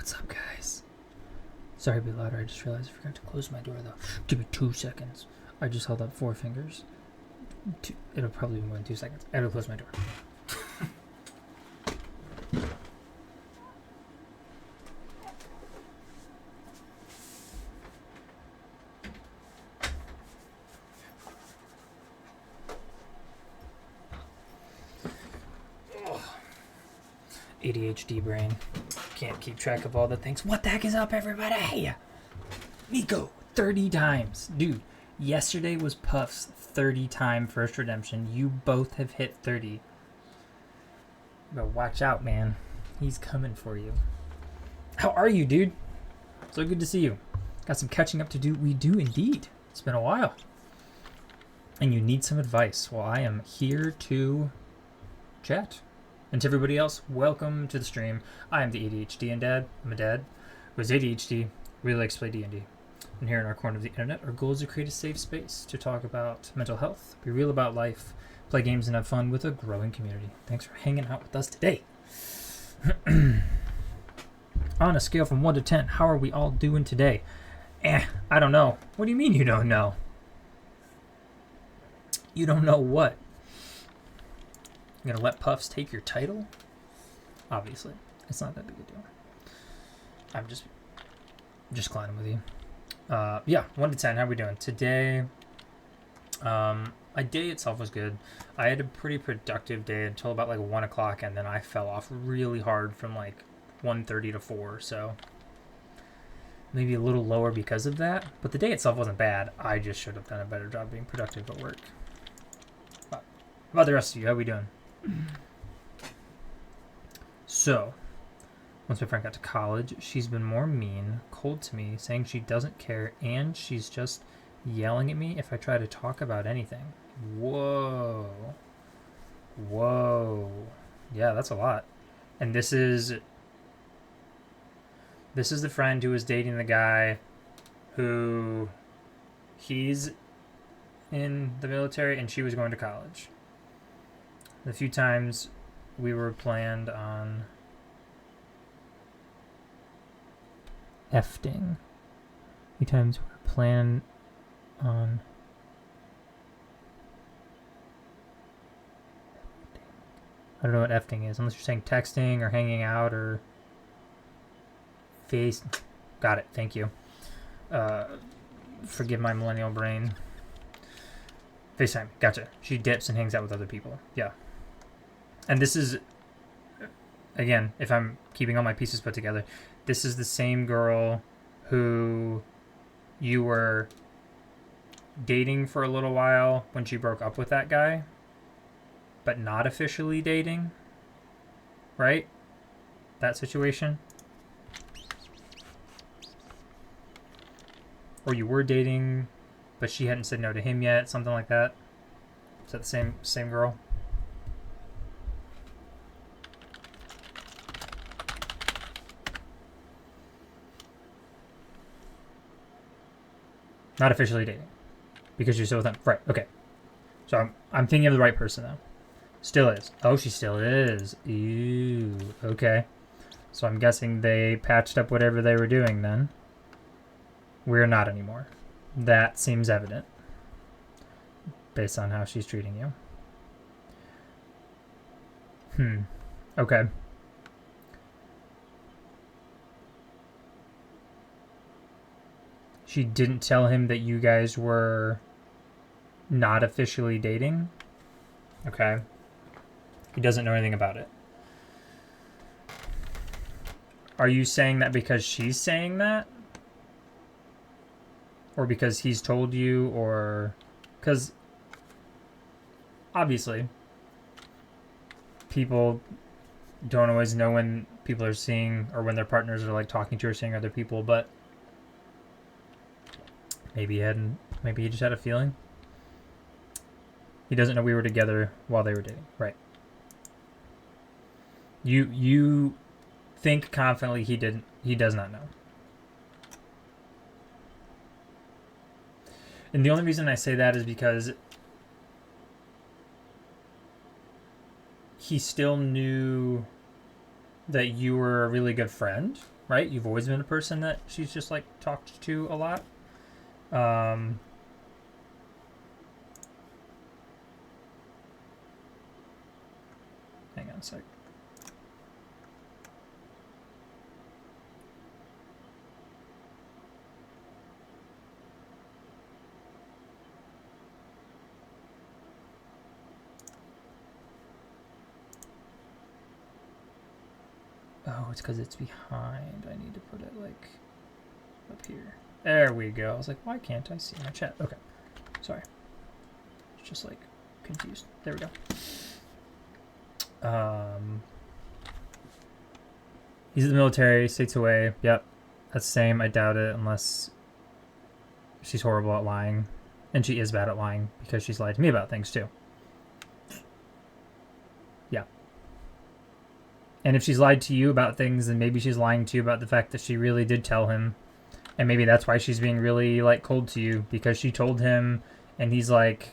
What's up, guys? Sorry to be louder, I just realized I forgot to close my door, though. Give me 2 seconds. I just held up 4 fingers. It'll probably be more than 2 seconds. I gotta close my door. ADHD brain. Can't keep track of all the things. What the heck is up, everybody? Nico, 30 times. Dude, yesterday was Puff's 30-time first redemption. You both have hit 30. But watch out, man. He's coming for you. How are you, dude? So good to see you. Got some catching up to do. We do indeed. It's been a while. And you need some advice. Well, I am here to chat. And to everybody else, welcome to the stream. I am the ADHD and dad. I'm a dad who has ADHD, really likes to play D&D. And here in our corner of the internet, our goal is to create a safe space to talk about mental health, be real about life, play games, and have fun with a growing community. Thanks for hanging out with us today. On a scale from 1 to 10, how are we all doing today? I don't know. What do you mean you don't know? You don't know what? You're gonna let Puffs take your title? Obviously. It's not that big a deal. I'm just clowning with you. Yeah, 1 to 10, how are we doing? Today, my day itself was good. I had a pretty productive day until about like 1 o'clock, and then I fell off really hard from like 1:30 to 4, so maybe a little lower because of that. But the day itself wasn't bad. I just should have done a better job being productive at work. But how about the rest of you? How are we doing? So, once my friend got to college, she's been more mean, cold to me, saying she doesn't care, and she's just yelling at me if I try to talk about anything. Whoa. Whoa. Yeah, that's a lot. And this is the friend who was dating the guy who he's in the military and she was going to college. The few times we were planned on efting. A few times we were planned on I don't know what efting is, unless you're saying texting or hanging out or face. Got it. Thank you. Forgive my millennial brain. FaceTime. Gotcha. She dips and hangs out with other people. Yeah. And this is, again, if I'm keeping all my pieces put together, this is the same girl who you were dating for a little while when she broke up with that guy, but not officially dating, right? That situation? Or you were dating, but she hadn't said no to him yet, something like that. Is that the same girl? Not officially dating. Because you're still with him. Right, okay. So I'm thinking of the right person, though. Still is. Oh, she still is. Ew. Okay. So I'm guessing they patched up whatever they were doing then. We're not anymore. That seems evident. Based on how she's treating you. Okay. She didn't tell him that you guys were not officially dating? Okay. He doesn't know anything about it. Are you saying that because she's saying that? Or because he's told you, or... Because, obviously, people don't always know when people are seeing, or when their partners are, like, talking to or seeing other people, but maybe he just had a feeling. He doesn't know we were together while they were dating. Right. You think confidently he does not know. And the only reason I say that is because he still knew that you were a really good friend, right? You've always been a person that she's just like talked to a lot. Hang on a sec. Oh, it's because it's behind. I need to put it like up here. There we go. I was like, why can't I see my chat? Okay. Sorry. It's just like confused. There we go. He's in the military, states away. Yep. That's the same. I doubt it unless she's horrible at lying. And she is bad at lying because she's lied to me about things too. Yeah. And if she's lied to you about things, then maybe she's lying to you about the fact that she really did tell him. And maybe that's why she's being really like cold to you, because she told him and he's like,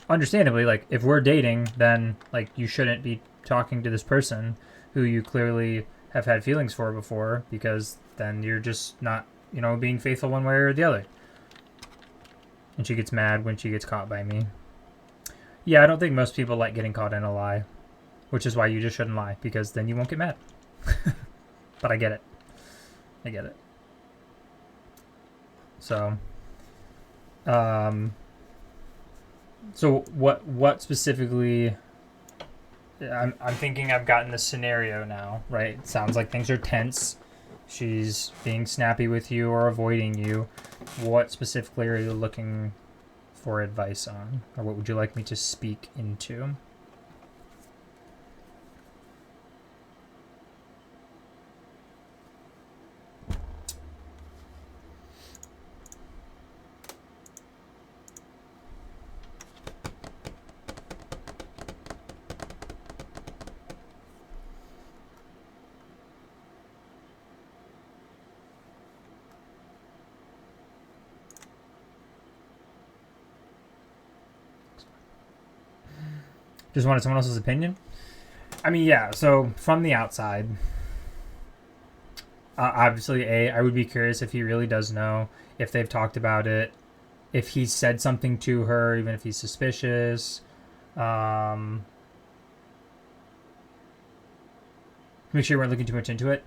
understandably, like, if we're dating, then like you shouldn't be talking to this person who you clearly have had feelings for before, because then you're just not, you know, being faithful one way or the other. And she gets mad when she gets caught by me. Yeah, I don't think most people like getting caught in a lie, which is why you just shouldn't lie, because then you won't get mad. But I get it. I get it. So, so what specifically? I'm thinking I've gotten the scenario now, right? It sounds like things are tense. She's being snappy with you or avoiding you. What specifically are you looking for advice on, or what would you like me to speak into? Just wanted someone else's opinion? I mean, yeah, so from the outside, obviously, I would be curious if he really does know, if they've talked about it, if he said something to her, even if he's suspicious. Make sure you weren't looking too much into it.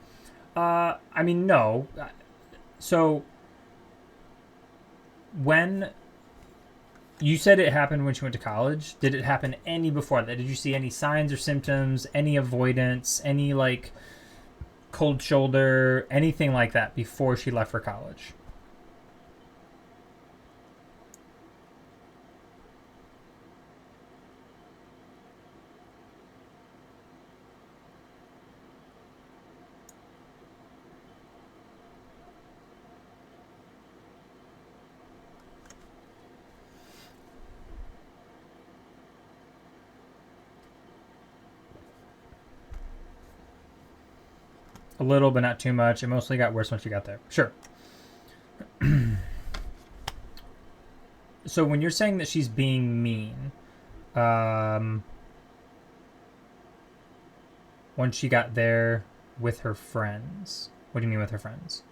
I mean, no. So, when you said it happened when she went to college, did it happen any before that? Did you see any signs or symptoms, any avoidance, any like cold shoulder, anything like that before she left for college? A little, but not too much. It mostly got worse once you got there. Sure. So when you're saying that she's being mean, once she got there with her friends, what do you mean with her friends?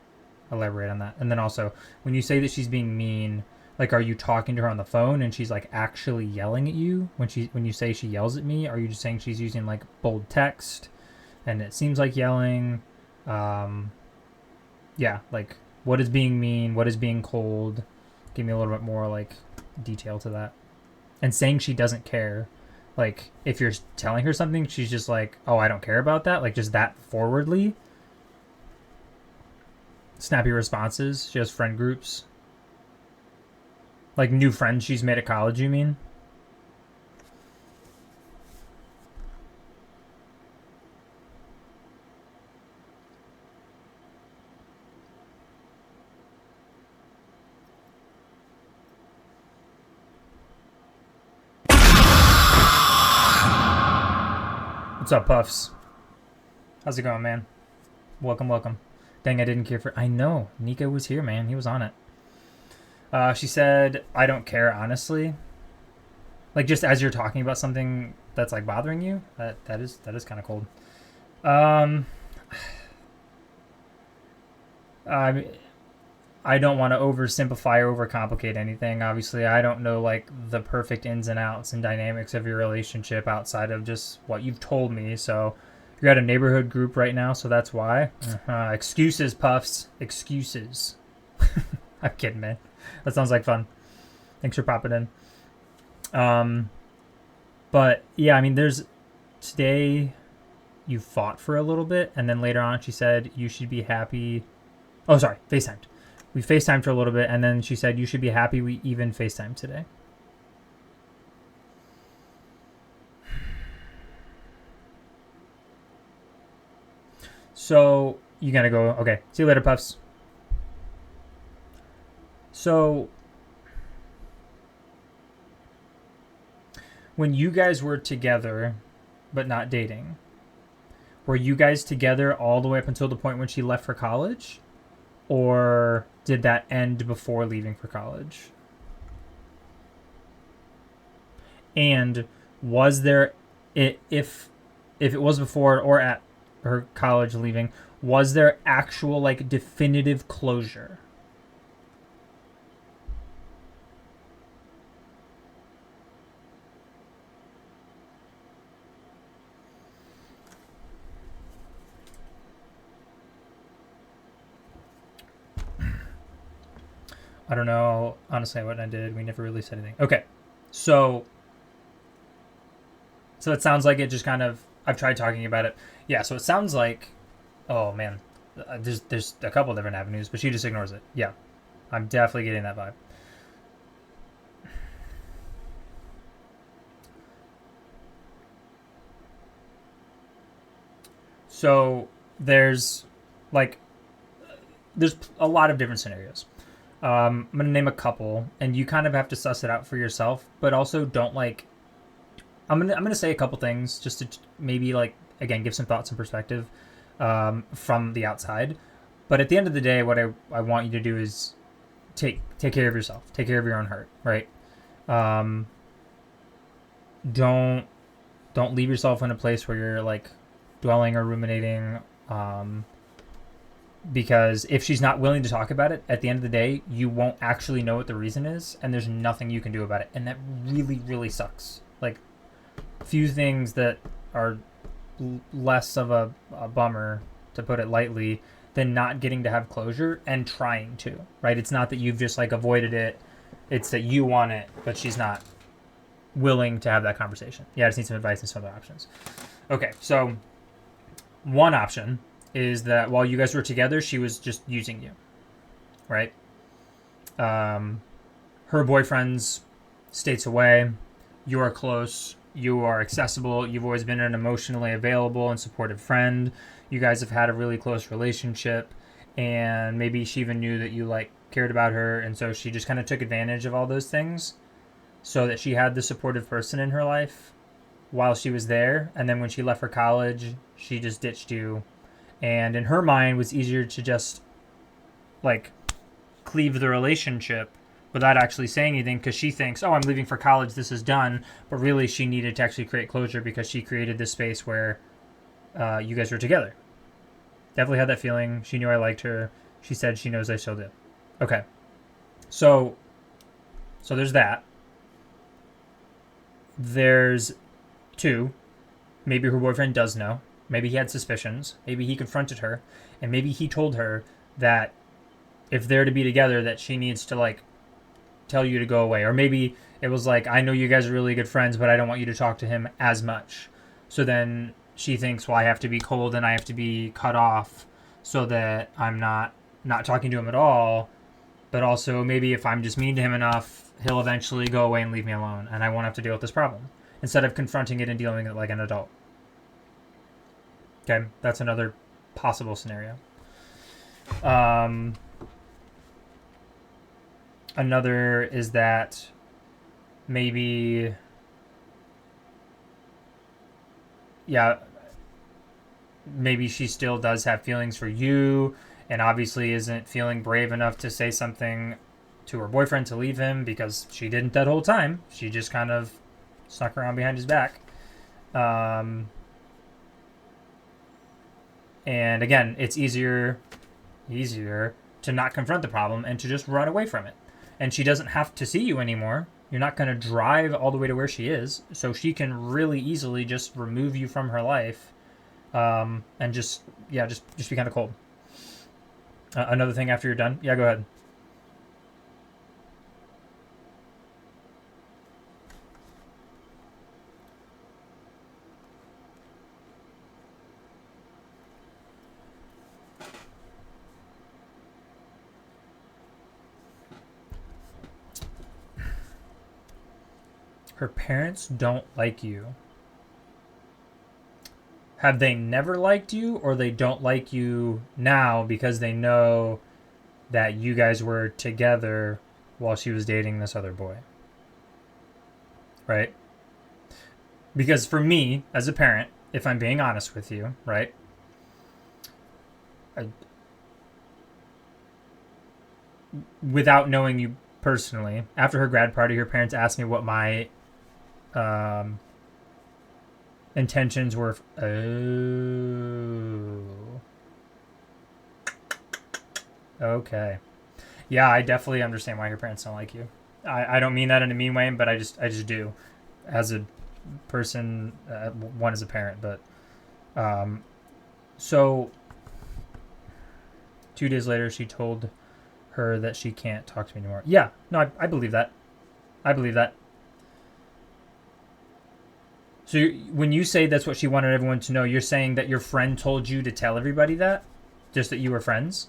Elaborate on that. And then also, when you say that she's being mean, like, are you talking to her on the phone and she's like actually yelling at you when you say she yells at me? Are you just saying she's using like bold text and it seems like yelling? Yeah, like, what is being mean? What is being cold? Give me a little bit more like detail to that. And saying she doesn't care, like, if you're telling her something, she's just like, oh, I don't care about that, like, just that forwardly. Snappy responses. She has friend groups, like new friends she's made at college, you mean? What's up, Puffs? How's it going, man? Welcome, welcome. Dang, I didn't care for... I know. Nico was here, man. He was on it. She said, I don't care, honestly. Like, just as you're talking about something that's, like, bothering you. That is kind of cold. I don't want to oversimplify or overcomplicate anything. Obviously, I don't know like the perfect ins and outs and dynamics of your relationship outside of just what you've told me. So you're at a neighborhood group right now, so that's why. Excuses, Puffs. Excuses. I'm kidding, man. That sounds like fun. Thanks for popping in. But yeah, I mean, there's today you fought for a little bit, and then later on she said you should be happy. Oh, sorry, FaceTimed. We FaceTimed for a little bit, and then she said you should be happy we even FaceTimed today. So you gotta go. Okay, see you later, Puffs. So when you guys were together, but not dating, were you guys together all the way up until the point when she left for college? Or did that end before leaving for college? And was there, if it was before or at her college leaving, was there actual like definitive closure? I don't know honestly what I did. We never really said anything. Okay, so it sounds like it just kind of. I've tried talking about it. Yeah, so it sounds like. Oh man, there's a couple different avenues, but she just ignores it. Yeah, I'm definitely getting that vibe. So there's like there's a lot of different scenarios. I'm gonna name a couple, and you kind of have to suss it out for yourself. But also, don't like. I'm gonna say a couple things just to maybe like again give some thoughts and perspective from the outside. But at the end of the day, what I want you to do is take care of yourself, take care of your own heart, right? Um, don't leave yourself in a place where you're like dwelling or ruminating. Because if she's not willing to talk about it, at the end of the day, you won't actually know what the reason is, and there's nothing you can do about it, and that really, really sucks. Like, few things that are less of a bummer, to put it lightly, than not getting to have closure and trying to, right? It's not that you've just like avoided it, it's that you want it, but she's not willing to have that conversation. Yeah, I just need some advice and some other options. Okay, so one option is that while you guys were together, she was just using you, right? Her boyfriend's states away, you are close, you are accessible, you've always been an emotionally available and supportive friend, you guys have had a really close relationship, and maybe she even knew that you like cared about her, and so she just kind of took advantage of all those things so that she had the supportive person in her life while she was there, and then when she left for college, she just ditched you. And in her mind, it was easier to just like cleave the relationship without actually saying anything because she thinks, oh, I'm leaving for college, this is done. But really, she needed to actually create closure because she created this space where you guys were together. Definitely had that feeling. She knew I liked her. She said she knows I still do. Okay. So there's that. There's two. Maybe her boyfriend does know. Maybe he had suspicions. Maybe he confronted her. And maybe he told her that if they're to be together, that she needs to, like, tell you to go away. Or maybe it was like, I know you guys are really good friends, but I don't want you to talk to him as much. So then she thinks, well, I have to be cold and I have to be cut off so that I'm not talking to him at all. But also, maybe if I'm just mean to him enough, he'll eventually go away and leave me alone. And I won't have to deal with this problem. Instead of confronting it and dealing with it like an adult. Okay, that's another possible scenario. Another is that maybe, yeah, maybe she still does have feelings for you and obviously isn't feeling brave enough to say something to her boyfriend to leave him because she didn't that whole time. She just kind of snuck around behind his back. And again, it's easier easier to not confront the problem and to just run away from it. And she doesn't have to see you anymore. You're not going to drive all the way to where she is, so she can really easily just remove you from her life, and just be kind of cold. Another thing after you're done, yeah, go ahead. Her parents don't like you. Have they never liked you, or they don't like you now because they know that you guys were together while she was dating this other boy? Right? Because for me, as a parent, if I'm being honest with you, right? Without knowing you personally, after her grad party, her parents asked me what my intentions were. Okay. Yeah, I definitely understand why your parents don't like you. I don't mean that in a mean way, but I just do, as a person, one as a parent. But so 2 days later, she told her that she can't talk to me anymore. Yeah, no, I believe that. I believe that. So when you say that's what she wanted everyone to know, you're saying that your friend told you to tell everybody that? Just that you were friends?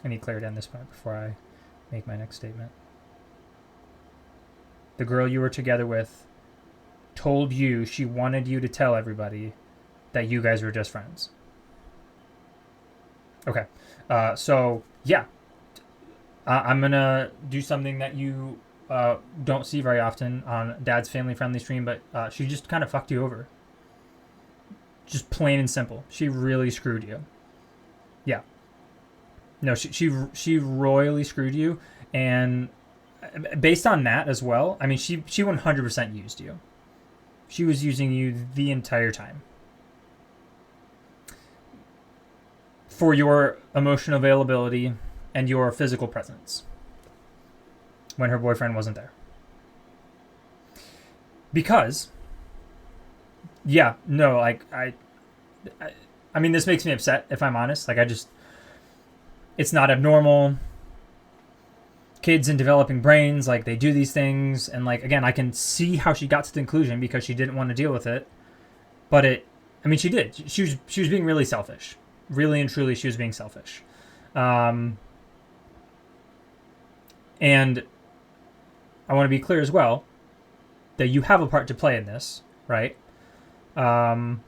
I need clarity on this part before I make my next statement. The girl you were together with told you she wanted you to tell everybody that you guys were just friends. Okay. So, yeah. I'm going to do something that you don't see very often on Dad's family-friendly stream, but she just kind of fucked you over. Just plain and simple. She really screwed you. Yeah. No, she royally screwed you, and based on that as well, I mean, she 100% used you. She was using you the entire time for your emotional availability and your physical presence when her boyfriend wasn't there. Because, yeah, no, like, I mean, this makes me upset, if I'm honest. Like, it's not abnormal. Kids in developing brains, like, they do these things, and, like, again, I can see how she got to the conclusion because she didn't want to deal with it. But she did. She was being really selfish. Really and truly, she was being selfish. And I want to be clear as well that you have a part to play in this, right? And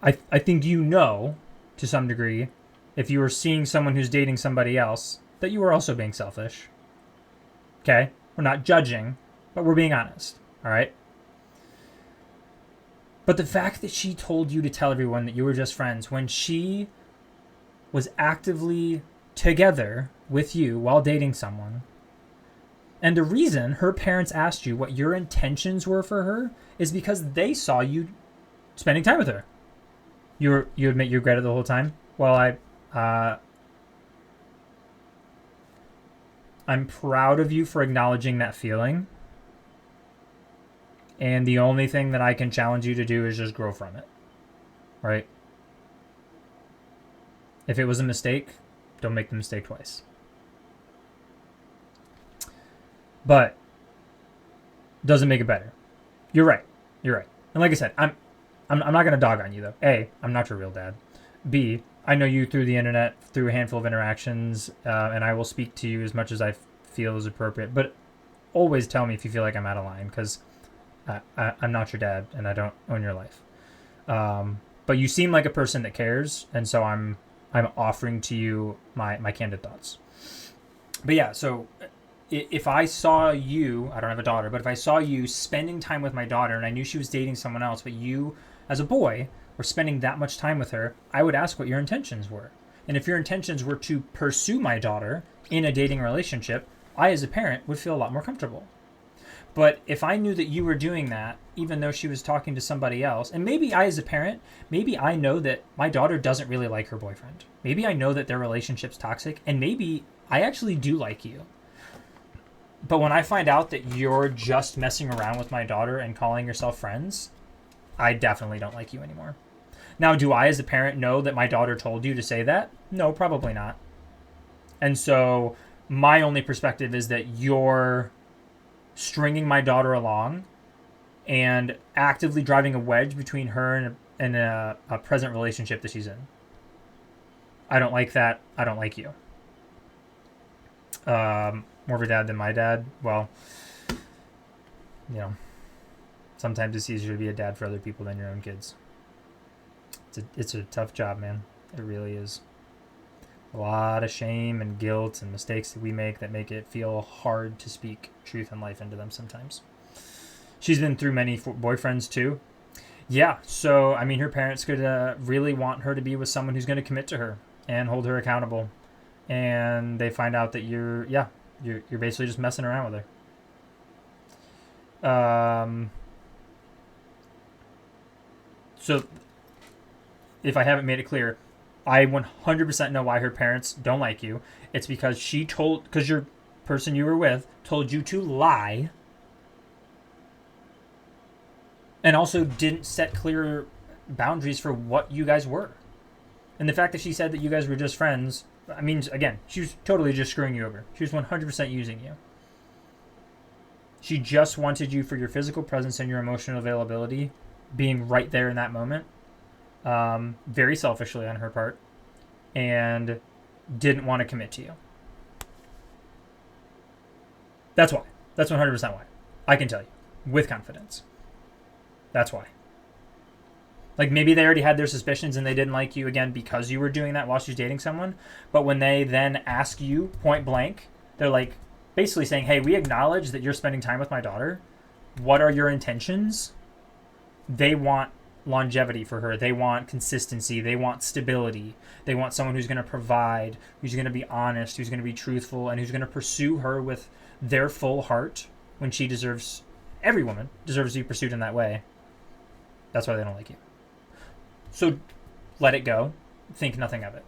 I think you know, to some degree, if you were seeing someone who's dating somebody else, that you were also being selfish. Okay? We're not judging, but we're being honest. All right? But the fact that she told you to tell everyone that you were just friends when she was actively together with you while dating someone, and the reason her parents asked you what your intentions were for her is because they saw you spending time with her. You admit you regret it the whole time? Well, I'm proud of you for acknowledging that feeling. And the only thing that I can challenge you to do is just grow from it. Right? If it was a mistake, don't make the mistake twice. But doesn't make it better. You're right. And like I said, I'm not gonna dog on you though. A, I'm not your real dad. B, I know you through the internet, through a handful of interactions, and I will speak to you as much as I feel is appropriate. But always tell me if you feel like I'm out of line, because I'm not your dad, and I don't own your life. But you seem like a person that cares, and so I'm offering to you my candid thoughts. But yeah, so if I saw you, I don't have a daughter, but if I saw you spending time with my daughter, and I knew she was dating someone else, but you, as a boy, were spending that much time with her, I would ask what your intentions were. And if your intentions were to pursue my daughter in a dating relationship, I, as a parent, would feel a lot more comfortable. But if I knew that you were doing that, even though she was talking to somebody else, and maybe I, as a parent, maybe I know that my daughter doesn't really like her boyfriend. Maybe I know that their relationship's toxic, and maybe I actually do like you. But when I find out that you're just messing around with my daughter and calling yourself friends, I definitely don't like you anymore. Now, do I, as a parent, know that my daughter told you to say that? No, probably not. And so my only perspective is that you're stringing my daughter along and actively driving a wedge between her and a present relationship that she's in. I don't like that. I don't like you. More of a dad than my dad. Well, you know, sometimes it's easier to be a dad for other people than your own kids. It's a tough job, man. It really is. A lot of shame and guilt and mistakes that we make that make it feel hard to speak truth and life into them sometimes. She's been through many boyfriends too. Yeah, so I mean, her parents could really want her to be with someone who's going to commit to her and hold her accountable. And they find out that you're basically just messing around with her. So if I haven't made it clear, I 100% know why her parents don't like you. It's because because your person you were with told you to lie, and also didn't set clear boundaries for what you guys were. And the fact that she said that you guys were just friends, I mean, again, she was totally just screwing you over. She was 100% using you. She just wanted you for your physical presence and your emotional availability, being right there in that moment. Very selfishly on her part, and didn't want to commit to you. That's why. That's 100% why. I can tell you with confidence. That's why. Like, maybe they already had their suspicions and they didn't like you again because you were doing that while she's dating someone. But when they then ask you point blank, they're like basically saying, hey, we acknowledge that you're spending time with my daughter. What are your intentions? They want longevity for her. They want consistency. They want stability. They want someone who's going to provide, who's going to be honest, who's going to be truthful, and who's going to pursue her with their full heart when she deserves, every woman deserves to be pursued in that way. That's why they don't like you. So let it go. Think nothing of it.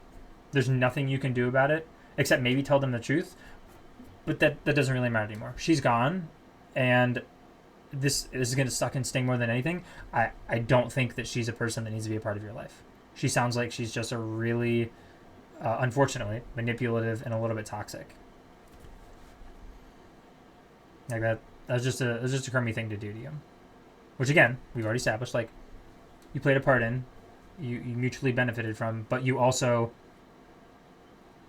There's nothing you can do about it except maybe tell them the truth. But that doesn't really matter anymore. She's gone, and this is going to suck and sting more than anything. I don't think that she's a person that needs to be a part of your life. She sounds like she's just a really, unfortunately, manipulative and a little bit toxic. Like that's just a crummy thing to do to you. Which again, we've already established, like, you played a part in, you mutually benefited from, but you also,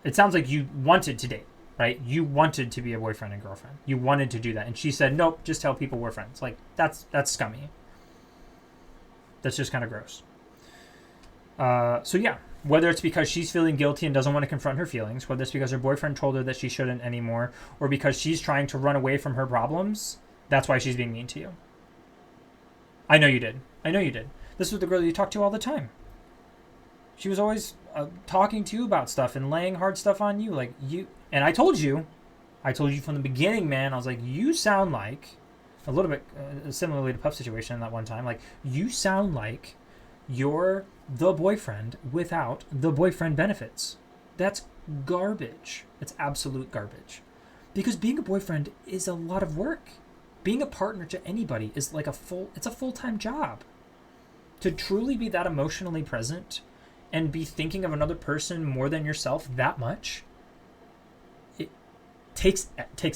it sounds like you wanted to date. Right? You wanted to be a boyfriend and girlfriend. You wanted to do that. And she said, nope, just tell people we're friends. Like, that's scummy. That's just kind of gross. So yeah, whether it's because she's feeling guilty and doesn't want to confront her feelings, whether it's because her boyfriend told her that she shouldn't anymore, or because she's trying to run away from her problems, that's why she's being mean to you. I know you did. This was the girl that you talked to all the time. She was always talking to you about stuff and laying hard stuff on you. Like, and I told you from the beginning, man, I was like, you sound like, a little bit similarly to Puff's situation that one time, like, you sound like you're the boyfriend without the boyfriend benefits. That's garbage. It's absolute garbage. Because being a boyfriend is a lot of work. Being a partner to anybody is like it's a full-time job. To truly be that emotionally present and be thinking of another person more than yourself that much, it takes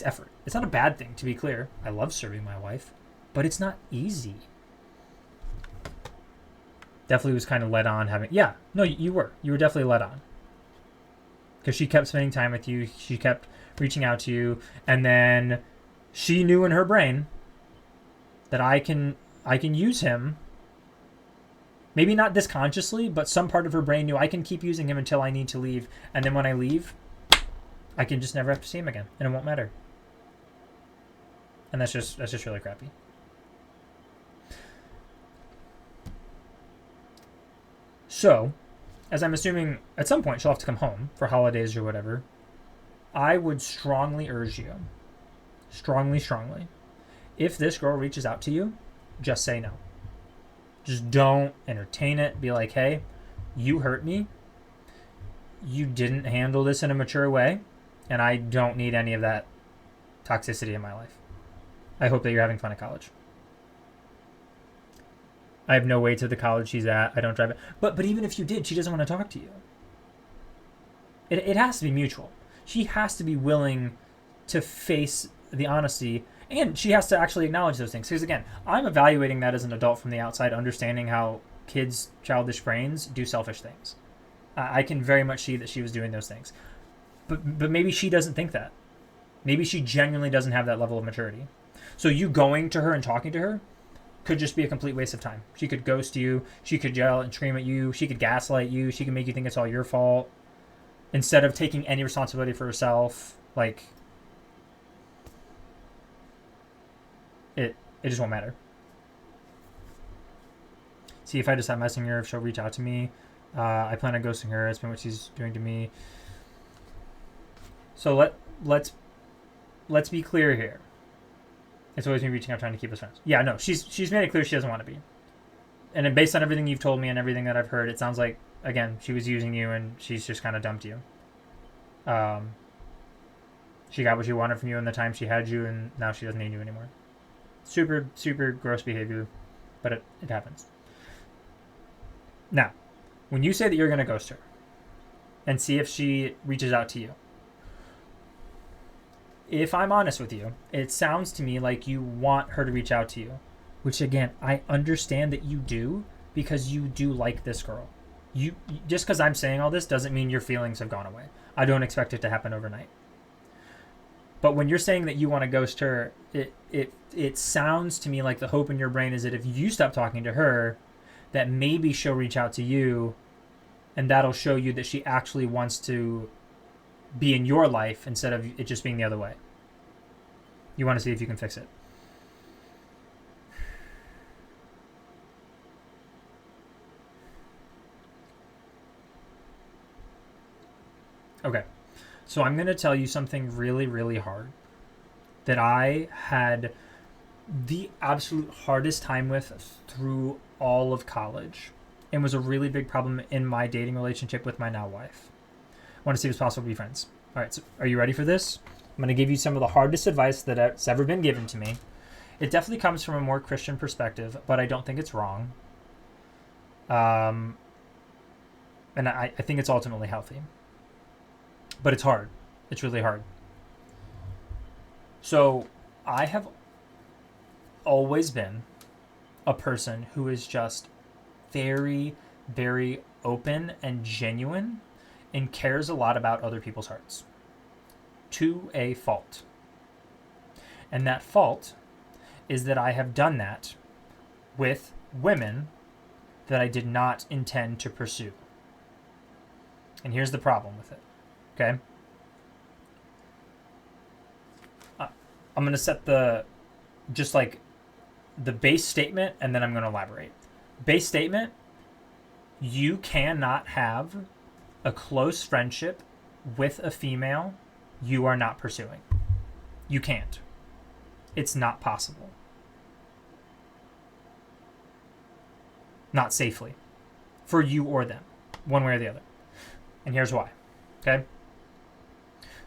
effort. It's not a bad thing, to be clear. I love serving my wife, but it's not easy. Definitely was kind of led on having... Yeah, no, you were definitely led on. Because she kept spending time with you, she kept reaching out to you, and then she knew in her brain that I can use him. Maybe not this consciously, but some part of her brain knew I can keep using him until I need to leave. And then when I leave, I can just never have to see him again. And it won't matter. And that's just really crappy. So, as I'm assuming at some point she'll have to come home for holidays or whatever, I would strongly urge you, strongly, if this girl reaches out to you, just say no. Just don't entertain it. Be like, hey, you hurt me. You didn't handle this in a mature way, and I don't need any of that toxicity in my life. I hope that you're having fun at college. I have no way to the college she's at. I don't drive it. But even if you did, she doesn't want to talk to you. It has to be mutual. She has to be willing to face the honesty, and she has to actually acknowledge those things. Because again, I'm evaluating that as an adult from the outside, understanding how kids' childish brains do selfish things. I can very much see that she was doing those things. But maybe she doesn't think that. Maybe she genuinely doesn't have that level of maturity. So you going to her and talking to her could just be a complete waste of time. She could ghost you. She could yell and scream at you. She could gaslight you. She could make you think it's all your fault. Instead of taking any responsibility for herself, like, it just won't matter. See, if I decide messing her, if she'll reach out to me, I plan on ghosting her. It's been what she's doing to me. So let's be clear here. It's always me reaching out, trying to keep us friends. Yeah, no, she's made it clear she doesn't want to be. And then based on everything you've told me and everything that I've heard, it sounds like, again, she was using you and she's just kind of dumped you. She got what she wanted from you in the time she had you, and now she doesn't need you anymore. Super, super gross behavior, but it happens. Now, when you say that you're going to ghost her and see if she reaches out to you, if I'm honest with you, it sounds to me like you want her to reach out to you, which again, I understand that you do because you do like this girl. You just because I'm saying all this doesn't mean your feelings have gone away. I don't expect it to happen overnight. But when you're saying that you want to ghost her, it sounds to me like the hope in your brain is that if you stop talking to her, that maybe she'll reach out to you, and that'll show you that she actually wants to be in your life instead of it just being the other way. You want to see if you can fix it. Okay, so I'm going to tell you something really, really hard that I had the absolute hardest time with through all of college and was a really big problem in my dating relationship with my now wife. I want to see if it's possible to be friends. All right, so are you ready for this? I'm going to give you some of the hardest advice that's ever been given to me. It definitely comes from a more Christian perspective, but I don't think it's wrong. And I think it's ultimately healthy. But it's hard. It's really hard. So I have always been a person who is just very, very open and genuine and cares a lot about other people's hearts to a fault. And that fault is that I have done that with women that I did not intend to pursue. And here's the problem with it. Okay? I'm going to set the base statement, and then I'm going to elaborate. Base statement, you cannot have a close friendship with a female you are not pursuing. You can't. It's not possible. Not safely. For you or them. One way or the other. And here's why. Okay?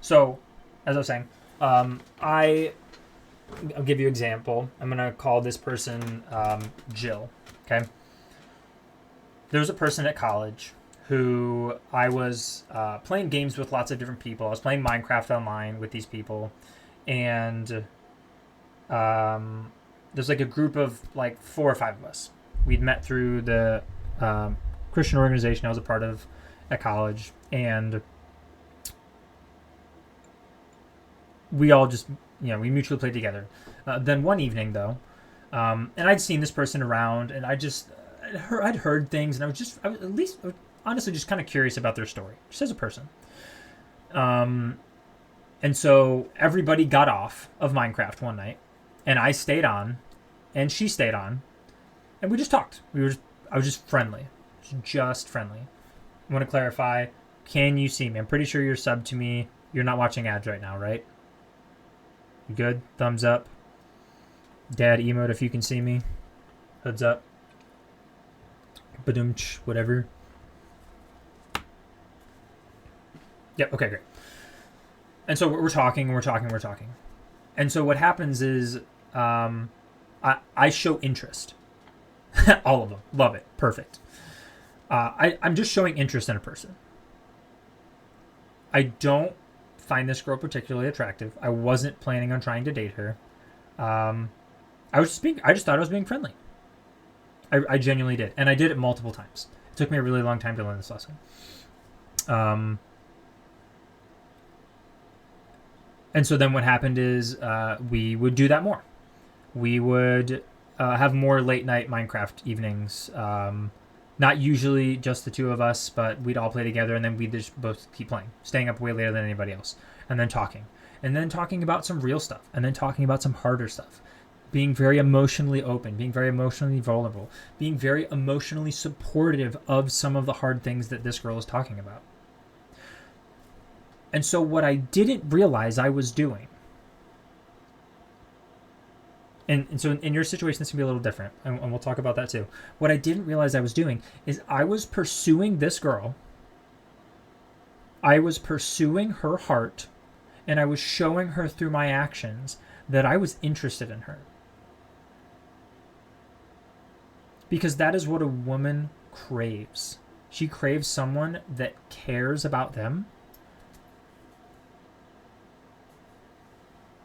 So, as I was saying, I'll give you an example. I'm going to call this person Jill. Okay? There was a person at college who I was playing games with lots of different people. I was playing Minecraft online with these people. And there's like a group of like 4 or 5 of us. We'd met through the Christian organization I was a part of at college. And we all just, we mutually played together. Then one evening, though, and I'd seen this person around, and I'd heard things, and I was honestly just kind of curious about their story, just as a person. And so everybody got off of Minecraft one night, and I stayed on, and she stayed on, and we just talked. I was just friendly, just friendly. I want to clarify. Can you see me? I'm pretty sure you're subbed to me. You're not watching ads right now, right? You good? Thumbs up. Dad emote if you can see me. Heads up. Badumch, whatever. Yep, okay, great. And so we're talking. And so what happens is I show interest. All of them. Love it. Perfect. I'm just showing interest in a person. I don't find this girl particularly attractive. I wasn't planning on trying to date her. I just thought I was being friendly. I genuinely did. And I did it multiple times. It took me a really long time to learn this lesson. And so then what happened is we would do that more. We would have more late night Minecraft evenings. Not usually just the two of us, but we'd all play together, and then we'd just both keep playing, staying up way later than anybody else, and then talking about some real stuff, and then talking about some harder stuff, being very emotionally open, being very emotionally vulnerable, being very emotionally supportive of some of the hard things that this girl is talking about. And so what I didn't realize I was doing, and so in your situation, this can be a little different, and we'll talk about that too. What I didn't realize I was doing is I was pursuing this girl. I was pursuing her heart, and I was showing her through my actions that I was interested in her. Because that is what a woman craves. She craves someone that cares about them.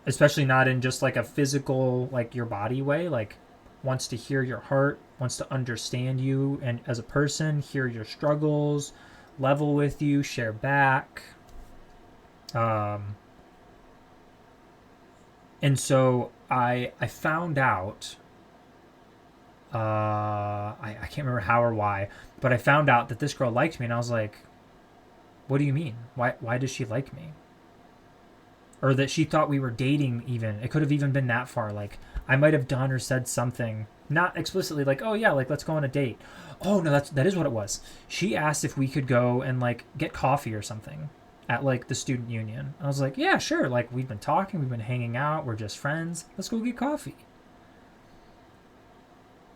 Especially not in just like a physical, like your body way, like wants to hear your heart, wants to understand you and as a person, hear your struggles, level with you, share back. And so I found out, I can't remember how or why, but I found out that this girl liked me, and I was like, what do you mean? Why does she like me? Or that she thought we were dating even. It could have even been that far. Like, I might have done or said something, not explicitly like, oh yeah, like let's go on a date. Oh no, that is what it was. She asked if we could go and like get coffee or something at like the student union. I was like, yeah, sure. Like we've been talking, we've been hanging out, we're just friends. Let's go get coffee.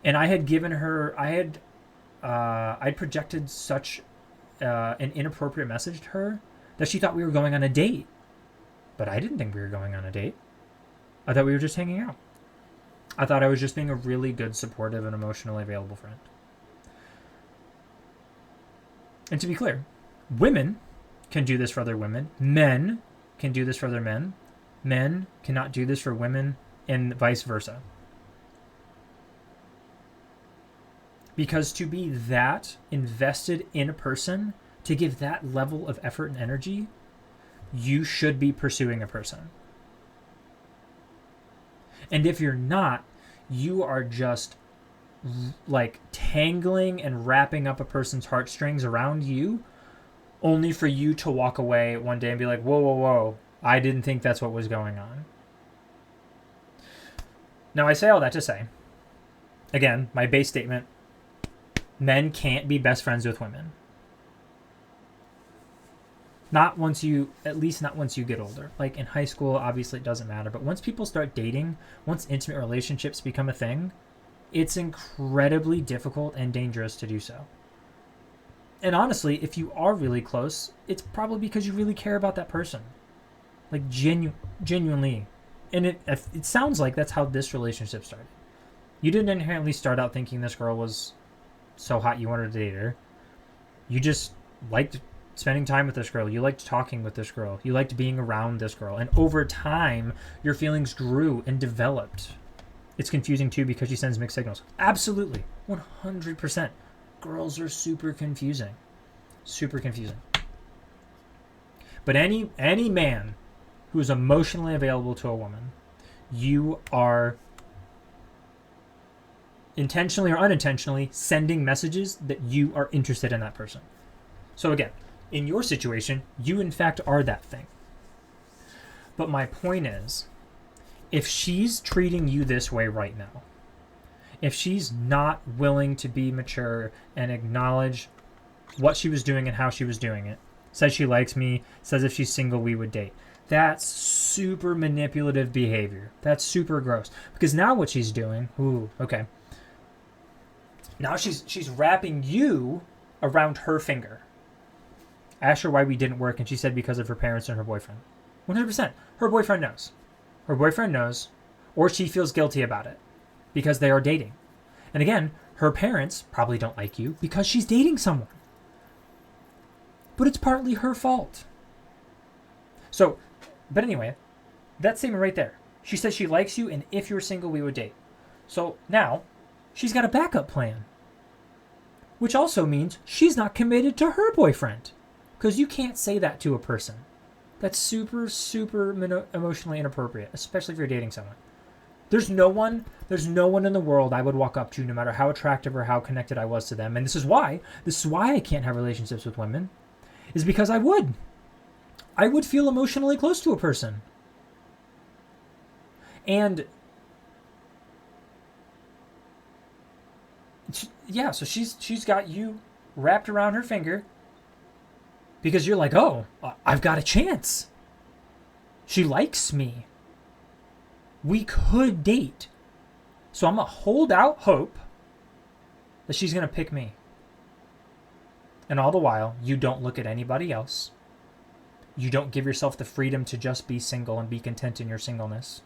And I had given her, I'd projected such an inappropriate message to her that she thought we were going on a date. But I didn't think we were going on a date. I thought we were just hanging out. I thought I was just being a really good, supportive, and emotionally available friend. And to be clear, women can do this for other women. Men can do this for other men. Men cannot do this for women, and vice versa. Because to be that invested in a person, to give that level of effort and energy, you should be pursuing a person. And if you're not, you are just like tangling and wrapping up a person's heartstrings around you, only for you to walk away one day and be like, whoa, I didn't think that's what was going on. Now, I say all that to say, again, my base statement, men can't be best friends with women. Not once you get older. Like in high school, obviously it doesn't matter. But once people start dating, once intimate relationships become a thing, it's incredibly difficult and dangerous to do so. And honestly, if you are really close, it's probably because you really care about that person. Like genuinely. And it sounds like that's how this relationship started. You didn't inherently start out thinking this girl was so hot you wanted to date her. You just liked spending time with this girl. You liked talking with this girl. You liked being around this girl. And over time, your feelings grew and developed. It's confusing too because she sends mixed signals. Absolutely. 100%. Girls are super confusing. Super confusing. But any man who is emotionally available to a woman, you are intentionally or unintentionally sending messages that you are interested in that person. So again, in your situation, you in fact are that thing. But my point is, if she's treating you this way right now, if she's not willing to be mature and acknowledge what she was doing and how she was doing it. Says she likes me, says if she's single, we would date. That's super manipulative behavior. That's super gross. Because now what she's doing, ooh, okay. Now she's wrapping you around her finger. I asked her why we didn't work, and she said because of her parents and her boyfriend. 100%. Her boyfriend knows. Her boyfriend knows, or she feels guilty about it because they are dating. And again, her parents probably don't like you because she's dating someone. But it's partly her fault. So, but anyway, that statement right there. She says she likes you, and if you're single, we would date. So now, she's got a backup plan. Which also means she's not committed to her boyfriend. Because you can't say that to a person. That's super, super emotionally inappropriate, especially if you're dating someone. There's no one in the world I would walk up to, no matter how attractive or how connected I was to them. And this is why I can't have relationships with women, is because I would feel emotionally close to a person. And yeah, so she's got you wrapped around her finger because you're like, oh, I've got a chance. She likes me. We could date. So I'm going to hold out hope that she's going to pick me. And all the while, you don't look at anybody else. You don't give yourself the freedom to just be single and be content in your singleness.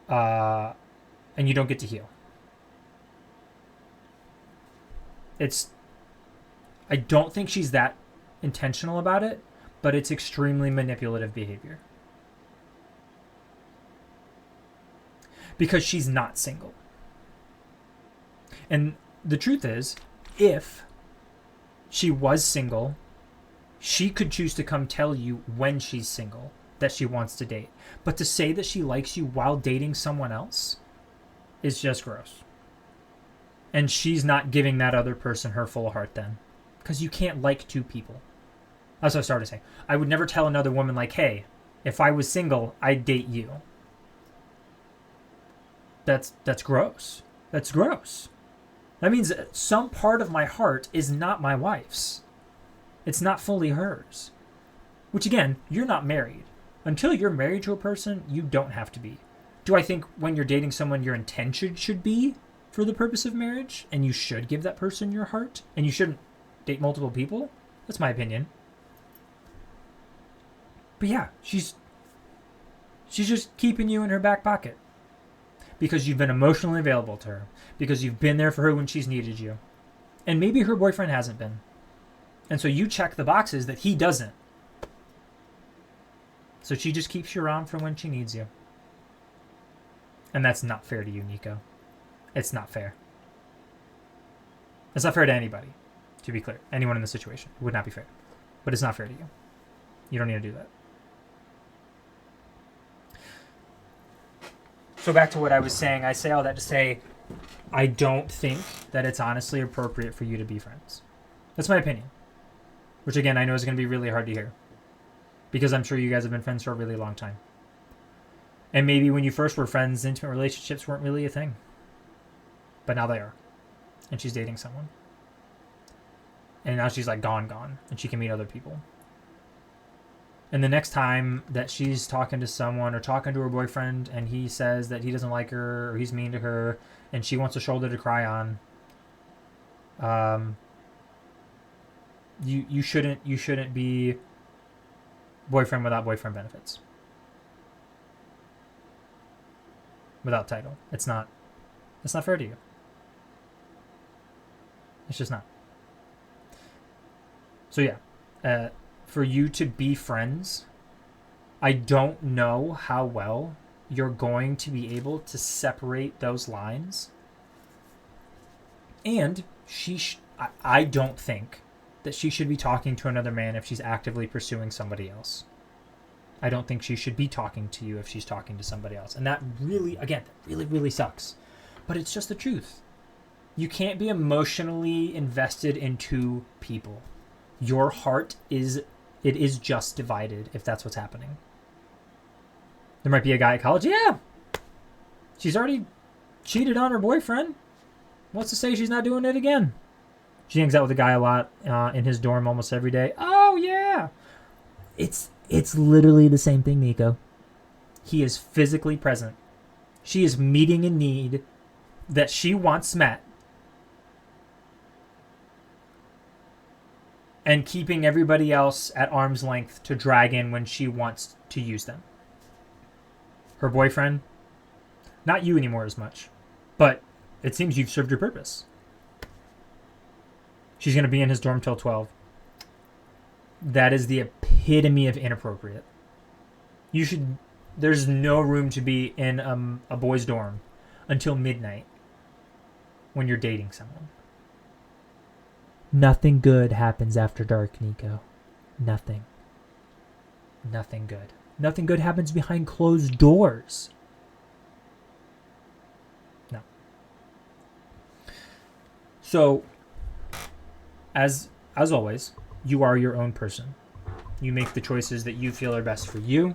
And you don't get to heal. I don't think she's that intentional about it, but it's extremely manipulative behavior. Because she's not single. And the truth is, if she was single, she could choose to come tell you when she's single that she wants to date. But to say that she likes you while dating someone else is just gross. And she's not giving that other person her full heart then. Because you can't like two people. That's what I started saying. I would never tell another woman like, hey, if I was single, I'd date you. That's gross. That's gross. That means that some part of my heart is not my wife's. It's not fully hers. Which again, you're not married. Until you're married to a person, you don't have to be. Do I think when you're dating someone, your intention should be for the purpose of marriage? And you should give that person your heart? And you shouldn't date multiple people? That's my opinion. But yeah, she's just keeping you in her back pocket. Because you've been emotionally available to her. Because you've been there for her when she's needed you. And maybe her boyfriend hasn't been. And so you check the boxes that he doesn't. So she just keeps you around for when she needs you. And that's not fair to you, Nico. It's not fair. It's not fair to anybody, to be clear. Anyone in this situation. It would not be fair. But it's not fair to you. You don't need to do that. So back to what I was saying. I say all that to say, I don't think that it's honestly appropriate for you to be friends. That's my opinion. Which again, I know is going to be really hard to hear. Because I'm sure you guys have been friends for a really long time. And maybe when you first were friends, intimate relationships weren't really a thing. But now they are. And she's dating someone. And now she's like gone. And she can meet other people. And the next time that she's talking to someone or talking to her boyfriend and he says that he doesn't like her or he's mean to her and she wants a shoulder to cry on, you shouldn't be boyfriend without boyfriend benefits. Without title. It's not fair to you. It's just not. So yeah, for you to be friends, I don't know how well you're going to be able to separate those lines. And I don't think that she should be talking to another man if she's actively pursuing somebody else. I don't think she should be talking to you if she's talking to somebody else. And that really, again, that really, really sucks. But it's just the truth. You can't be emotionally invested in two people. Your heart is just divided if that's what's happening. There might be a guy at college, yeah, she's already cheated on her boyfriend. What's to say she's not doing it again? She hangs out with a guy a lot in his dorm almost every day. Oh yeah, it's literally the same thing, Nico. He is physically present. She is meeting a need that she wants met and keeping everybody else at arm's length to drag in when she wants to use them. Her boyfriend, not you anymore as much, but it seems you've served your purpose. She's going to be in his dorm till 12. That is the epitome of inappropriate. There's no room to be in a boy's dorm until midnight when you're dating someone. Nothing good happens after dark, Nico. Nothing. Nothing good. Nothing good happens behind closed doors. No. So, as always, you are your own person. You make the choices that you feel are best for you.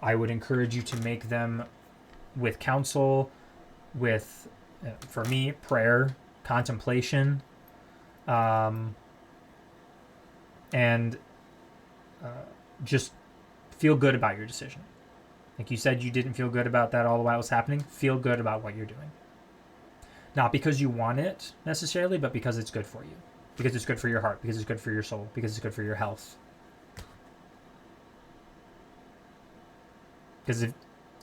I would encourage you to make them with counsel, with, for me, prayer, contemplation, and just feel good about your decision. Like you said, you didn't feel good about that all the while it was happening. Feel good about what you're doing. Not because you want it necessarily, but because it's good for you. Because it's good for your heart. Because it's good for your soul. Because it's good for your health. Because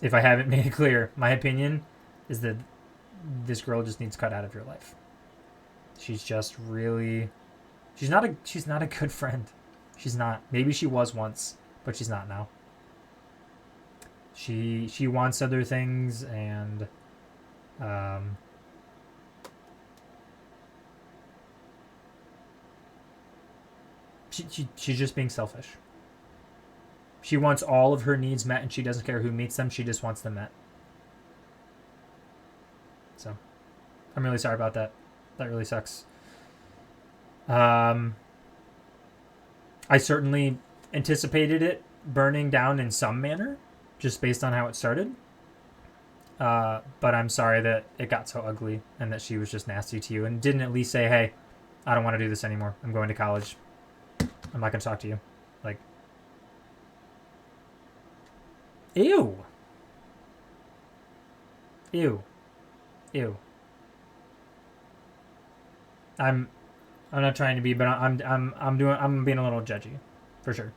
if I haven't made it clear, my opinion is that this girl just needs cut out of your life. She's just really... She's not a good friend. She's not. Maybe she was once, but she's not now. She wants other things, and she's just being selfish. She wants all of her needs met, and she doesn't care who meets them. She just wants them met. So, I'm really sorry about that. That really sucks. I certainly anticipated it burning down in some manner, just based on how it started. But I'm sorry that it got so ugly and that she was just nasty to you and didn't at least say, hey, I don't want to do this anymore. I'm going to college. I'm not going to talk to you. Like, ew. Ew. Ew. I'm not trying to be, but I'm being a little judgy, for sure.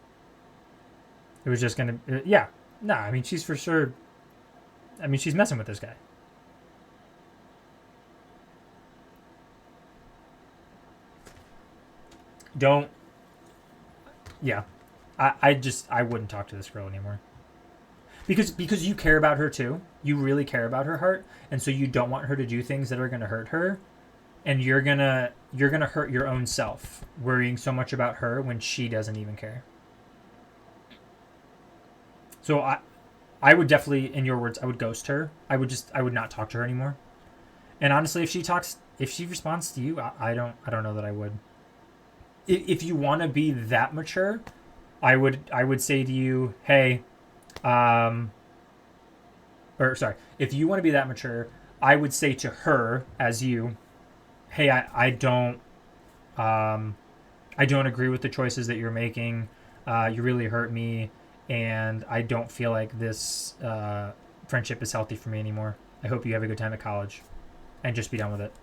It was just gonna, yeah. Nah, I mean, she's for sure. I mean, she's messing with this guy. Don't. Yeah, I wouldn't talk to this girl anymore. Because you care about her too. You really care about her heart, and so you don't want her to do things that are gonna hurt her. And you're gonna hurt your own self worrying so much about her when she doesn't even care. So I would definitely, in your words, I would ghost her. I would not talk to her anymore. And honestly, if she responds to you, I don't know that I would. If you want to be that mature, I would say to you, hey, if you want to be that mature, I would say to her as you, hey, I don't agree with the choices that you're making. You really hurt me, and I don't feel like this friendship is healthy for me anymore. I hope you have a good time at college, and just be done with it.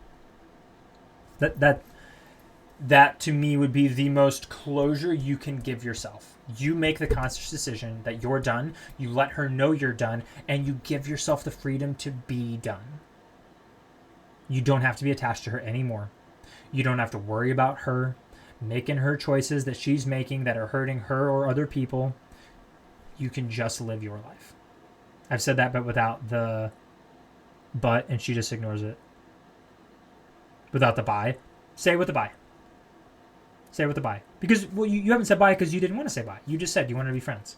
That to me would be the most closure you can give yourself. You make the conscious decision that you're done. You let her know you're done, and you give yourself the freedom to be done. You don't have to be attached to her anymore. You don't have to worry about her making her choices that she's making that are hurting her or other people. You can just live your life. I've said that, but without the but, and she just ignores it. Without the bye. Say it with the bye. Say it with the bye. Because, well, you haven't said bye because you didn't want to say bye. You just said you wanted to be friends.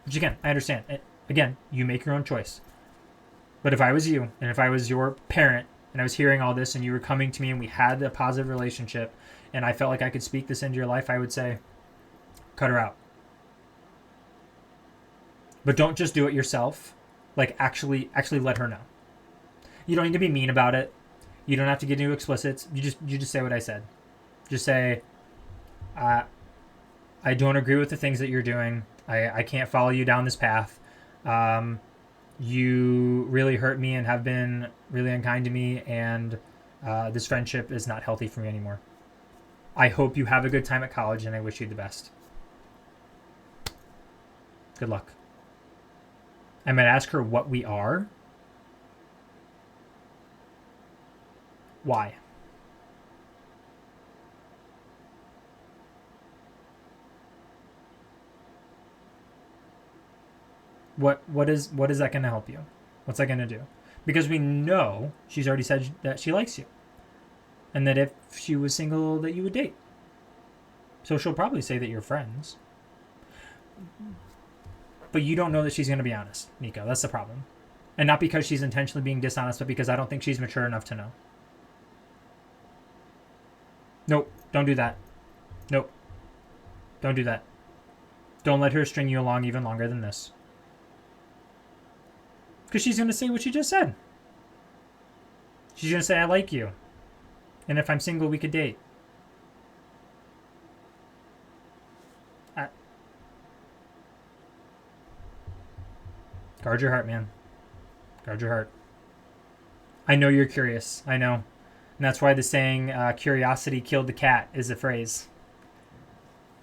Which, again, I understand. Again, you make your own choice. But if I was you, and if I was your parent, and I was hearing all this, and you were coming to me, and we had a positive relationship, and I felt like I could speak this into your life, I would say, cut her out. But don't just do it yourself. Like, actually let her know. You don't need to be mean about it. You don't have to get into explicits. You just say what I said. Just say, I don't agree with the things that you're doing. I can't follow you down this path. You really hurt me and have been really unkind to me, and this friendship is not healthy for me anymore. I hope you have a good time at college, and I wish you the best. Good luck. I might ask her what we are. Why? What is that going to help you? What's that going to do? Because we know she's already said that she likes you, and that if she was single, that you would date. So she'll probably say that you're friends. But you don't know that she's going to be honest, Nico. That's the problem. And not because she's intentionally being dishonest, but because I don't think she's mature enough to know. Nope, don't do that. Nope. Don't do that. Don't let her string you along even longer than this. Because she's going to say what she just said. She's going to say, I like you. And if I'm single, we could date. Guard your heart, man. Guard your heart. I know you're curious. I know. And that's why the saying, curiosity killed the cat, is a phrase.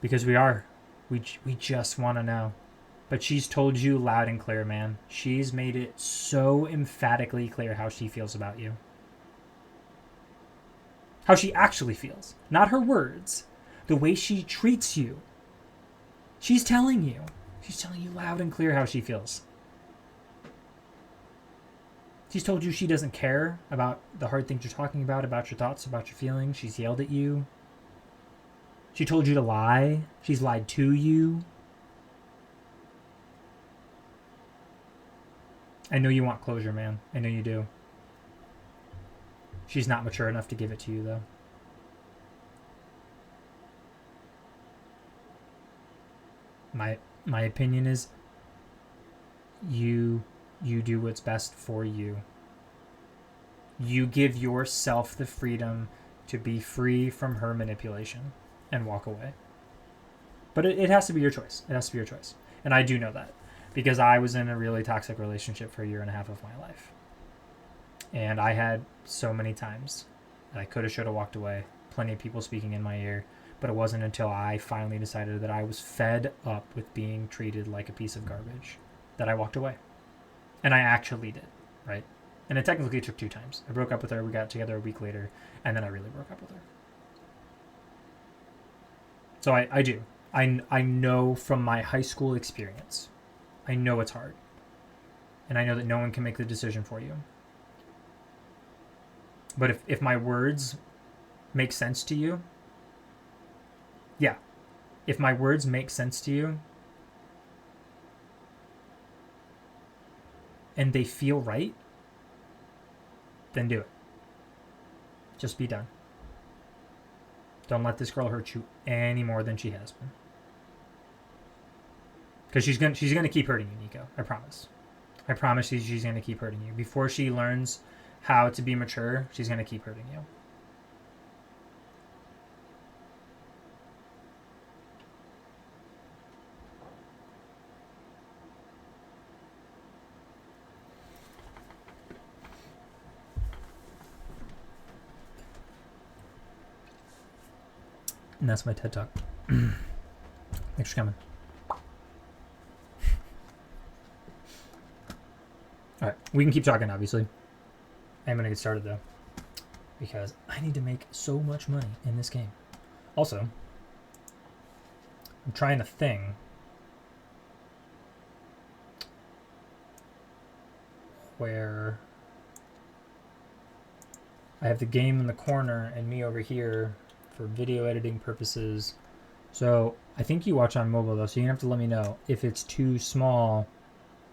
Because we are. We just want to know. But she's told you loud and clear, man. She's made it so emphatically clear how she feels about you. How she actually feels. Not her words. The way she treats you. She's telling you. She's telling you loud and clear how she feels. She's told you she doesn't care about the hard things you're talking about your thoughts, about your feelings. She's yelled at you. She told you to lie. She's lied to you. I know you want closure, man. I know you do. She's not mature enough to give it to you, though. My opinion is you do what's best for you. You give yourself the freedom to be free from her manipulation and walk away. But it has to be your choice. It has to be your choice. And I do know that because I was in a really toxic relationship for 1.5 years of my life. And I had so many times that I could have, should have walked away. Plenty of people speaking in my ear. But it wasn't until I finally decided that I was fed up with being treated like a piece of garbage that I walked away. And I actually did, right? And it technically took 2 times. I broke up with her, we got together a week later, and then I really broke up with her. So I do. I know from my high school experience. I know it's hard. And I know that no one can make the decision for you. But if my words make sense to you, yeah. If my words make sense to you, and they feel right, then do it. Just be done. Don't let this girl hurt you any more than she has been. Because she's gonna keep hurting you, Nico. I promise. I promise you she's gonna keep hurting you. Before she learns how to be mature, she's gonna keep hurting you. And that's my TED Talk. Thanks for coming. Alright, we can keep talking, obviously. I'm going to get started, though. Because I need to make so much money in this game. Also, I'm trying a thing where I have the game in the corner and me over here for video editing purposes. So I think you watch on mobile though, so you're gonna have to let me know if it's too small.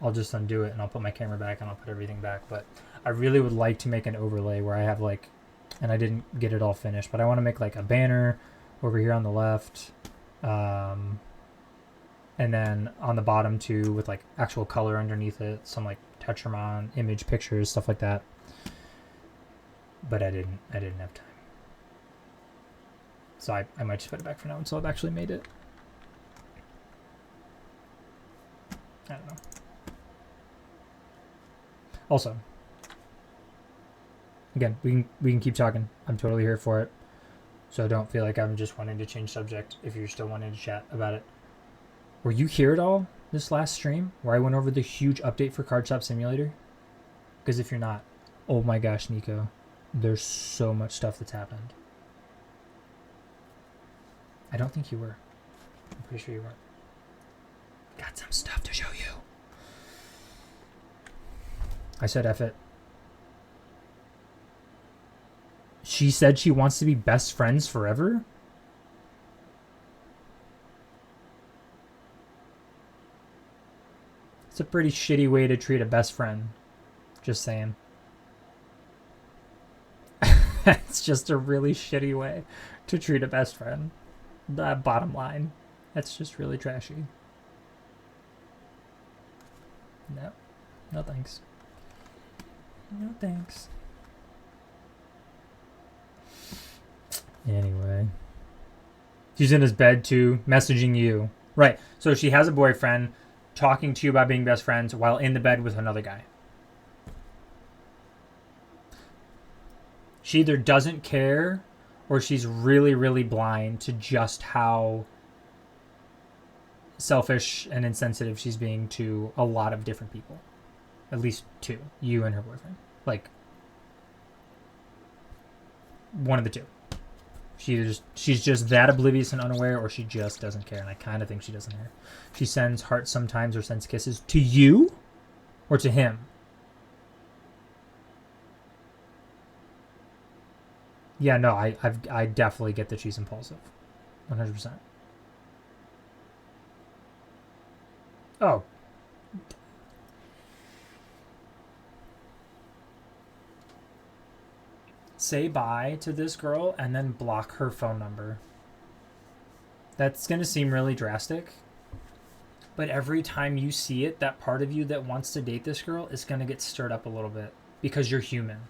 I'll just undo it and I'll put my camera back and I'll put everything back. But I really would like to make an overlay where I have like, and I didn't get it all finished, but I want to make like a banner over here on the left, and then on the bottom too with like actual color underneath it, some like Tetramon image pictures, stuff like that. But I didn't have time. So I might just put it back for now until I've actually made it. I don't know. Also, again, we can keep talking. I'm totally here for it. So don't feel like I'm just wanting to change subject if you're still wanting to chat about it. Were you here at all this last stream where I went over the huge update for Card Shop Simulator? Because if you're not, oh my gosh, Nico, there's so much stuff that's happened. I don't think you were. I'm pretty sure you weren't. Got some stuff to show you. I said F it. She said she wants to be best friends forever? It's a pretty shitty way to treat a best friend. Just saying. It's just a really shitty way to treat a best friend. The bottom line. That's just really trashy. No. No thanks. No thanks. Anyway. She's in his bed too, messaging you. Right. So she has a boyfriend talking to you about being best friends while in the bed with another guy. She either doesn't care or she's really, really blind to just how selfish and insensitive she's being to a lot of different people. At least two. You and her boyfriend. Like, one of the two. She's just that oblivious and unaware, or she just doesn't care, and I kind of think she doesn't care. She sends hearts sometimes or sends kisses to you or to him. Yeah, no, I definitely get that she's impulsive. 100%. Oh. Say bye to this girl and then block her phone number. That's going to seem really drastic. But every time you see it, that part of you that wants to date this girl is going to get stirred up a little bit. Because you're human.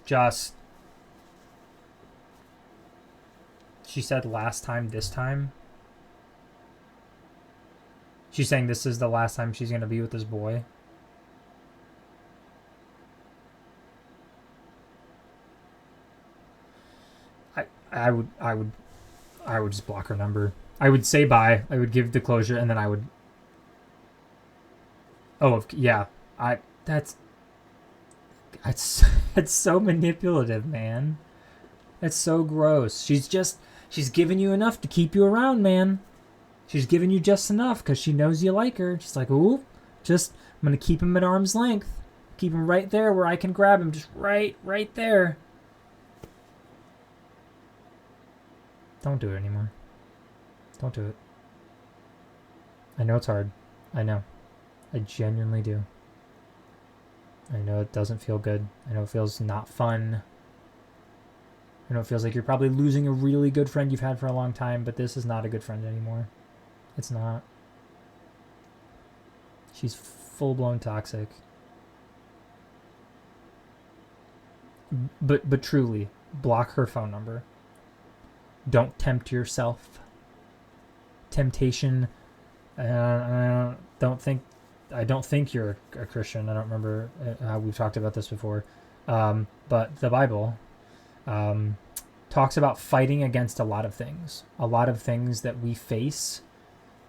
Just... She said last time, this time. She's saying this is the last time she's going to be with this boy. I would just block her number. I would say bye. I would give the closure, and then I would. Oh yeah, it's so manipulative, man. It's so gross. She's giving you enough to keep you around, man. She's giving you just enough because she knows you like her. She's like, ooh, I'm gonna keep him at arm's length, keep him right there where I can grab him, just right there. Don't do it anymore. Don't do it. I know it's hard. I know. I genuinely do. I know it doesn't feel good. I know it feels not fun. I know it feels like you're probably losing a really good friend you've had for a long time, but this is not a good friend anymore. It's not. She's full-blown toxic. But truly, block her phone number. Don't tempt yourself. Temptation. I don't think you're a Christian. I don't remember how we've talked about this before. But the Bible talks about fighting against a lot of things. A lot of things that we face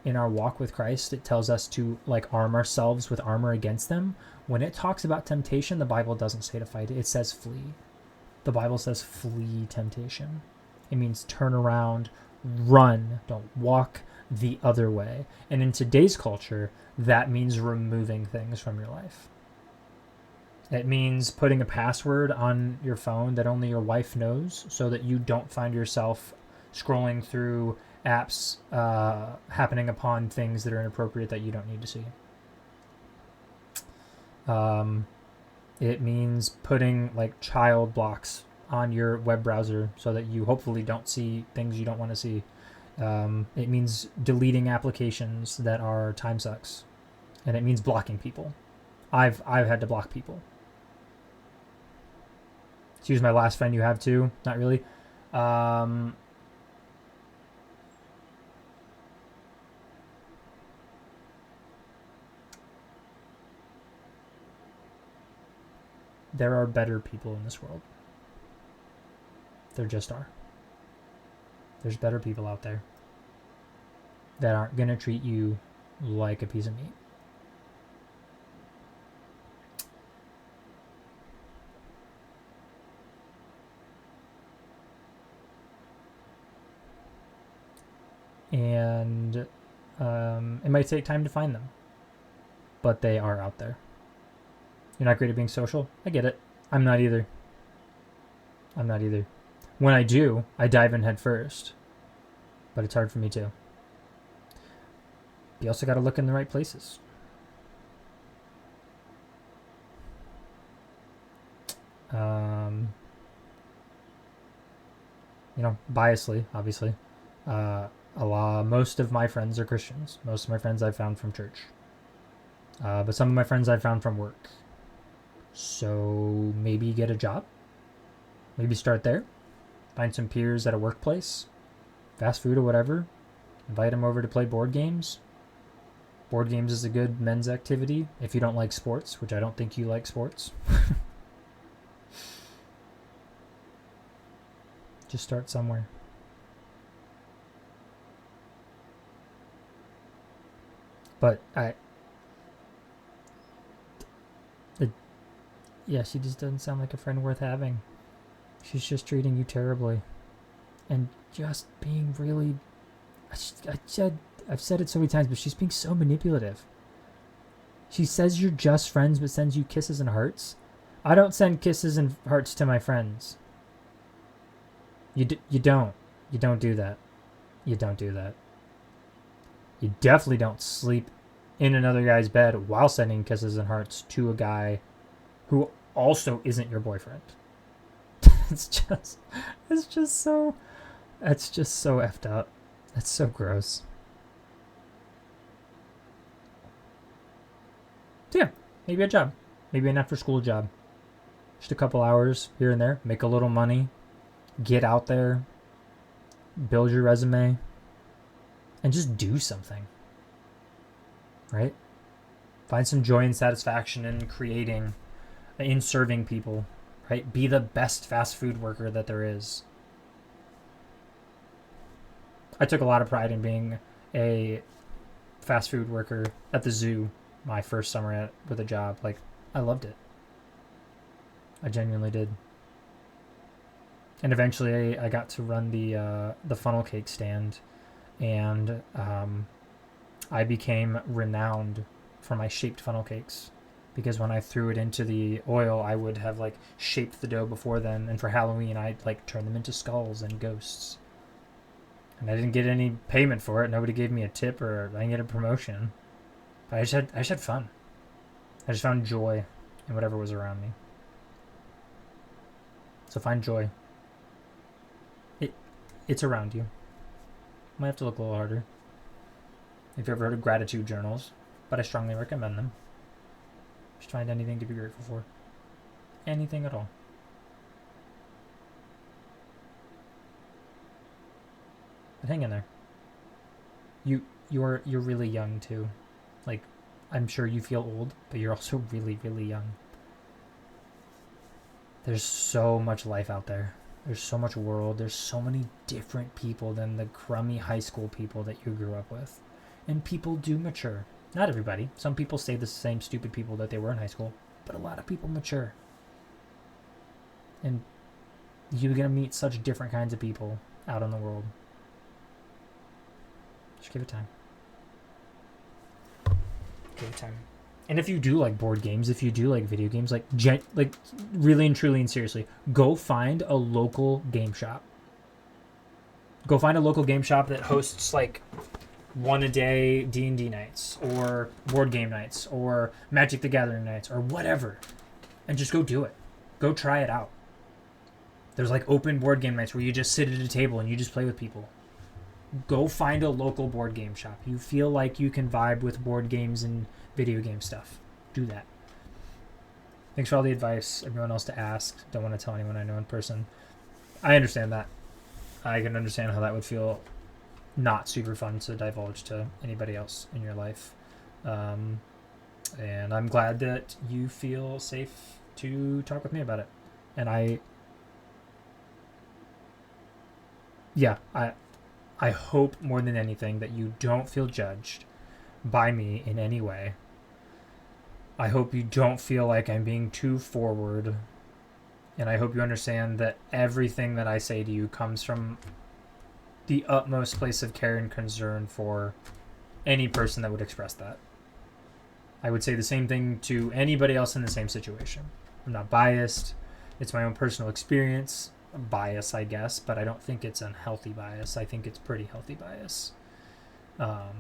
in our walk with Christ. It tells us to arm ourselves with armor against them. When it talks about temptation, the Bible doesn't say to fight it. It says flee. The Bible says flee temptation. It means turn around, run, don't walk the other way. And in today's culture, that means removing things from your life. It means putting a password on your phone that only your wife knows so that you don't find yourself scrolling through apps, happening upon things that are inappropriate that you don't need to see. It means putting child blocks on your web browser so that you hopefully don't see things you don't want to see. It means deleting applications that are time sucks, and it means blocking people. I've had to block people. She was my last friend. You have too? Not really. There are better people in this world. There just are. There's better people out there that aren't going to treat you like a piece of meat. And it might take time to find them, but they are out there. You're not great at being social? I get it. I'm not either. When I do, I dive in head first, but it's hard for me too. You also got to look in the right places. Biasly, obviously. Most of my friends are Christians. Most of my friends I've found from church. But some of my friends I've found from work. So maybe get a job. Maybe start there. Find some peers at a workplace. Fast food or whatever. Invite them over to play board games. Board games is a good men's activity if you don't like sports, which I don't think you like sports. Just start somewhere. But yeah, she just doesn't sound like a friend worth having. She's just treating you terribly. And just being really... I've said it so many times, but she's being so manipulative. She says you're just friends, but sends you kisses and hearts. I don't send kisses and hearts to my friends. You don't. You don't do that. You don't do that. You definitely don't sleep in another guy's bed while sending kisses and hearts to a guy who also isn't your boyfriend. It's just so effed up. It's so gross. So yeah, maybe a job. Maybe an after-school job. Just a couple hours here and there. Make a little money. Get out there. Build your resume. And just do something. Right? Find some joy and satisfaction in creating, in serving people. Right? Be the best fast food worker that there is. I took a lot of pride in being a fast food worker at the zoo my first summer with a job. Like, I loved it. I genuinely did. And eventually I got to run the funnel cake stand, and I became renowned for my shaped funnel cakes, because when I threw it into the oil, I would have like shaped the dough before then, and for Halloween I'd like turn them into skulls and ghosts. And I didn't get any payment for it. Nobody gave me a tip, or I didn't get a promotion. But I just had fun. I just found joy in whatever was around me. So find joy. It's around you. Might have to look a little harder. If you've ever heard of gratitude journals, but I strongly recommend them. Just find anything to be grateful for. Anything at all. But hang in there. You're really young too. Like, I'm sure you feel old, but you're also really, really young. There's so much life out there. There's so much world. There's so many different people than the crummy high school people that you grew up with. And people do mature. Not everybody. Some people stay the same stupid people that they were in high school. But a lot of people mature. And you're going to meet such different kinds of people out in the world. Just give it time. Give it time. And if you do like board games, if you do like video games, like really and truly and seriously, go find a local game shop. Go find a local game shop that hosts like one a day D&D nights, or board game nights, or Magic the Gathering nights, or whatever. And just go do it. Go try it out. There's like open board game nights where you just sit at a table and you just play with people. Go find a local board game shop. You feel like you can vibe with board games and video game stuff. Do that. Thanks for all the advice. Everyone else to ask. Don't want to tell anyone I know in person. I understand that. I can understand how that would feel not super fun to divulge to anybody else in your life. And I'm glad that you feel safe to talk with me about it. And I hope more than anything that you don't feel judged by me in any way. I hope you don't feel like I'm being too forward. And I hope you understand that everything that I say to you comes from the utmost place of care and concern for any person that would express that. I would say the same thing to anybody else in the same situation. I'm not biased. It's my own personal experience. Bias, I guess, but I don't think it's unhealthy bias. I think it's pretty healthy bias. So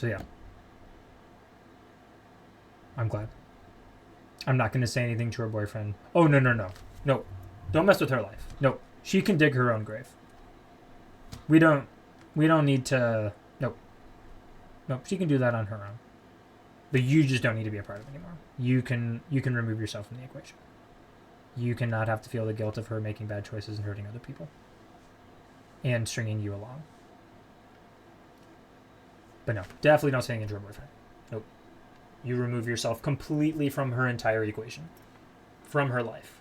yeah. I'm glad. I'm not going to say anything to her boyfriend. Oh, no. No. Don't mess with her life. No. She can dig her own grave. We don't need to... Nope. She can do that on her own. But you just don't need to be a part of it anymore. You can remove yourself from the equation. You cannot have to feel the guilt of her making bad choices and hurting other people. And stringing you along. But no, definitely don't say anything to her boyfriend. Nope. You remove yourself completely from her entire equation. From her life.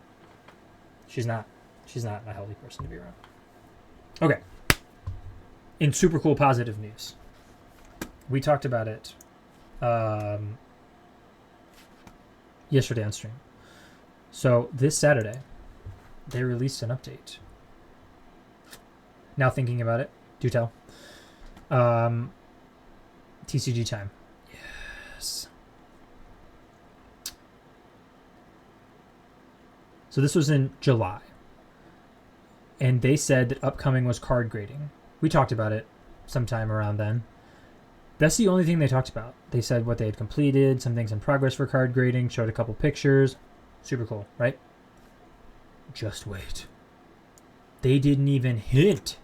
She's not a healthy person to be around. Okay. In super cool positive news. We talked about it yesterday on stream. So this Saturday, they released an update. Now thinking about it, do tell. TCG time. Yes. So this was in July. And they said that upcoming was card grading. We talked about it sometime around then. That's the only thing they talked about. They said what they had completed, some things in progress for card grading, showed a couple pictures. Super cool, right? Just wait. They didn't even hint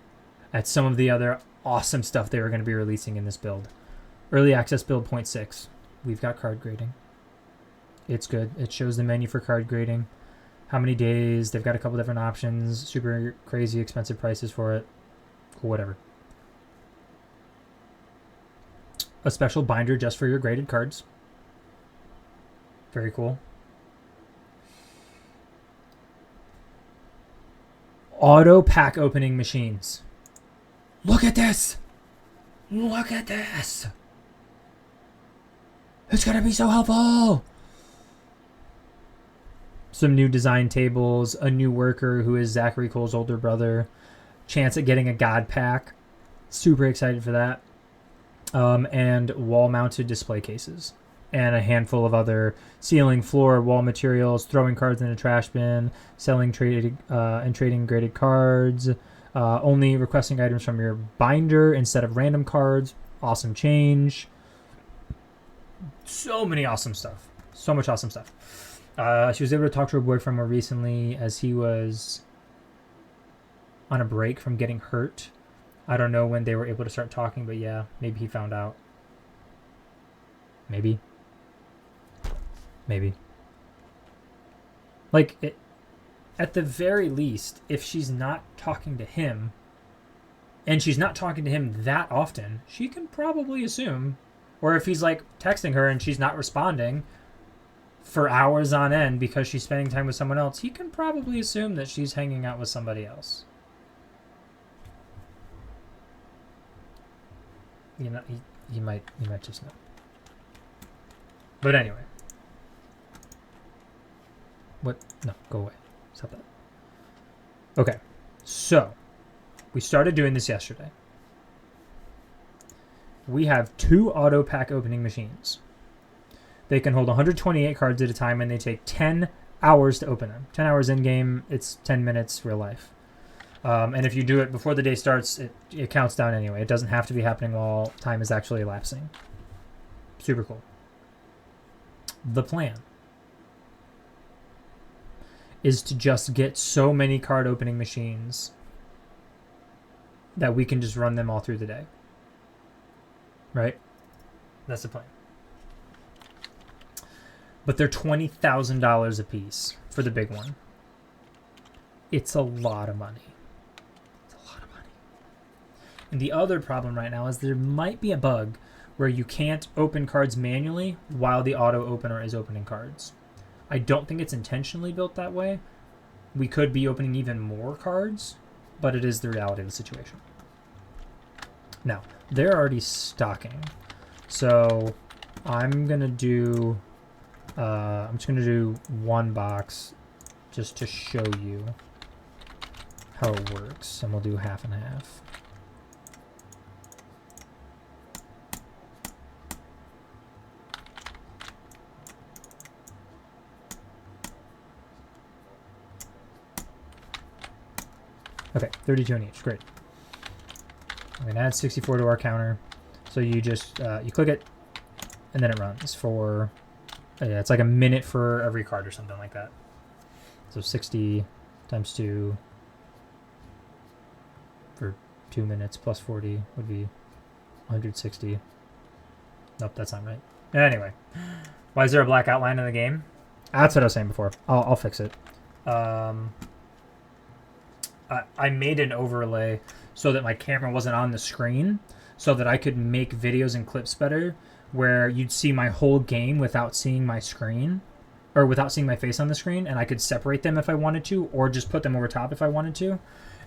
at some of the other awesome stuff they were going to be releasing in this build. Early access build 0.6. We've got card grading. It's good. It shows the menu for card grading. How many days. They've got a couple different options. Super crazy expensive prices for it. Cool, whatever. A special binder just for your graded cards. Very cool. Auto pack opening machines. Look at this. Look at this. It's going to be so helpful. Some new design tables. A new worker who is Zachary Cole's older brother. Chance at getting a God pack. Super excited for that. And wall-mounted display cases. And a handful of other ceiling, floor, wall materials, throwing cards in a trash bin, selling and trading graded cards, only requesting items from your binder instead of random cards. Awesome change. So many awesome stuff. So much awesome stuff. She was able to talk to her boyfriend more recently as he was on a break from getting hurt. I don't know when they were able to start talking, but yeah, maybe he found out. Maybe. Like, at the very least, if she's not talking to him, and she's not talking to him that often, she can probably assume, or if he's like texting her and she's not responding for hours on end because she's spending time with someone else, he can probably assume that she's hanging out with somebody else. You know, he might just know. But anyway. What? No, go away. Stop that. Okay. So, we started doing this yesterday. We have 2 auto pack opening machines. They can hold 128 cards at a time, and they take 10 hours to open them. 10 hours in-game, it's 10 minutes real life. And if you do it before the day starts, it counts down anyway. It doesn't have to be happening while time is actually elapsing. Super cool. The plan is to just get so many card opening machines that we can just run them all through the day. Right? That's the plan. But they're $20,000 a piece for the big one. It's a lot of money. And the other problem right now is there might be a bug where you can't open cards manually while the auto opener is opening cards. I don't think it's intentionally built that way. We could be opening even more cards, but it is the reality of the situation. Now, they're already stocking. So I'm going to do... I'm just going to do one box just to show you how it works. And we'll do half and half. Okay, 32 in each. Great. I'm going to add 64 to our counter. So you just, you click it, and then it runs for, yeah, it's like a minute for every card or something like that. So 60 times 2 for 2 minutes plus 40 would be 160. Nope, that's not right. Anyway, why is there a black outline in the game? That's what I was saying before. I'll fix it. I made an overlay so that my camera wasn't on the screen, so that I could make videos and clips better, where you'd see my whole game without seeing my screen, or without seeing my face on the screen, and I could separate them if I wanted to, or just put them over top if I wanted to.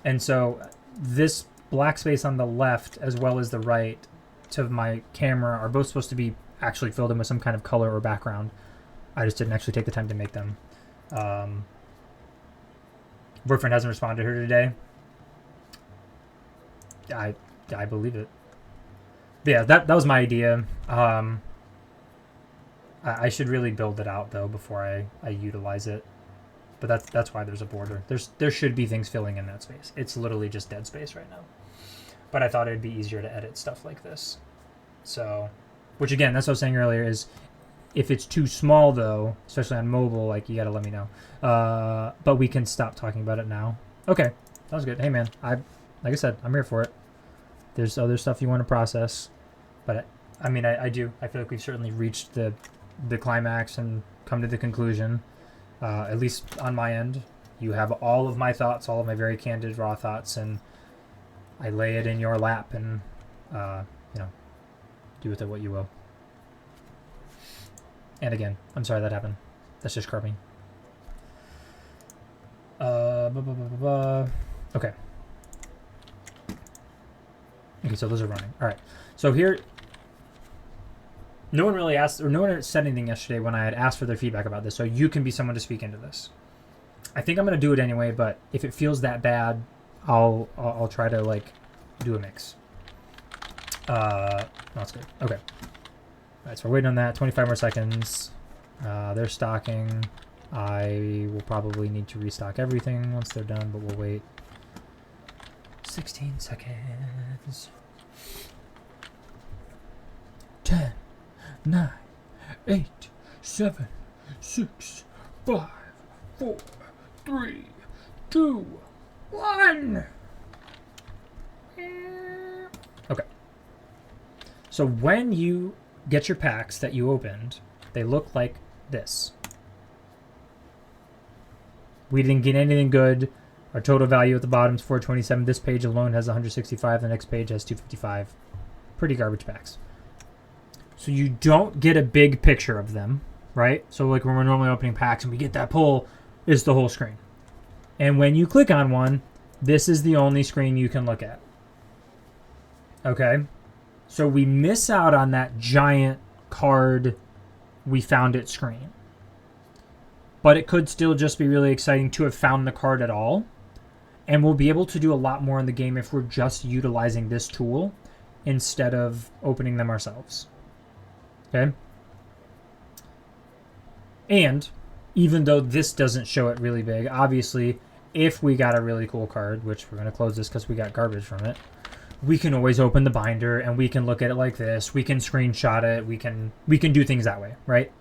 And so this black space on the left as well as the right to my camera are both supposed to be actually filled in with some kind of color or background. I just didn't actually take the time to make them. Boyfriend hasn't responded to her today. I believe it. But yeah, that was my idea. I should really build it out though before I utilize it. But that's why there's a border. There should be things filling in that space. It's literally just dead space right now. But I thought it'd be easier to edit stuff like this. So, which again, that's what I was saying earlier, is if it's too small though, especially on mobile, like, you gotta let me know. But we can stop talking about it now. Okay, that was good. Hey man, like I said, I'm here for it. There's other stuff you want to process, but I mean, I do. I feel like we've certainly reached the climax and come to the conclusion. At least on my end, you have all of my thoughts, all of my very candid, raw thoughts, and I lay it in your lap, and you know, do with it what you will. And again, I'm sorry that happened. That's just carving. Okay. Okay, so those are running. All right. So here, no one really asked, or no one said anything yesterday when I had asked for their feedback about this, so you can be someone to speak into this. I think I'm going to do it anyway, but if it feels that bad, I'll try to, like, do a mix. That's good. Okay. All right, so we're waiting on that. 25 more seconds. They're stocking. I will probably need to restock everything once they're done, but we'll wait. 16 seconds. 10, 9, 8, 7, 6, 5, 4, 3, 2, 1. Okay. So when you get your packs that you opened, they look like this. We didn't get anything good. Our total value at the bottom is 427. This page alone has 165. The next page has 255. Pretty garbage packs. So you don't get a big picture of them, right? So like when we're normally opening packs and we get that pull, it's the whole screen. And when you click on one, this is the only screen you can look at. Okay? So we miss out on that giant card we found it screen. But it could still just be really exciting to have found the card at all. And we'll be able to do a lot more in the game if we're just utilizing this tool instead of opening them ourselves. Okay? And even though this doesn't show it really big, obviously, if we got a really cool card, which we're going to close this because we got garbage from it, we can always open the binder and we can look at it like this. We can screenshot it. We can do things that way, right?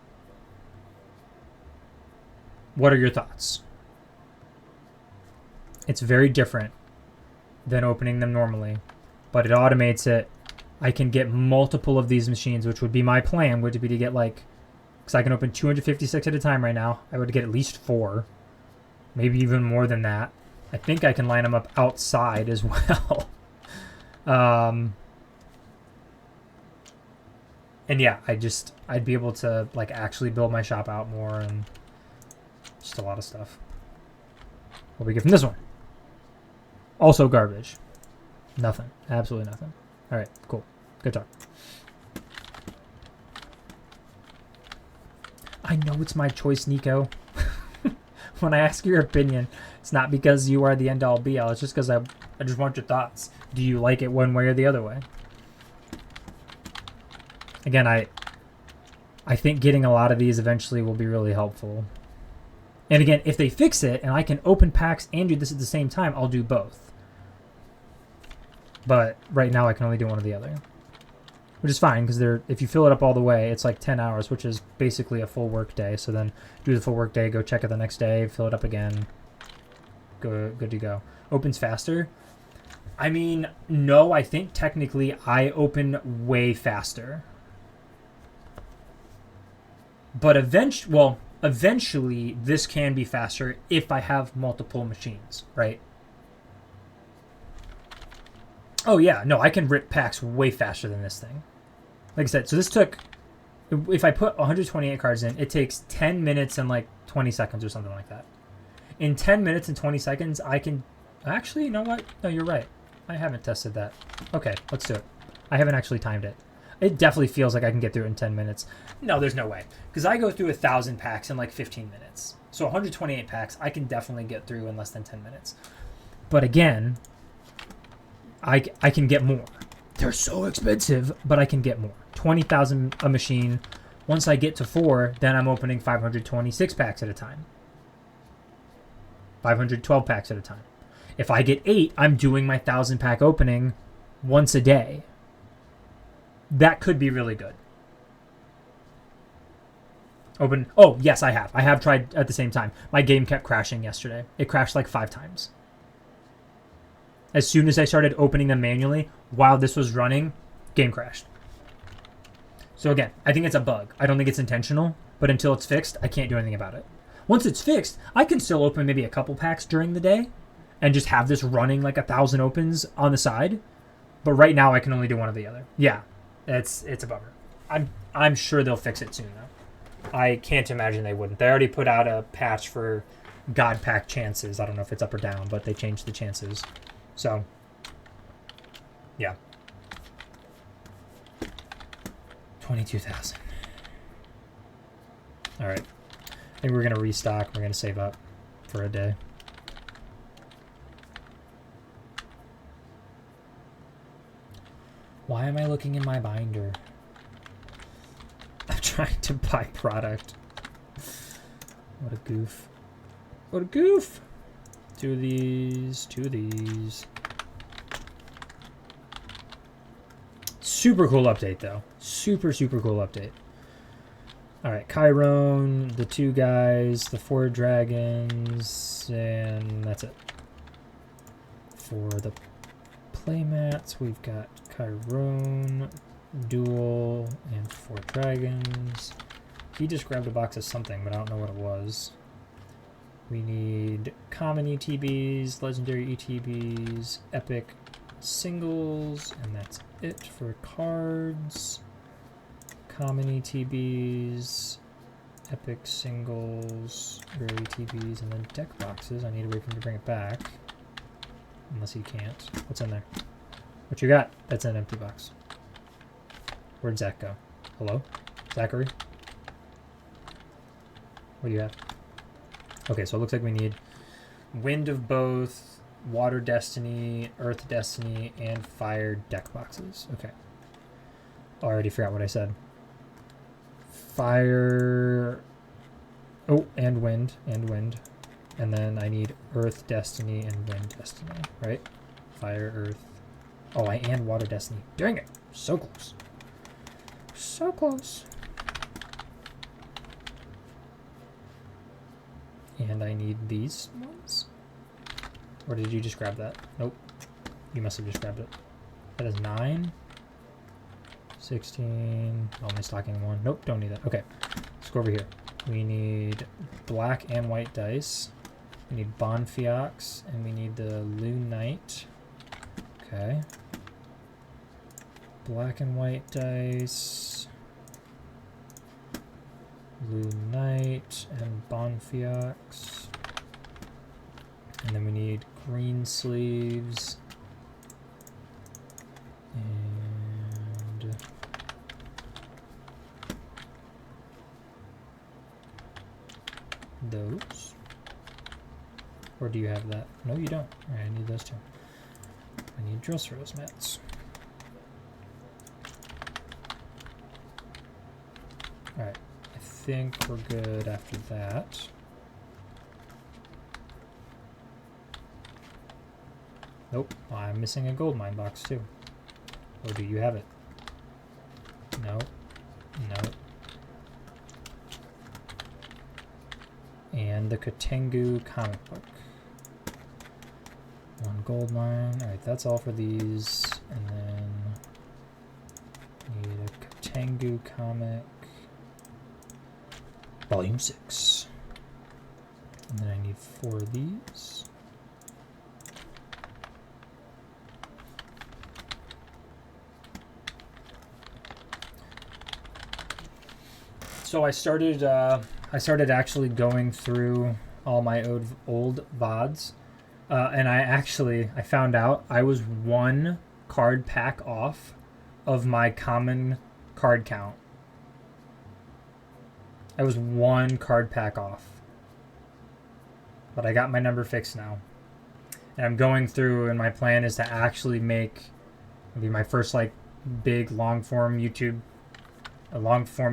What are your thoughts? It's very different than opening them normally, but it automates it. I can get multiple of these machines, which would be my plan, would be to get like, because I can open 256 at a time right now. I would get at least 4, maybe even more than that. I think I can line them up outside as well. And yeah, I'd be able to like actually build my shop out more and just a lot of stuff. What we get from this one? Also garbage. Nothing. Absolutely nothing. All right, cool. Good talk. I know it's my choice, Nico. When I ask your opinion, it's not because you are the end all be all. It's just because I just want your thoughts. Do you like it one way or the other way? Again, I think getting a lot of these eventually will be really helpful. And again, if they fix it and I can open packs and do this at the same time, I'll do both. But right now I can only do one or the other. Which is fine, because if you fill it up all the way, it's like 10 hours, which is basically a full work day. So then do the full work day, go check it the next day, fill it up again. Good to go. Opens faster? I mean, no, I think technically I open way faster. But eventually this can be faster if I have multiple machines, right? Oh yeah, no, I can rip packs way faster than this thing. Like I said, so this took, if I put 128 cards in, it takes 10 minutes and like 20 seconds or something like that. In 10 minutes and 20 seconds, I can, actually, you know what? No, you're right. I haven't tested that. Okay, let's do it. I haven't actually timed it. It definitely feels like I can get through it in 10 minutes. No, there's no way. Because I go through 1,000 packs in like 15 minutes. So 128 packs, I can definitely get through in less than 10 minutes. But again, I can get more. They're so expensive, but I can get more. 20,000 a machine. Once I get to 4, then I'm opening 526 packs at a time. 512 packs at a time. If I get 8, I'm doing my 1,000 pack opening once a day. That could be really good. Open. Oh, yes, I have. I have tried at the same time. My game kept crashing yesterday. It crashed like 5 times. As soon as I started opening them manually, while this was running, game crashed. So again, I think it's a bug. I don't think it's intentional, but until it's fixed, I can't do anything about it. Once it's fixed, I can still open maybe a couple packs during the day and just have this running like 1,000 opens on the side. But right now, I can only do one or the other. Yeah, it's a bummer. I'm sure they'll fix it soon, though. I can't imagine they wouldn't. They already put out a patch for God Pack chances. I don't know if it's up or down, but they changed the chances. So, yeah. 22,000. All right. I think we're going to restock. We're going to save up for a day. Why am I looking in my binder? I'm trying to buy product. What a goof. What a goof. 2 of these. 2 of these. Super cool update, though. Super cool update. Alright, Chiron, the 2 guys, the 4 dragons, and that's it. For the playmats, we've got Chiron, Duel, and 4 dragons. He just grabbed a box of something, but I don't know what it was. We need common ETBs, legendary ETBs, epic singles, and that's it for cards. Common ETBs, epic singles, rare ETBs, and then deck boxes. I need to wait for him to bring it back. Unless he can't. What's in there? What you got? That's an empty box. Where'd Zach go? Hello? Zachary? What do you have? Okay, so it looks like we need Wind of Both, Water Destiny, Earth Destiny, and Fire deck boxes. Okay. Oh, I already forgot what I said. Fire... Oh, and Wind. And then I need Earth Destiny and Wind Destiny, right? Fire, Earth. Oh, and Water Destiny. Dang it. So close. So close. And I need these ones? Or did you just grab that? Nope. You must have just grabbed it. That is 9. 16. Only stocking 1. Nope, don't need that. Okay. Let's go over here. We need black and white dice. We need Bonfiox. And we need the Loon Knight. Okay. black and white dice, blue knight, and Bonfiax. And then we need green sleeves and those. Or do you have that? No, you don't. Alright, I need those two. I need drill rose mats. Alright, I think we're good after that. Nope, I'm missing a gold mine box too. Or do you have it? No. No. And the Katengu comic book. One gold mine. Alright, that's all for these. And then need a Katengu comic. Volume 6. And then I need 4 of these. So I started actually going through all my old VODs, and I found out I was 1 card pack off of my common card count. I was 1 card pack off, but I got my number fixed now, and I'm going through, and my plan is to actually make maybe my first like big long form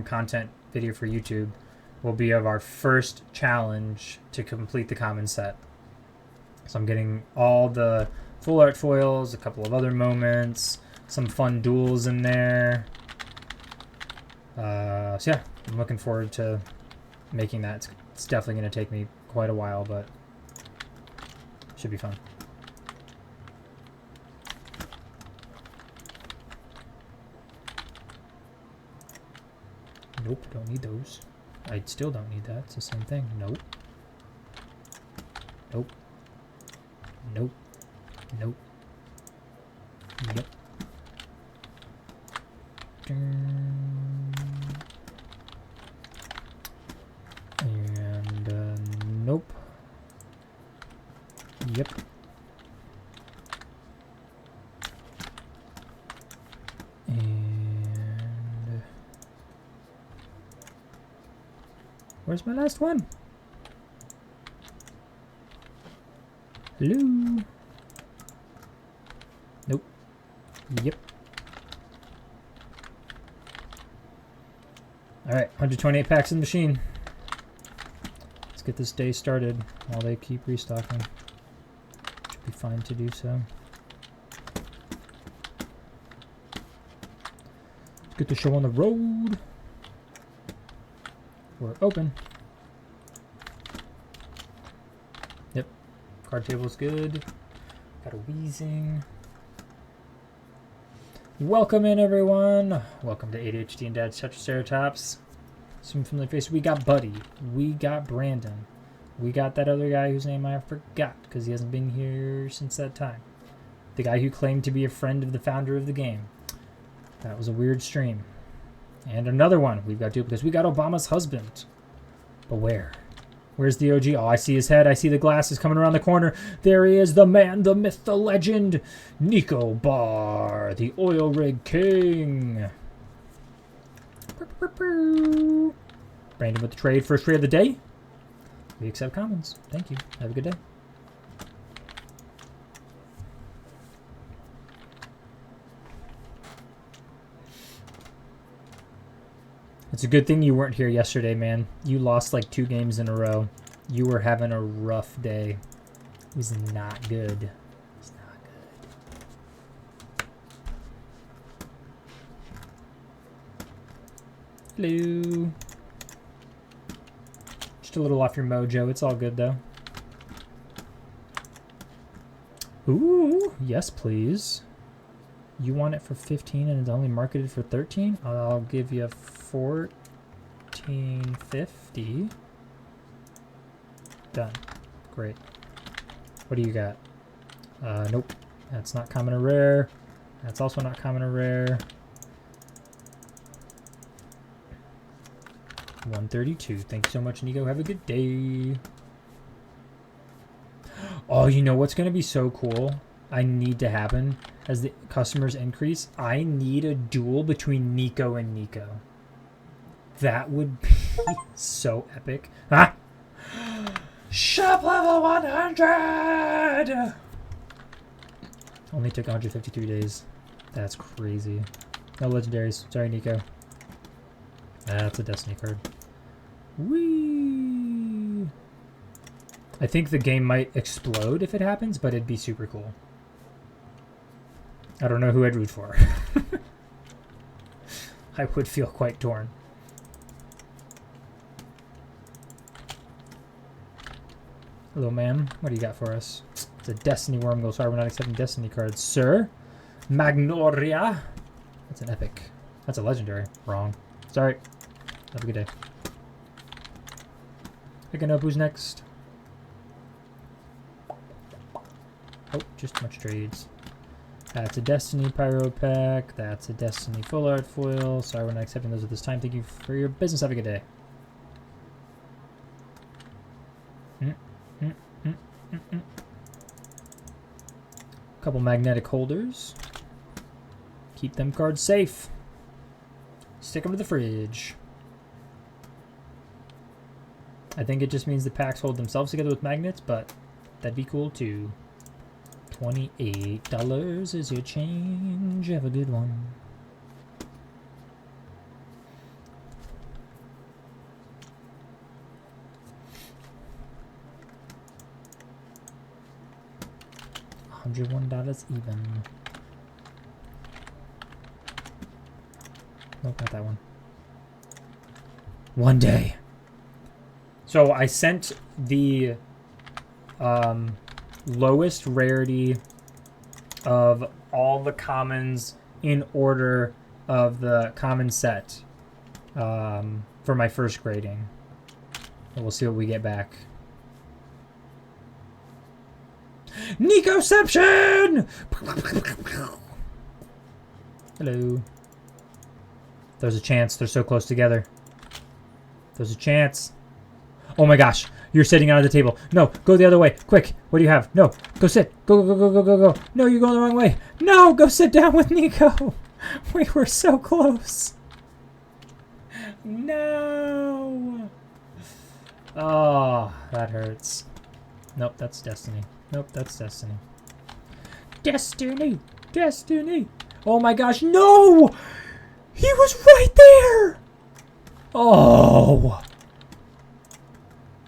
content video for YouTube will be of our first challenge to complete the common set. So I'm getting all the full art foils, a couple of other moments, some fun duels in there. So yeah, I'm looking forward to making that. It's definitely going to take me quite a while, but should be fun. Nope, don't need those. I still don't need that. It's the same thing. Nope. Nope. Nope. Nope. Yep. And nope. Yep. And where's my last one? Hello? Nope. Yep. Alright, 128 packs in the machine. Let's get this day started while they keep restocking. Should be fine to do so. Let's get the show on the road. We're open. Yep. Card table's good. Got a wheezing. Welcome in, everyone. Welcome to ADHD and Dad's Tetraceratops. Some familiar faces. We got Buddy. We got Brandon. We got that other guy whose name I forgot because he hasn't been here since that time. The guy who claimed to be a friend of the founder of the game. That was a weird stream. And another one. We've got duplicates. We got Obama's husband. But where? Where's the OG? Oh, I see his head. I see the glasses coming around the corner. There he is, the man, the myth, the legend. Nico Bar, the oil rig king. Brandon with the trade. First trade of the day. We accept commons. Thank you. Have a good day. It's a good thing you weren't here yesterday, man. You lost like 2 games in a row. You were having a rough day. It was not good. It was not good. Hello. Just a little off your mojo. It's all good, though. Ooh, yes, please. You want it for 15 and it's only marketed for 13? I'll give you $14.50. Done. Great. What do you got? Nope. That's not common or rare. That's also not common or rare. 132. Thank you so much, Nico. Have a good day. Oh, you know what's going to be so cool? I need to happen as the customers increase. I need a duel between Nico and Nico. That would be so epic. Ah! Shop level 100! Only took 153 days. That's crazy. No legendaries. Sorry, Nico. That's a Destiny card. Whee! I think the game might explode if it happens, but it'd be super cool. I don't know who I'd root for. I would feel quite torn. Hello, ma'am. What do you got for us? It's a Destiny worm. Go. Sorry, we're not accepting Destiny cards, sir. Magnolia. That's an epic. That's a legendary. Wrong. Sorry. Have a good day. Picking up who's next. Oh, just too much trades. That's a Destiny Pyro Pack. That's a Destiny Full Art Foil. Sorry, we're not accepting those at this time. Thank you for your business. Have a good day. Couple magnetic holders. Keep them cards safe. Stick them to the fridge. I think it just means the packs hold themselves together with magnets, but that'd be cool too. $28 is your change. Have a good one. $101 even. Nope, not that one. One day. So I sent the lowest rarity of all the commons in order of the common set for my first grading. And we'll see what we get back. Nicoception! Hello. There's a chance. They're so close together. There's a chance. Oh my gosh. You're sitting out of the table. No, go the other way. Quick. What do you have? No, go sit. Go, go, go, go, go, go, go. No, you're going the wrong way. No, go sit down with Nico. We were so close. No. Oh, that hurts. Nope, that's Destiny. Nope, that's Destiny. Destiny! Destiny! Oh my gosh, no! He was right there! Oh!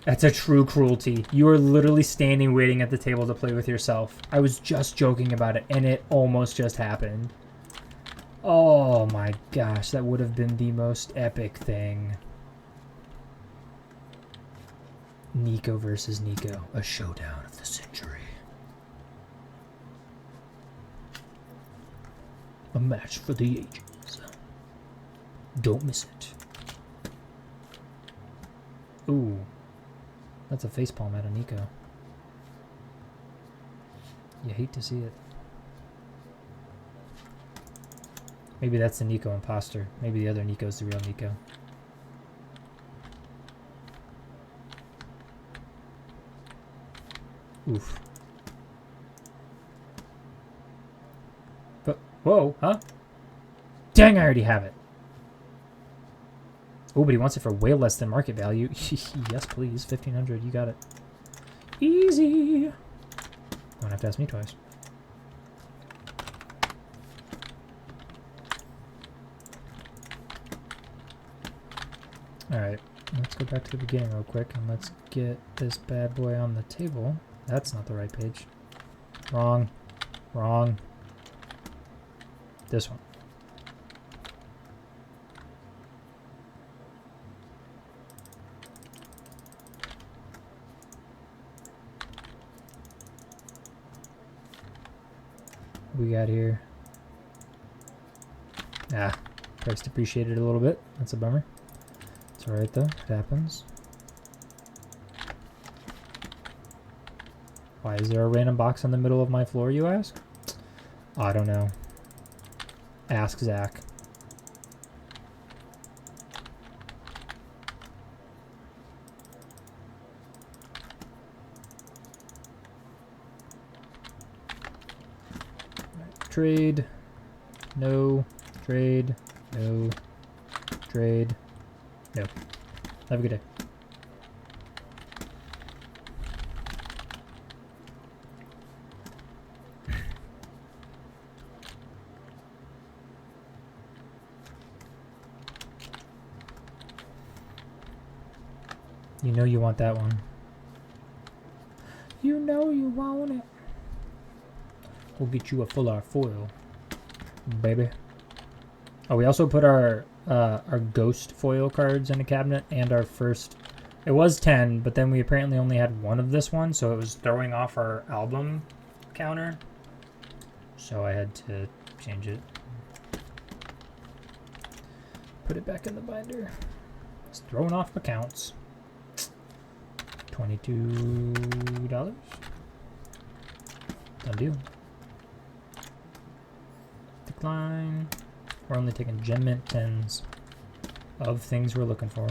That's a true cruelty. You are literally standing waiting at the table to play with yourself. I was just joking about it, and it almost just happened. Oh my gosh, that would have been the most epic thing. Nico versus Nico. A showdown of the century. A match for the ages. Don't miss it. Ooh. That's a facepalm out of Nico. You hate to see it. Maybe that's the Nico imposter. Maybe the other Nico's the real Nico. Oof. But, whoa, huh? Dang, I already have it. Oh, but he wants it for way less than market value. Yes, please. 1,500. You got it. Easy. Don't have to ask me twice. Alright. Let's go back to the beginning real quick and let's get this bad boy on the table. That's not the right page. Wrong. Wrong. This one. We got here. Ah, price depreciated a little bit. That's a bummer. It's alright though, it happens. Why is there a random box on the middle of my floor, you ask? I don't know. Ask Zach. trade. No. Trade. No. Trade. No. Have a good day. You know you want that one. You know you want it. We'll get you a full art foil, baby. Oh, we also put our ghost foil cards in the cabinet and our first. It was 10, but then we apparently only had one of this one, so it was throwing off our album counter. So I had to change it. Put it back in the binder. It's throwing off my counts. $22. Done deal. Decline. We're only taking gem mint 10s of things we're looking for.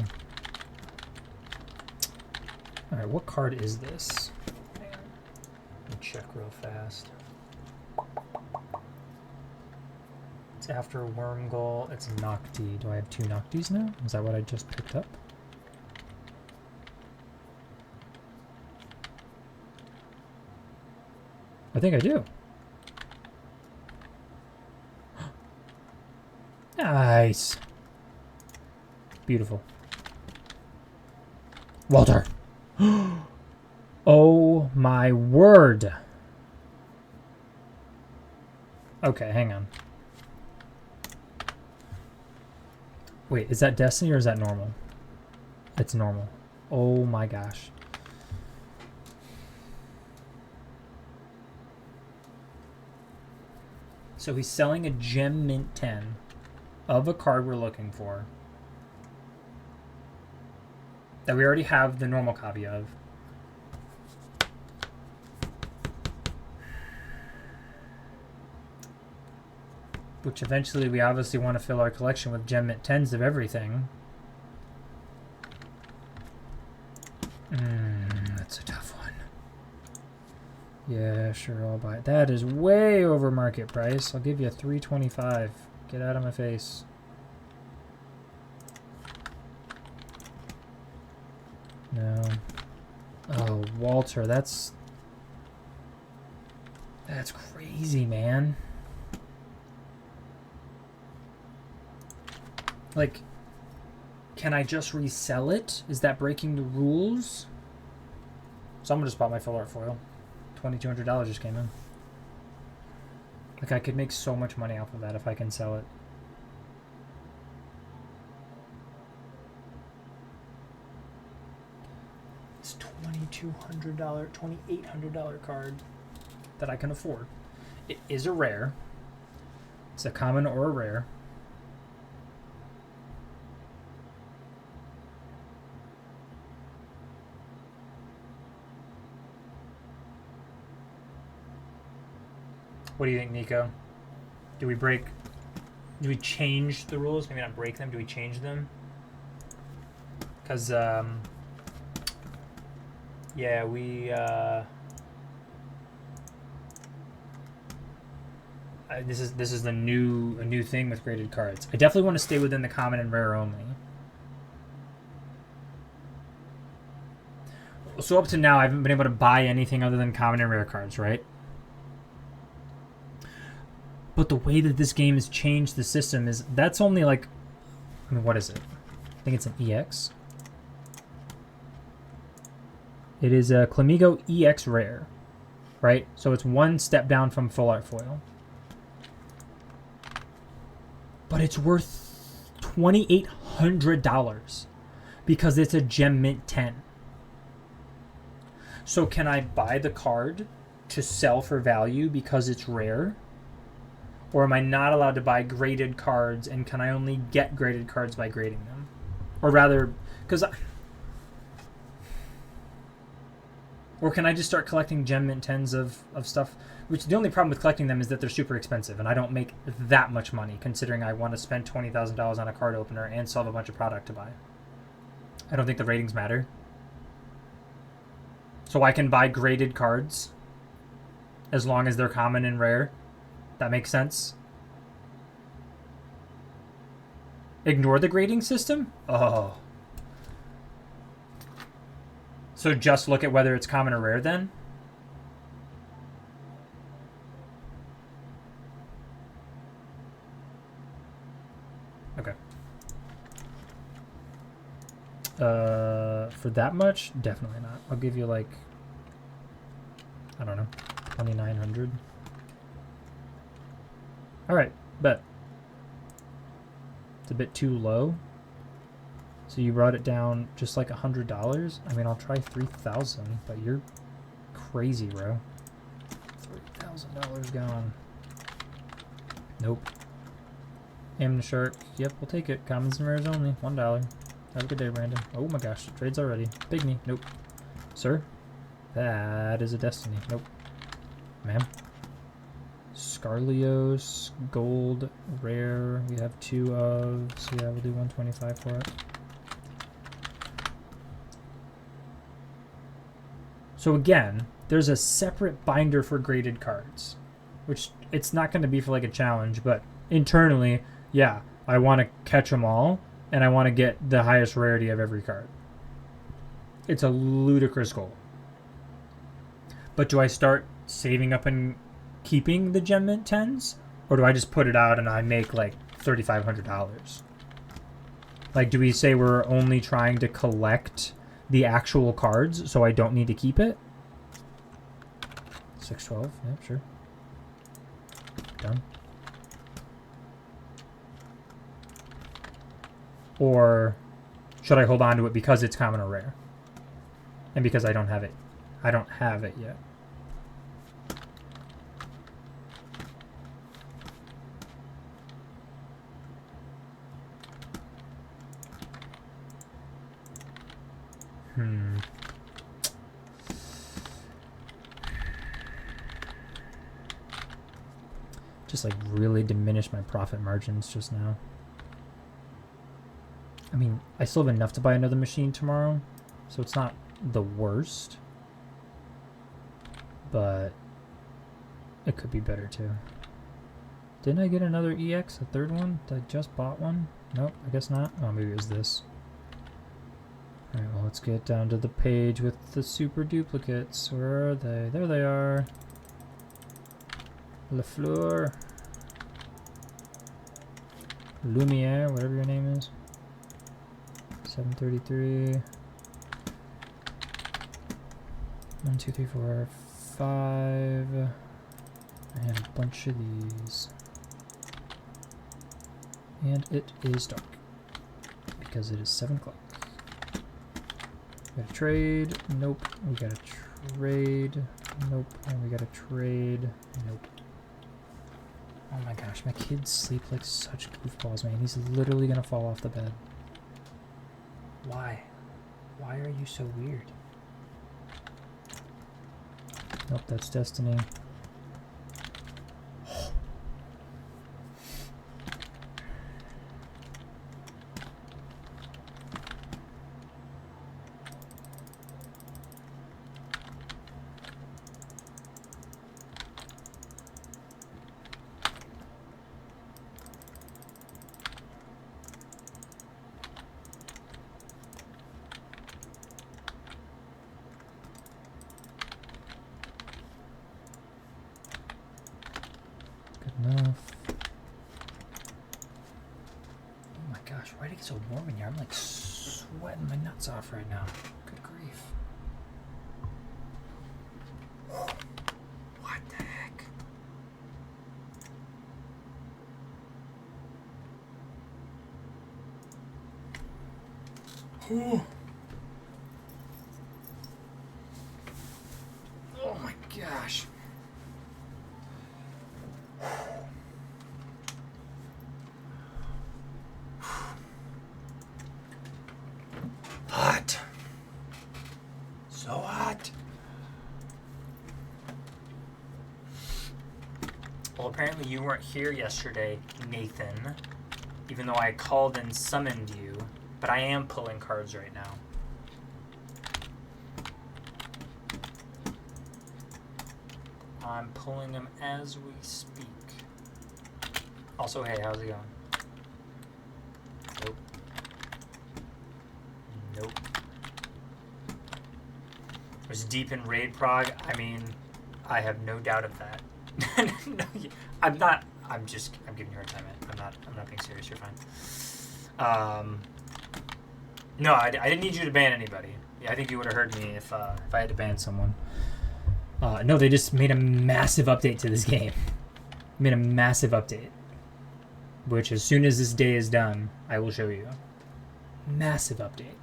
Alright, what card is this? Let me check real fast. It's after Wormgoal. It's Nocti. Do I have 2 Noctis now? Is that what I just picked up? I think I do. Nice. Beautiful. Walter. Oh my word. Okay, hang on. Wait, is that Destiny or is that normal? It's normal. Oh my gosh. So he's selling a gem mint 10 of a card we're looking for that we already have the normal copy of. Which eventually we obviously want to fill our collection with gem mint 10s of everything. That's a tough one. Yeah, sure, I'll buy it. That is way over market price. I'll give you a $3.25. Get out of my face. No. Oh, Walter, that's crazy, man. Like, can I just resell it? Is that breaking the rules? Someone just bought my full art foil. $2,200 just came in. Like, I could make so much money off of that if I can sell it. It's $2,200, $2,800 card that I can afford. It is a rare. It's a common or a rare. What do you think, Nico? Do we change the rules? Maybe not break them. Do we change them? Because, yeah, we, this is a new thing with graded cards. I definitely want to stay within the common and rare only. So up to now, I haven't been able to buy anything other than common and rare cards, right? But the way that this game has changed the system is that's only like, I mean, what is it? I think it's an EX. It is a Clamigo EX rare, right? So it's one step down from full art foil. But it's worth $2,800 because it's a gem mint 10. So can I buy the card to sell for value because it's rare? Or am I not allowed to buy graded cards, and can I only get graded cards by grading them? Or rather, or can I just start collecting gem mint 10s of stuff? Which the only problem with collecting them is that they're super expensive, and I don't make that much money, considering I want to spend $20,000 on a card opener and still have a bunch of product to buy. I don't think the ratings matter. So I can buy graded cards as long as they're common and rare. That makes sense. Ignore the grading system? Oh. So just look at whether it's common or rare then? Okay. For that much? Definitely not. I'll give you like, I don't know, 2,900. Alright, bet. It's a bit too low. So you brought it down just like $100? I mean, I'll try 3,000, but you're crazy, bro. $3,000 gone. Nope. Aim the shark. Yep, we'll take it. Commons and rares only. $1. Have a good day, Brandon. Oh my gosh, trades already. Pygmy. Nope. Sir? That is a destiny. Nope. Ma'am? Scarlios, gold, rare. We have 2 of, so yeah, we'll do 125 for it. So again, there's a separate binder for graded cards, which it's not going to be for like a challenge, but internally, yeah, I want to catch them all, and I want to get the highest rarity of every card. It's a ludicrous goal. But do I start saving up and keeping the gem mint 10s, or do I just put it out and I make like $3,500? Like, do we say we're only trying to collect the actual cards so I don't need to keep it? 612, yeah, sure. Done. Or should I hold on to it because it's common or rare? And because I don't have it. I don't have it yet. Just like really diminished my profit margins just now. I mean, I still have enough to buy another machine tomorrow, so it's not the worst. But it could be better too. Didn't I get another EX, a third one? Did I just bought one? Nope, I guess not. Oh, maybe it was this. Alright, well, let's get down to the page with the super duplicates. Where are they? There they are. Lafleur. Lumiere, whatever your name is. 733. 1, 2, 3, 4, 5. And a bunch of these. And it is dark. Because it is 7 o'clock. We got a trade. Nope. We got a trade. Nope. And we got a trade. Nope. Oh my gosh, my kids sleep like such goofballs, man. He's literally gonna fall off the bed. Why? Why are you so weird? Nope, that's Destiny. Enough. Oh my gosh, why did it get so warm in here? I'm like sweating my nuts off right now. Good grief. What the heck? Oh my gosh. Hot. So hot. Well, apparently you weren't here yesterday, Nathan. Even though I called and summoned you. But I am pulling cards right now. I'm pulling them as we speak. Also, hey, how's it going? Nope. Nope. Was deep in raid prog. I mean, I have no doubt of that. No, I'm not. I'm giving you a hard time, man. I'm not being serious. You're fine. No, I didn't need you to ban anybody. Yeah, I think you would have heard me if I had to ban someone. No, they just made a massive update to this game. Made a massive update. Which, as soon as this day is done, I will show you. Massive update.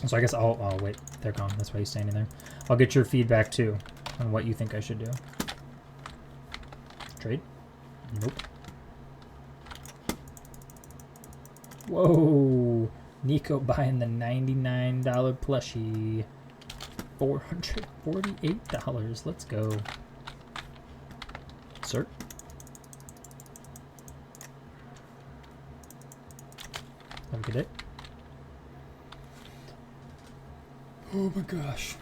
So I guess I'll... Oh, wait. They're gone. That's why he's standing there. I'll get your feedback, too, on what you think I should do. Trade? Nope. Whoa. Nico buying the $99 plushie. $448. Let's go. Sir? Have a good day. Oh my gosh.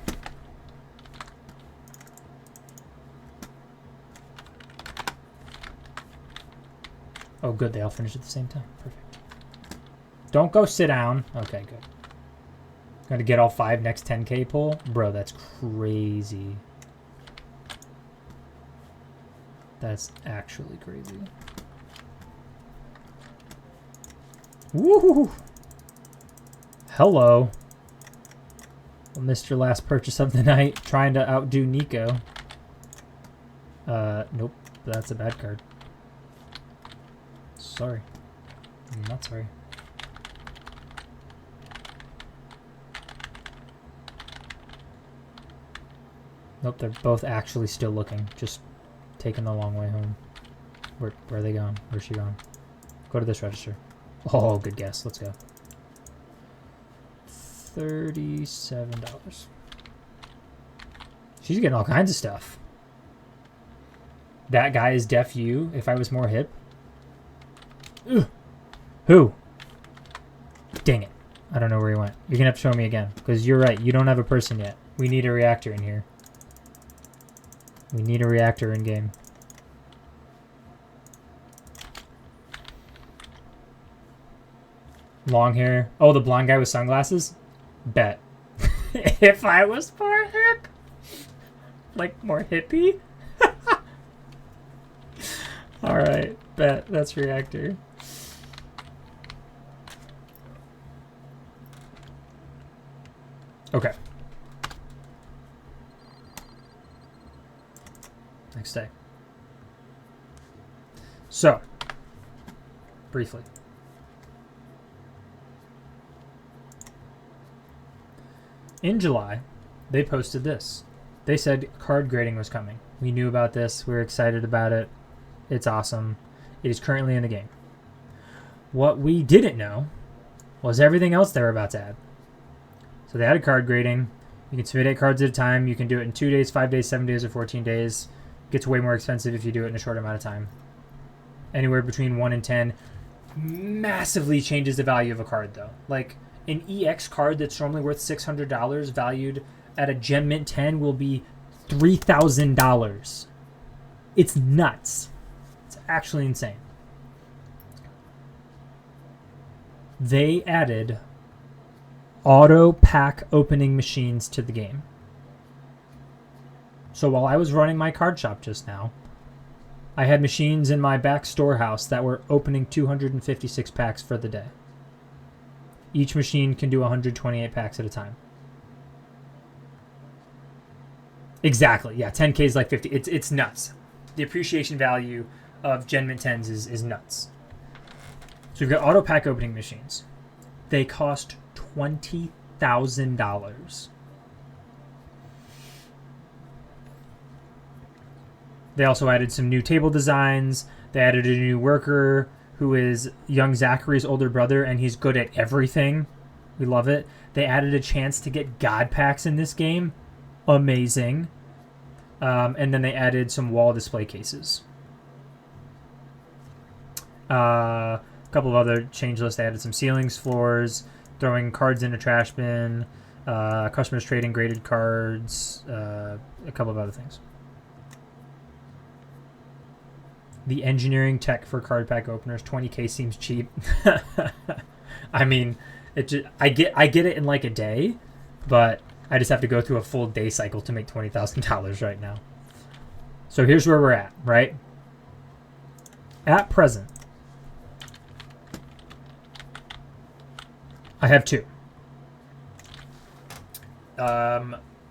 Oh good, they all finished at the same time. Perfect. Don't go sit down. Okay, good. Gonna get all 5 next 10k pull? Bro, that's crazy. That's actually crazy. Woohoo! Hello. Missed your last purchase of the night, trying to outdo Nico. Nope. That's a bad card. Sorry. I'm not sorry. Nope, they're both actually still looking. Just taking the long way home. Where are they going? Where's she going? Go to this register. Oh, good guess. Let's go. $37. She's getting all kinds of stuff. That guy is deaf you. If I was more hip. Ugh. Who? Dang it. I don't know where he went. You're going to have to show me again. Because you're right. You don't have a person yet. We need a reactor in here. We need a reactor in game. Long hair. Oh, the blonde guy with sunglasses? Bet. If I was more hip? Like more hippie? Alright, bet. That's reactor. Okay. Next day. So, briefly. In July, they posted this. They said card grading was coming. We knew about this. We were excited about it. It's awesome. It is currently in the game. What we didn't know was everything else they were about to add. So they added card grading. You can submit 8 cards at a time. You can do it in 2 days, 5 days, 7 days, or 14 days. It gets way more expensive if you do it in a short amount of time. Anywhere between 1 and 10. Massively changes the value of a card, though. Like, an EX card that's normally worth $600 valued at a Gem Mint 10 will be $3,000. It's nuts. It's actually insane. They added auto pack opening machines to the game. So while I was running my card shop just now, I had machines in my back storehouse that were opening 256 packs for the day. Each machine can do 128 packs at a time. Exactly. Yeah, 10K is like 50. It's nuts. The appreciation value of Gen Mint 10s is nuts. So we've got auto pack opening machines. They cost $20,000. They also added some new table designs. They added a new worker who is young Zachary's older brother, and he's good at everything. We love it. They added a chance to get God packs in this game. Amazing. And then they added some wall display cases. A couple of other change lists. They added some ceilings, floors, throwing cards in a trash bin, Customers trading graded cards, a couple of other things. The engineering tech for card pack openers, 20K seems cheap. I mean, I get it in like a day, but I just have to go through a full day cycle to make $20,000 right now. So here's where we're at, right? At present, I have 2.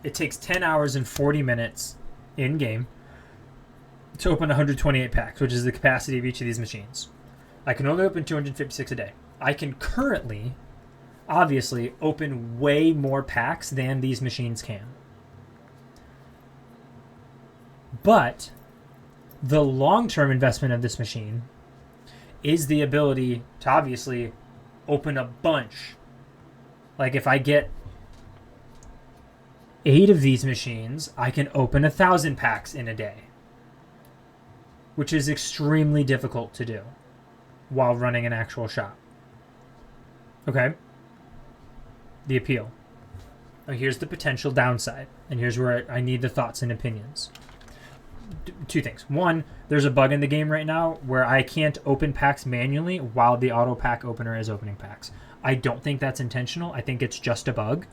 It takes 10 hours and 40 minutes in game to open 128 packs, which is the capacity of each of these machines. I can only open 256 a day. I can currently, obviously, open way more packs than these machines can. But the long-term investment of this machine is the ability to obviously open a bunch. Like if I get 8 of these machines, I can open 1,000 packs in a day, which is extremely difficult to do while running an actual shop. Okay? The appeal. Now here's the potential downside, and here's where I need the thoughts and opinions. 2 things. 1, there's a bug in the game right now where I can't open packs manually while the auto pack opener is opening packs. I don't think that's intentional. I think it's just a bug.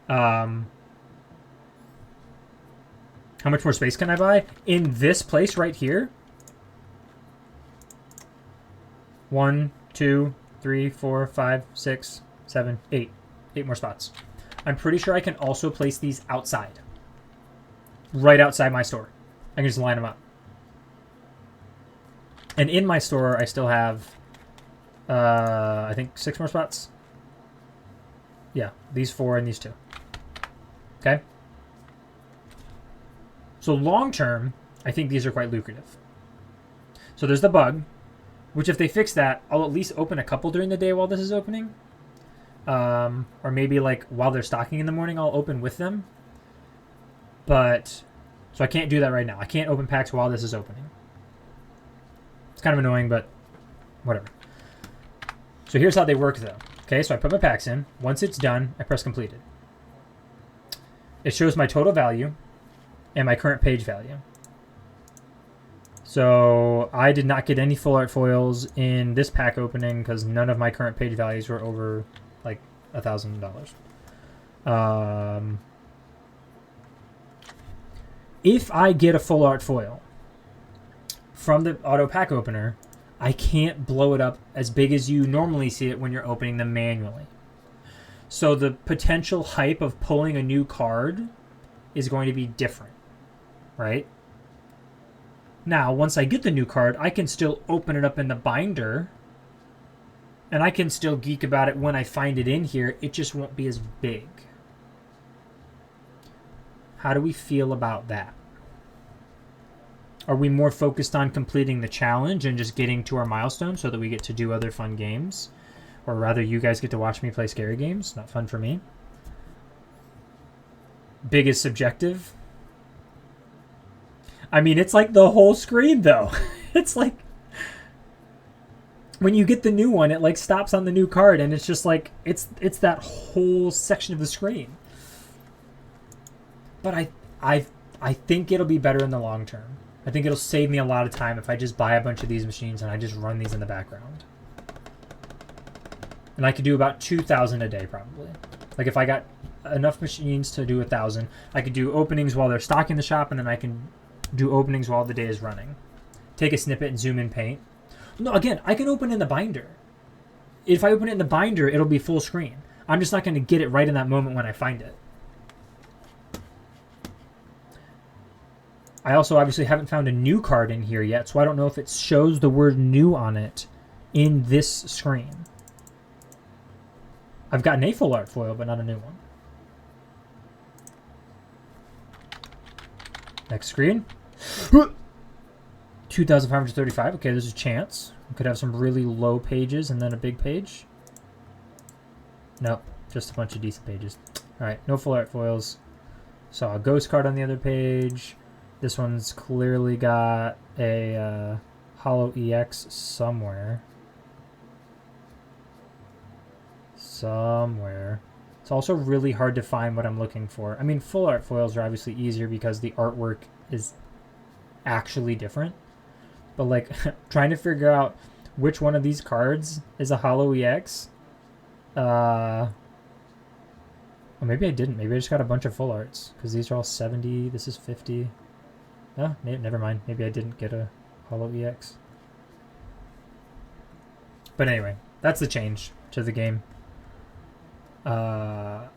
How much more space can I buy? In this place right here. 1, 2, 3, 4, 5, 6, 7, 8. 8 more spots. I'm pretty sure I can also place these outside. Right outside my store. I can just line them up. And in my store, I still have, I think 6 more spots. Yeah, these 4 and these 2. Okay? So long term, I think these are quite lucrative. So there's the bug, which if they fix that, I'll at least open a couple during the day while this is opening. Or maybe like while they're stocking in the morning, I'll open with them. But, so I can't do that right now. I can't open packs while this is opening. It's kind of annoying, but whatever. So here's how they work though. Okay, so I put my packs in. Once it's done, I press completed. It shows my total value and my current page value. So I did not get any full art foils in this pack opening because none of my current page values were over like $1,000. If I get a full art foil from the auto pack opener, I can't blow it up as big as you normally see it when you're opening them manually. So the potential hype of pulling a new card is going to be different, right? Now, once I get the new card, I can still open it up in the binder, and I can still geek about it when I find it in here. It just won't be as big. How do we feel about that? Are we more focused on completing the challenge and just getting to our milestone so that we get to do other fun games? Or rather, you guys get to watch me play scary games. Not fun for me. Big is subjective. I mean, it's like the whole screen, though. It's like when you get the new one, it like stops on the new card, and it's just like it's that whole section of the screen. But I think it'll be better in the long term. I think it'll save me a lot of time if I just buy a bunch of these machines and I just run these in the background. And I could do about 2,000 a day probably. Like if I got enough machines to do 1,000, I could do openings while they're stocking the shop, and then I can do openings while the day is running. Take a snippet and zoom in paint. No, again, I can open in the binder. If I open it in the binder, it'll be full screen. I'm just not going to get it right in that moment when I find it. I also obviously haven't found a new card in here yet, so I don't know if it shows the word new on it in this screen. I've gotten a full art foil, but not a new one. Next screen. 2,535. Okay, there's a chance. We could have some really low pages and then a big page. Nope, just a bunch of decent pages. Alright, no full art foils. Saw a ghost card on the other page. This one's clearly got a Holo EX somewhere. It's also really hard to find what I'm looking for. I mean, full art foils are obviously easier because the artwork is actually different. But like trying to figure out which one of these cards is a Holo EX. Or maybe I didn't. Maybe I just got a bunch of full arts because these are all 70. This is 50. Oh, never mind. Maybe I didn't get a Holo EX. But anyway, that's the change to the game. I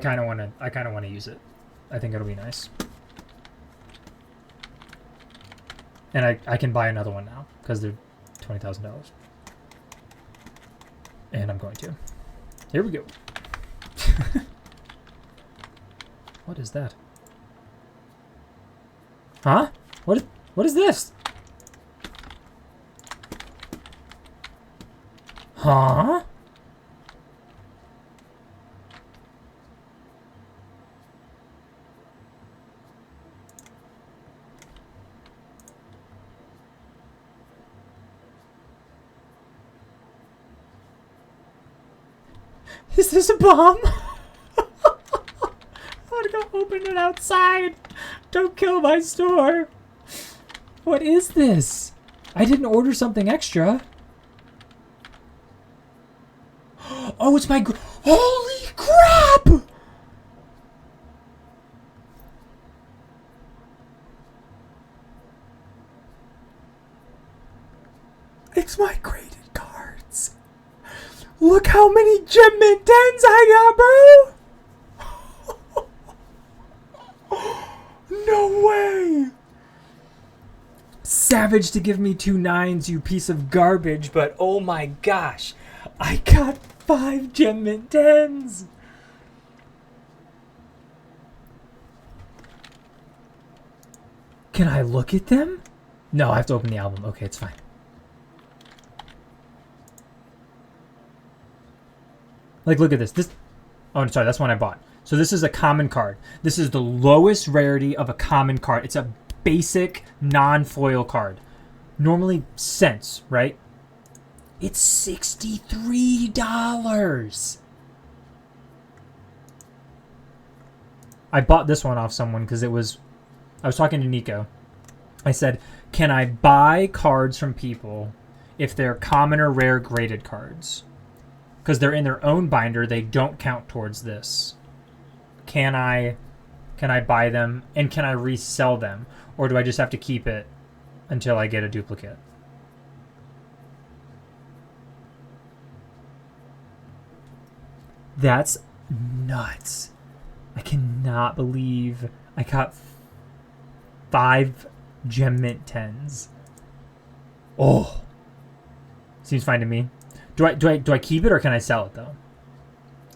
kind of want to use it. I think it'll be nice. And I can buy another one now because they're $20,000. And I'm going to. Here we go. What is that? Huh? What is this? Huh? Is this a bomb? I'm gonna go open it outside. Don't kill my store. What is this? I didn't order something extra. Oh, it's my... Holy crap! It's my graded cards. Look how many Gem Mint 10s I got, bro! No way! Savage to give me 2 9s, you piece of garbage, but oh my gosh. I got 5 Gem Mint 10s! Can I look at them? No, I have to open the album. Okay, it's fine. Like, look at this. Oh, sorry, that's one I bought. So this is a common card. This is the lowest rarity of a common card. It's a basic non-foil card. Normally cents, right? It's $63. I bought this one off someone because it was... I was talking to Nico. I said, can I buy cards from people if they're common or rare graded cards? Because they're in their own binder, they don't count towards this. Can I buy them and can I resell them? Or do I just have to keep it until I get a duplicate? That's nuts. I cannot believe I got 5 Gem Mint 10s. Oh. Seems fine to me. Do I keep it or can I sell it though?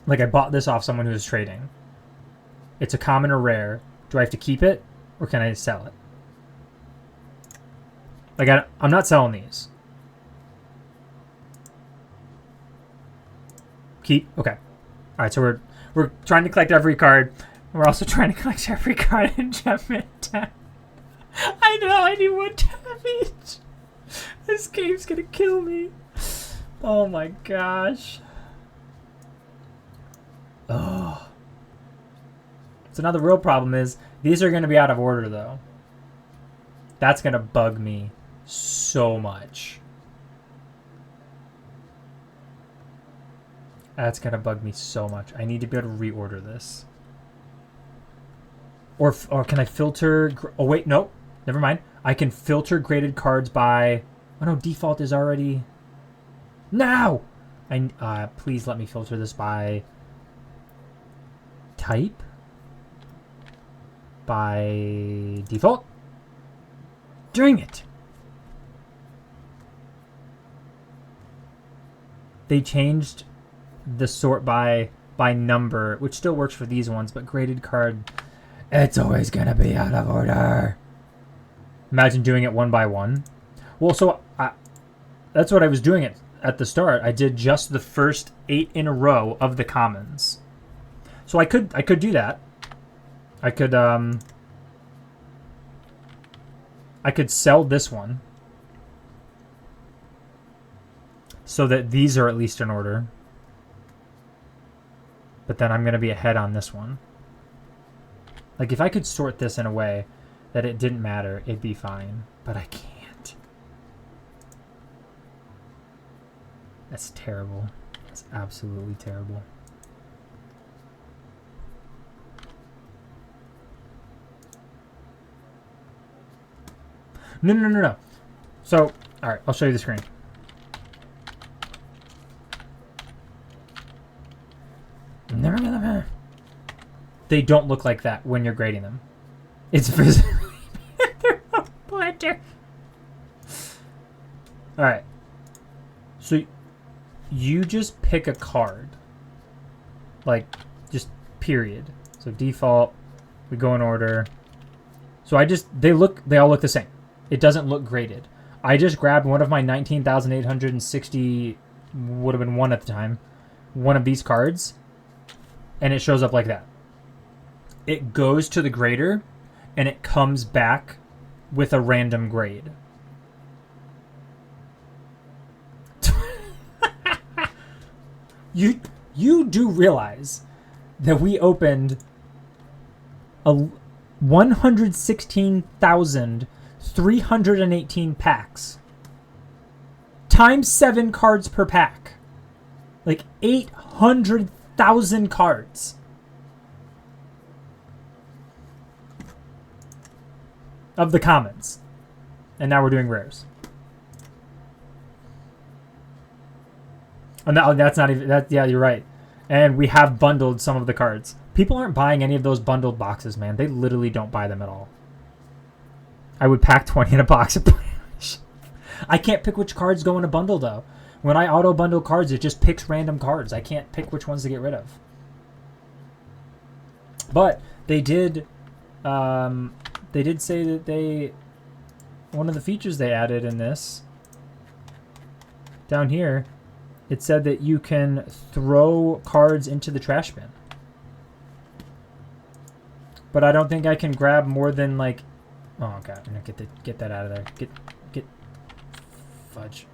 Like I bought this off someone who was trading. It's a common or rare. Do I have to keep it or can I sell it? Like I'm not selling these. Keep? Okay. All right, so we're trying to collect every card. We're also trying to collect every card in Gem Mint 10. I know, I need 1 tab each. This game's gonna kill me. Oh my gosh. Oh. So now the real problem is these are going to be out of order though. That's going to bug me so much. That's going to bug me so much. I need to be able to reorder this. Or can I filter... Oh wait, no. Never mind. I can filter graded cards by... Oh no, default is already... Now! Please let me filter this by type? By default? Dang it! They changed the sort by number, which still works for these ones, but graded card, it's always gonna be out of order. Imagine doing it one by one. Well, so that's what I was doing at the start. I did just the first 8 in a row of the commons. So I could do that. I could sell this one. so that these are at least in order. But then I'm going to be ahead on this one. Like, if I could sort this in a way that it didn't matter, it'd be fine. But I can't. That's terrible. That's absolutely terrible. No. So, alright, I'll show you the screen. They don't look like that when you're grading them. It's visibly they're a blender. Alright. So you just pick a card. Like, just period. So default, we go in order. So they all look the same. It doesn't look graded. I just grabbed one of my 19,860, would have been one at the time, one of these cards, and it shows up like that. It goes to the grader, and it comes back with a random grade. You do realize that we opened 116,318 packs times 7 cards per pack, like 800,000 cards of the commons, and now we're doing rares. And that's not even that. Yeah, you're right. And we have bundled some of the cards. People aren't buying any of those bundled boxes, man. They literally don't buy them at all. I would pack 20 in a box. I can't pick which cards go in a bundle, though. When I auto bundle cards, it just picks random cards. I can't pick which ones to get rid of. But they did say that one of the features they added in this, down here, it said that you can throw cards into the trash bin. But I don't think I can grab more than like, oh god, I'm gonna get that out of there. Get fudge.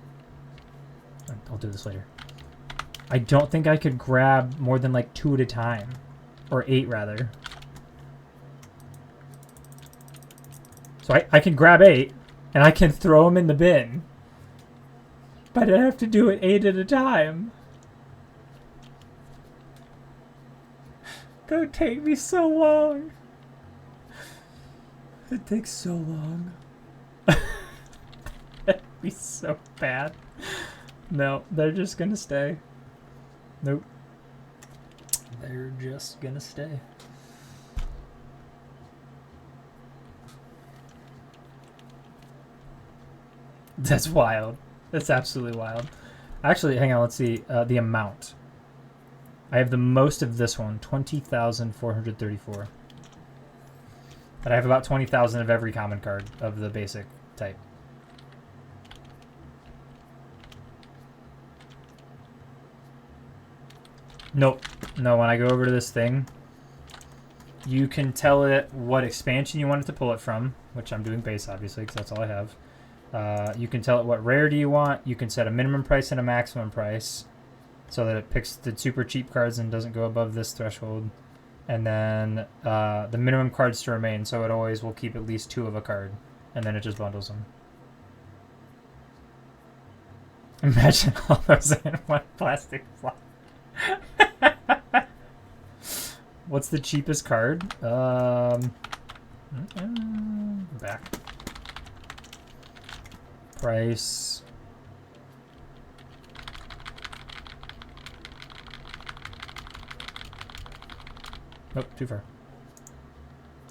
I'll do this later. I don't think I could grab more than like 2 at a time, or 8 rather. So I can grab 8 and I can throw them in the bin. But I have to do it 8 at a time. That would take me so long. It takes so long. That'd be so bad. No, they're just gonna stay. Nope. They're just gonna stay. That's wild. That's absolutely wild. Actually, hang on, let's see. The amount. I have the most of this one, 20,434. But I have about 20,000 of every common card of the basic type. Nope. No, when I go over to this thing, you can tell it what expansion you want it to pull it from, which I'm doing base, obviously, because that's all I have. You can tell it what rarity you want. You can set a minimum price and a maximum price so that it picks the super cheap cards and doesn't go above this threshold. And then the minimum cards to remain, so it always will keep at least 2 of a card. And then it just bundles them. Imagine all those in one plastic flop. What's the cheapest card? Back. Price. Nope, too far.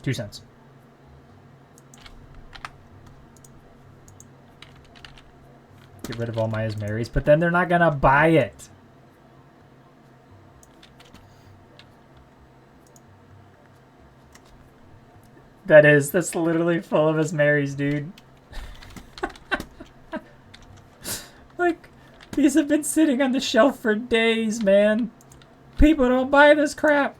2 cents. Get rid of all my Asmaries, but then they're not gonna buy it. That's literally full of Asmaries, dude. Like, these have been sitting on the shelf for days, man. People don't buy this crap.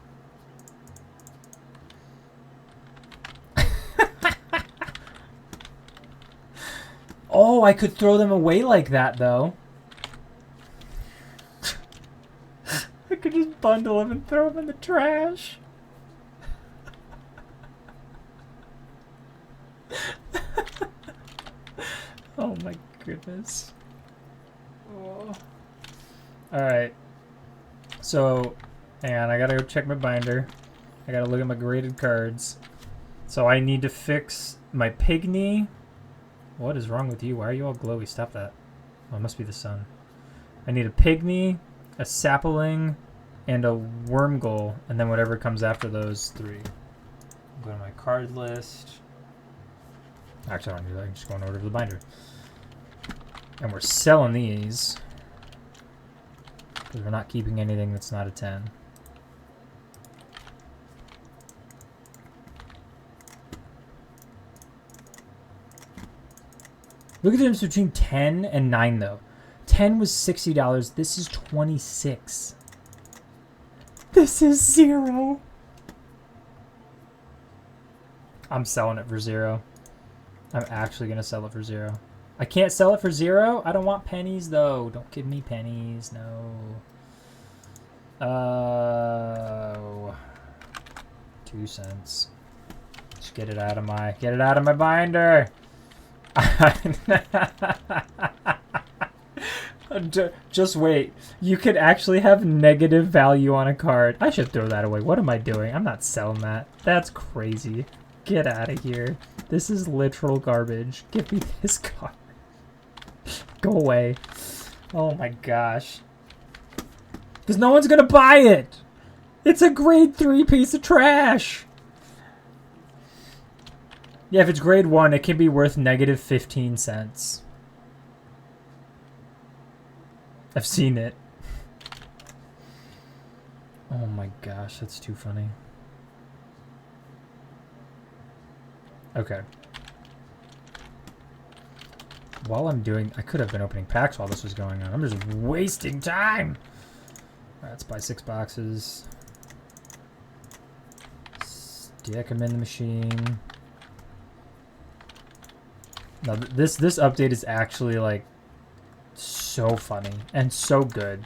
Oh, I could throw them away like that, though. could just bundle them and throw them in the trash. Oh my goodness. Oh. Alright. So, hang on, I gotta go check my binder. I gotta look at my graded cards. So I need to fix my Pygmy. What is wrong with you? Why are you all glowy? Stop that. Oh, it must be the sun. I need a Pygmy, a Sapling, and a Wormgole, and then whatever comes after those three. Go to my card list. Actually, I don't do that. I'm just going over to the binder. And we're selling these. Because we're not keeping anything that's not a 10. Look at the difference between 10 and 9, though. 10 was $60. This is $26. This is 0. I'm selling it for 0. I'm actually going to sell it for 0. I can't sell it for 0? I don't want pennies, though. Don't give me pennies. No. Oh. 2 cents. Just get it out of my binder. Just wait. You could actually have negative value on a card. I should throw that away. What am I doing? I'm not selling that. That's crazy. Get out of here. This is literal garbage. Give me this card. Go away. Oh my gosh. Because no one's going to buy it. It's a grade 3 piece of trash. Yeah, if it's grade 1, it can be worth negative 15 cents. I've seen it. Oh my gosh, that's too funny. Okay. While I'm doing... I could have been opening packs while this was going on. I'm just wasting time! Alright, let's buy 6 boxes. Stick them in the machine. Now, this update is actually, like, so funny and so good.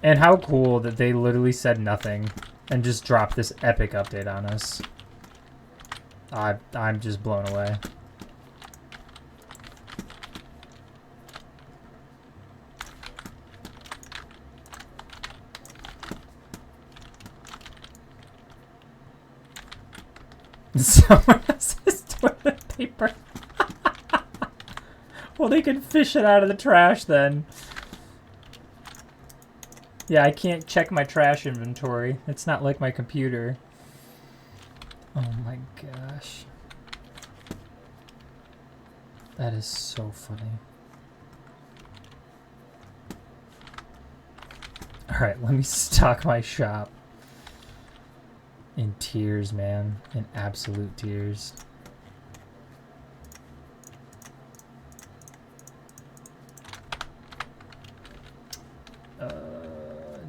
And how cool that they literally said nothing and just dropped this epic update on us. I'm just blown away. Someone else's toilet paper. Well, they can fish it out of the trash then. Yeah, I can't check my trash inventory. It's not like my computer. Oh my gosh. That is so funny. Alright, let me stock my shop. In tears, man. In absolute tears.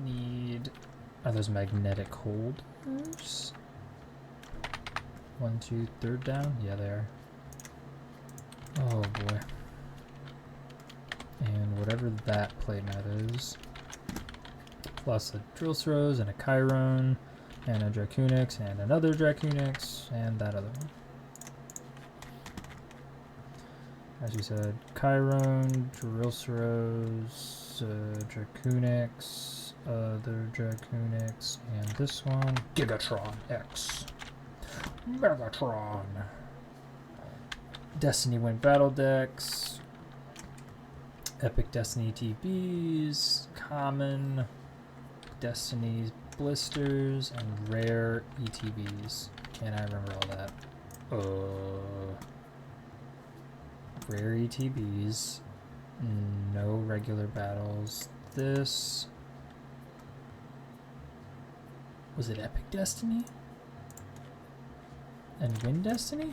Need... Are those magnetic holders? 1, 2, 3rd down? Yeah, they are. Oh boy. And whatever that playmat is. Plus a Drillsrose and a Chiron. And a Dracoonix, and another Dracoonix, and that other one. As you said, Chiron, Drillsrose, Dracoonix, other Dracoonix, and this one, Gigatron X. Megatron. Destiny Wind Battle Decks. Epic Destiny TBs. Common. Destiny's Blisters and rare ETBs. Can't I remember all that? Rare ETBs. No regular battles. This... Was it Epic Destiny? And Wind Destiny?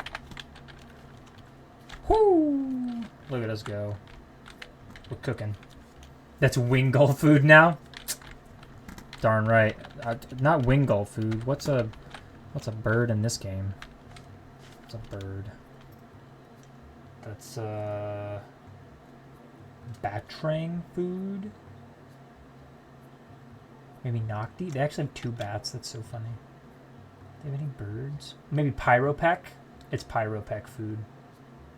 Whoo! Look at us go. We're cooking. That's Wingull food now? Darn right. Not Wingull food. What's a bird in this game? What's a bird? That's Batrang food. Maybe Nocti? They actually have 2 bats. That's so funny. Do they have any birds? Maybe Pyropeck? It's Pyropeck food.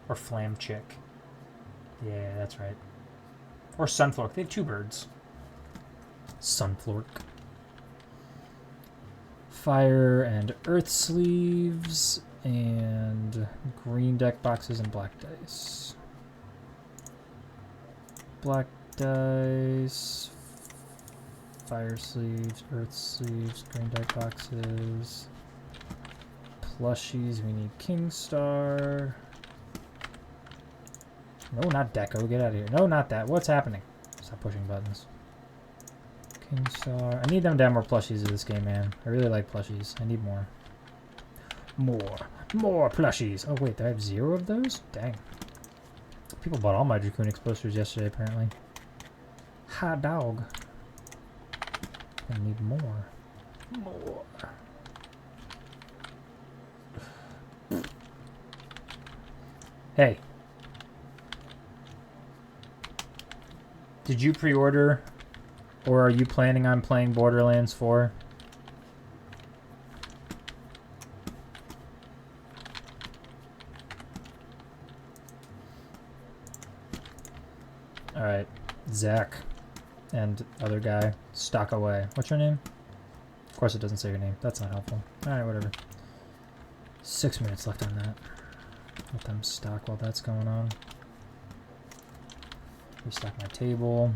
Or Flam Chick. Yeah, that's right. Or Sunflork. They have 2 birds. Sunflork. Fire and earth sleeves. And green deck boxes and black dice. Black dice. Fire sleeves, earth sleeves, green deck boxes. Plushies, we need Kingstar. No, not Deco, get out of here. No, not that. What's happening? Stop pushing buttons. Kingstar. I need them to have more plushies in this game, man. I really like plushies. I need more. More plushies. Oh, wait, do I have 0 of those? Dang. People bought all my Dracoonix posters yesterday, apparently. Hot dog. I need more. More. Hey. Did you pre-order or are you planning on playing Borderlands 4? Alright. Zach and other guy. Stock away. What's your name? Of course it doesn't say your name. That's not helpful. Alright, whatever. 6 minutes left on that. Let them stock while that's going on. Restock my table.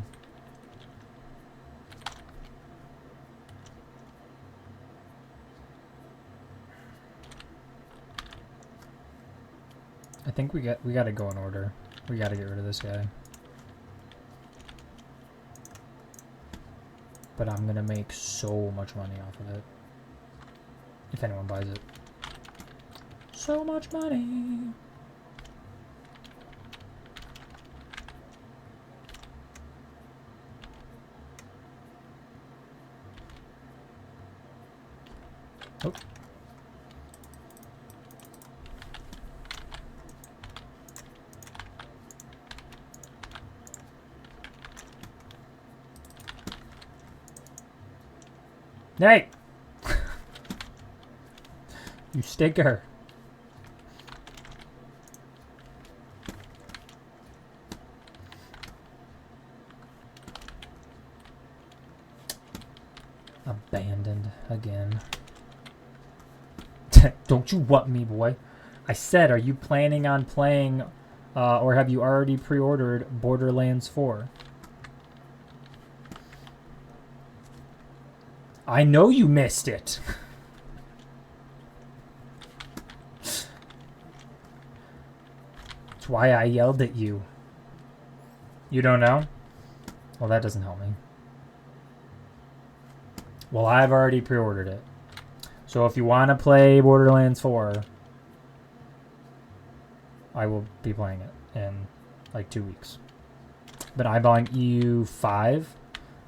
I think we gotta go in order. We gotta get rid of this guy. But I'm gonna make so much money off of it. If anyone buys it. So much money! Oh. Hey! You stinker. Abandoned again. Don't you want me, boy? I said, are you planning on playing, or have you already pre-ordered Borderlands 4? I know you missed it. That's why I yelled at you. You don't know? Well, that doesn't help me. Well, I've already pre-ordered it. So if you want to play Borderlands 4, I will be playing it in like 2 weeks. But eyeballing EU5,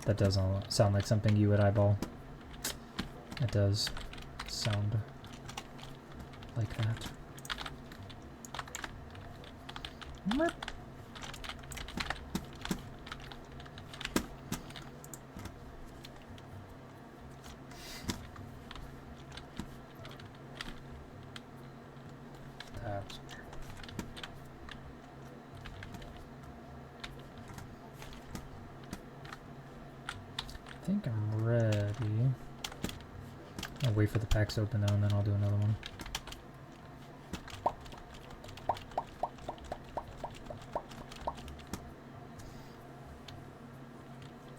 that doesn't sound like something you would eyeball. It does sound like that. Merp. I think I'm ready. I'll wait for the packs to open though, and then I'll do another one.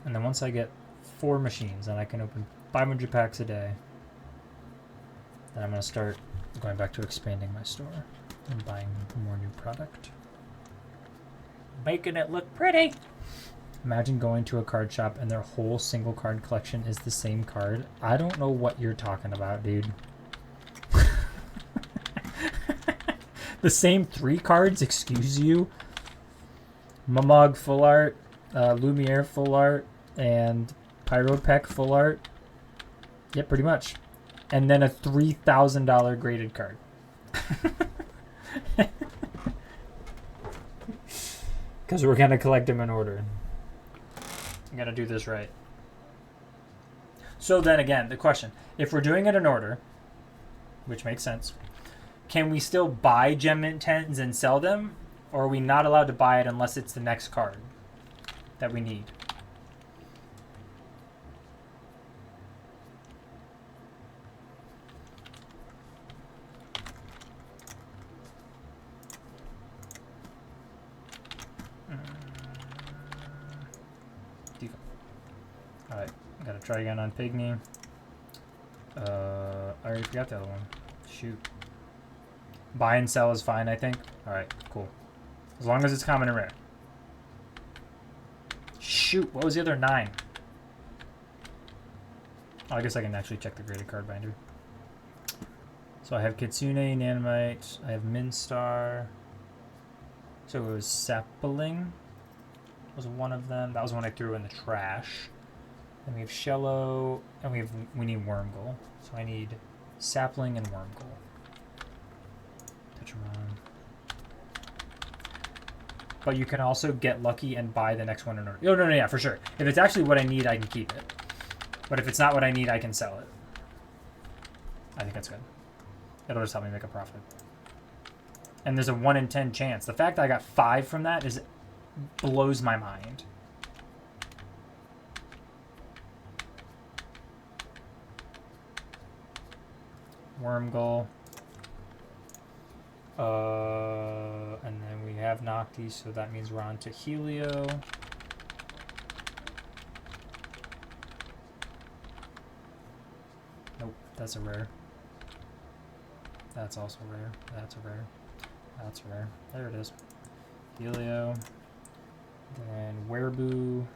And then once I get 4 machines, then I can open 500 packs a day. Then I'm going to start going back to expanding my store and buying more new product. Making it look pretty! Imagine going to a card shop and their whole single card collection is the same card. I don't know what you're talking about, dude. The same 3 cards, excuse you? Mamog full art, Lumiere full art, and Pyropeck full art. Yep, pretty much. And then a $3,000 graded card. Because we're going to collect them in order. I'm going to do this right. So then again, the question, if we're doing it in order, which makes sense, can we still buy Gem Mint 10s and sell them? Or are we not allowed to buy it unless it's the next card that we need? Alright, gotta try again on Pygmy. I already forgot the other one. Shoot. Buy and sell is fine, I think. Alright, cool. As long as it's common and rare. Shoot, what was the other 9? Oh, I guess I can actually check the graded card binder. So I have Kitsune, Nanomite, I have Minstar. So it was Sapling. Was one of them. That was one I threw in the trash. Then we have Shello, and we need Wormgul. So I need Sapling and Wormgul. Tetramon. But you can also get lucky and buy the next one in order. Oh, no, yeah, for sure. If it's actually what I need, I can keep it. But if it's not what I need, I can sell it. I think that's good. It'll just help me make a profit. And there's a 1 in 10 chance. The fact that I got 5 from that blows my mind. Wormgul. And then we have Noctis, so that means we're on to Helio. Nope, that's a rare. That's also rare. That's a rare. That's rare. There it is. Helio. Then Wereboo.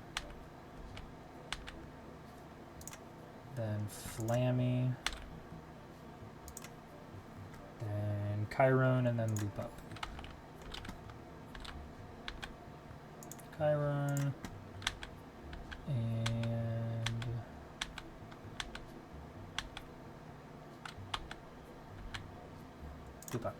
Then Flammy. Then Chiron, and then Loop Up. Chiron. And Loop Up.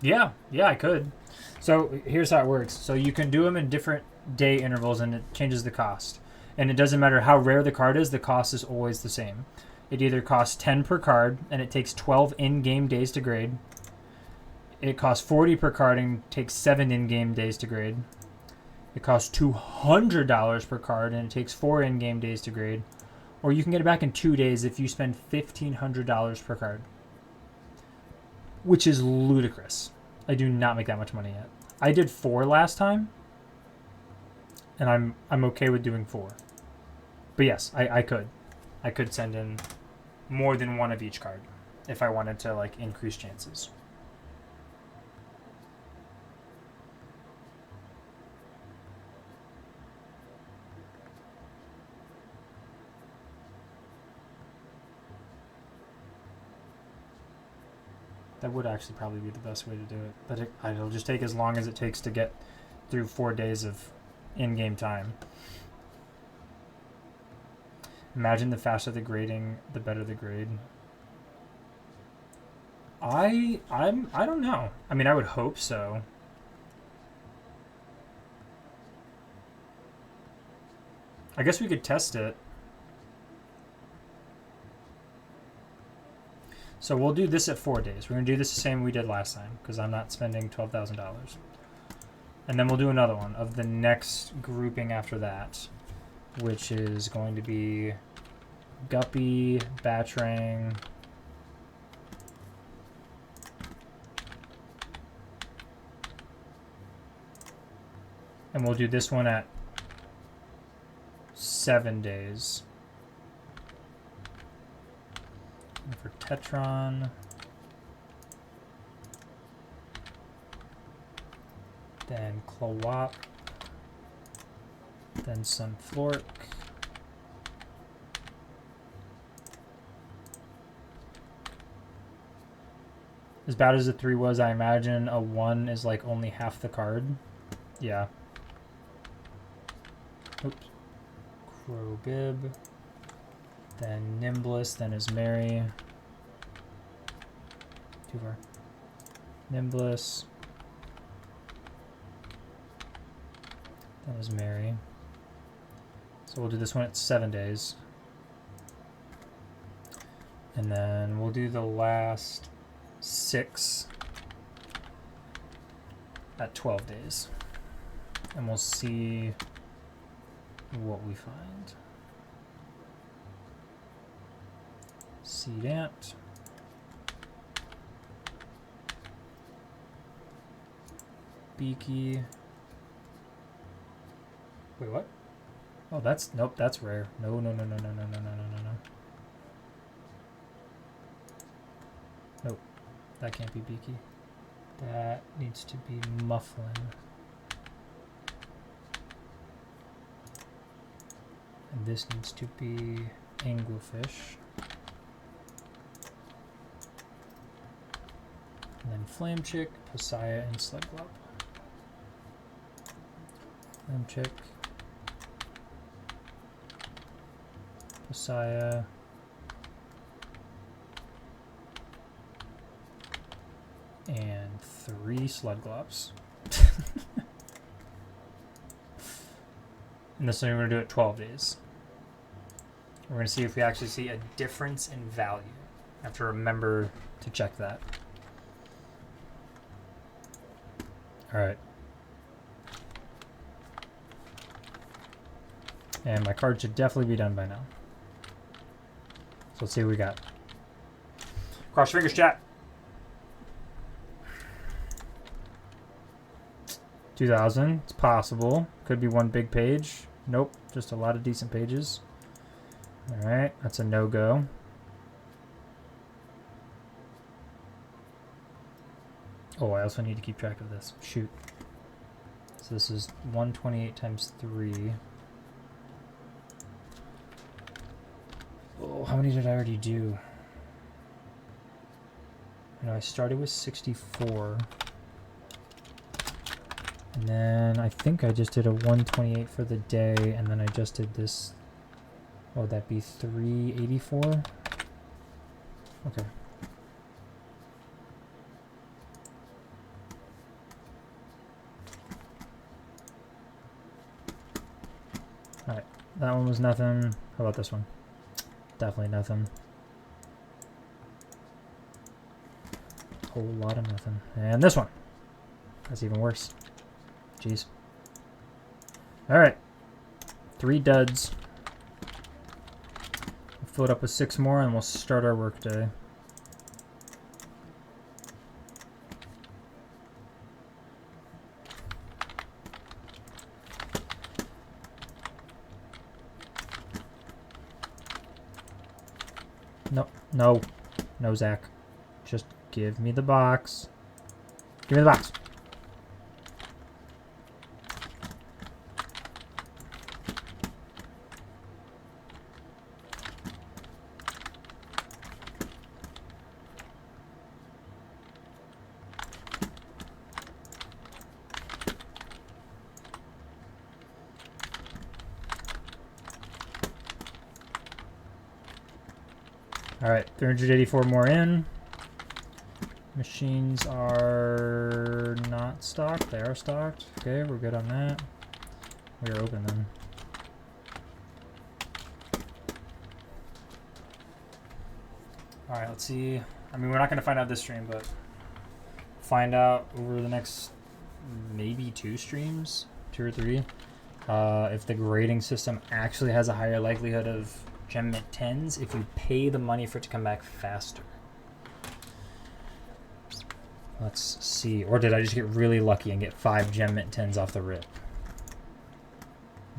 Yeah, I could. So here's how it works. So you can do them in different day intervals and it changes the cost. And it doesn't matter how rare the card is, the cost is always the same. It either costs 10 per card and it takes 12 in-game days to grade. It costs 40 per card and takes 7 in-game days to grade. It costs $200 per card and it takes 4 in-game days to grade. Or you can get it back in 2 days if you spend $1,500 per card. Which is ludicrous. I do not make that much money yet. I did 4 last time. And I'm okay with doing 4. But yes, I could. I could send in more than one of each card if I wanted to like increase chances. That would actually probably be the best way to do it. But it'll just take as long as it takes to get through 4 days of in-game time. Imagine the faster the grading, the better the grade. I don't know. I mean, I would hope so. I guess we could test it. So we'll do this at 4 days. We're going to do this the same we did last time because I'm not spending $12,000. And then we'll do another one of the next grouping after that, which is going to be Guppy, Batrang, and we'll do this one at 7 days. And for Tetron, then Clowop, then Sunflork, as bad as the 3 was, I imagine a 1 is like only half the card. Yeah. Oops. Crowbib, then Nimbless, then Ismeri. Too far. Nimbless, That was Mary. So we'll do this one at 7 days. And then we'll do the last 6 at 12 days. And we'll see what we find. Seed ant. Beaky. Wait, what? Oh, that's, nope, that's rare. No, no, no, no, no, no, no, no, no, no, no. Nope, that can't be Beaky. That needs to be Mufflin. And this needs to be Anglerfish. And then Flame Chick, Posaya, and Slugglop. Flame Chick. Posaya. And 3 Sludglops. And this one we're going to do it 12 days. We're going to see if we actually see a difference in value. I have to remember to check that. Alright. And my card should definitely be done by now. So let's see what we got. Cross your fingers, chat. 2,000. It's possible. Could be one big page. Nope. Just a lot of decent pages. Alright. That's a no-go. Oh, I also need to keep track of this. Shoot. So this is 128 times 3. Oh, how many did I already do? No, I started with 64. And then I think I just did a 128 for the day, and then I just did this. Oh, would that be 384? Okay. Alright, that one was nothing. How about this one? Definitely nothing. Whole lot of nothing. And this one. That's even worse. Jeez. Alright. 3 duds. We'll fill it up with 6 more and we'll start our work day. No, no, no, Zach. Just give me the box. Give me the box. Alright, 384 more in. Machines are not stocked. They are stocked. Okay, we're good on that. We are open then. Alright, let's see. I mean, we're not going to find out this stream, but find out over the next maybe 2 streams, 2 or 3, if the grading system actually has a higher likelihood of gem mint 10s if you pay the money for it to come back faster. Let's see. Or did I just get really lucky and get 5 gem mint 10s off the rip?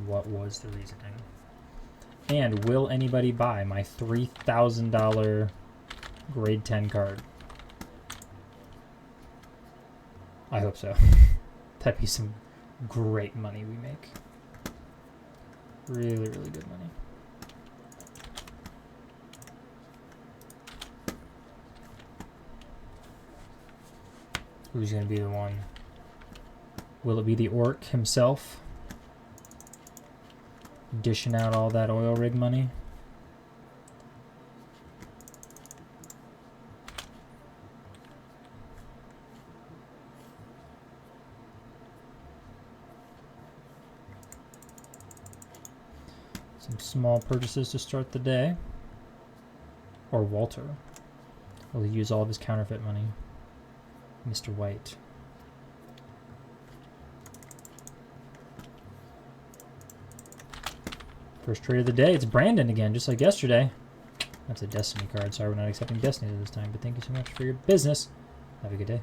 What was the reasoning? And will anybody buy my $3,000 grade 10 card? I hope so. That'd be some great money we make. Really, really good money. Who's going to be the one? Will it be the orc himself? Dishing out all that oil rig money? small purchases to start the day. Or Walter. Will he use all of his counterfeit money? Mr. White. First trade of the day. It's Brandon again, just like yesterday. That's a Destiny card. Sorry, we're not accepting Destiny this time, but thank you so much for your business. Have a good day.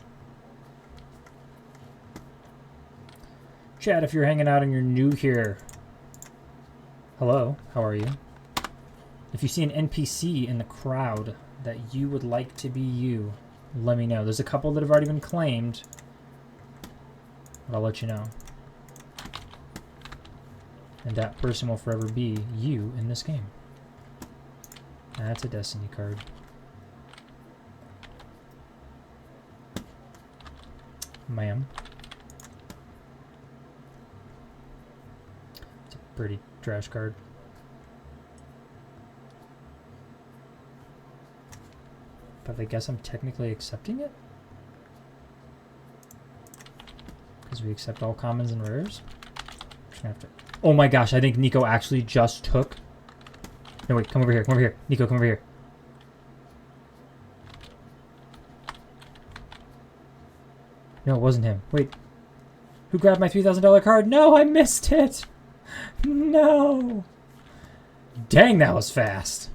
Chat, if you're hanging out and you're new here, hello, how are you? If you see an NPC in the crowd that you would like to be you, let me know. There's a couple that have already been claimed, but I'll let you know. And that person will forever be you in this game. That's a Destiny card. Ma'am. It's a pretty trash card. But I guess I'm technically accepting it? Because we accept all commons and rares? Just gonna have to... Oh my gosh, I think Nico actually just took... No, wait, come over here, come over here. Nico, come over here. No, it wasn't him. Wait. Who grabbed my $3,000 card? No, I missed it! No! Dang, that was fast.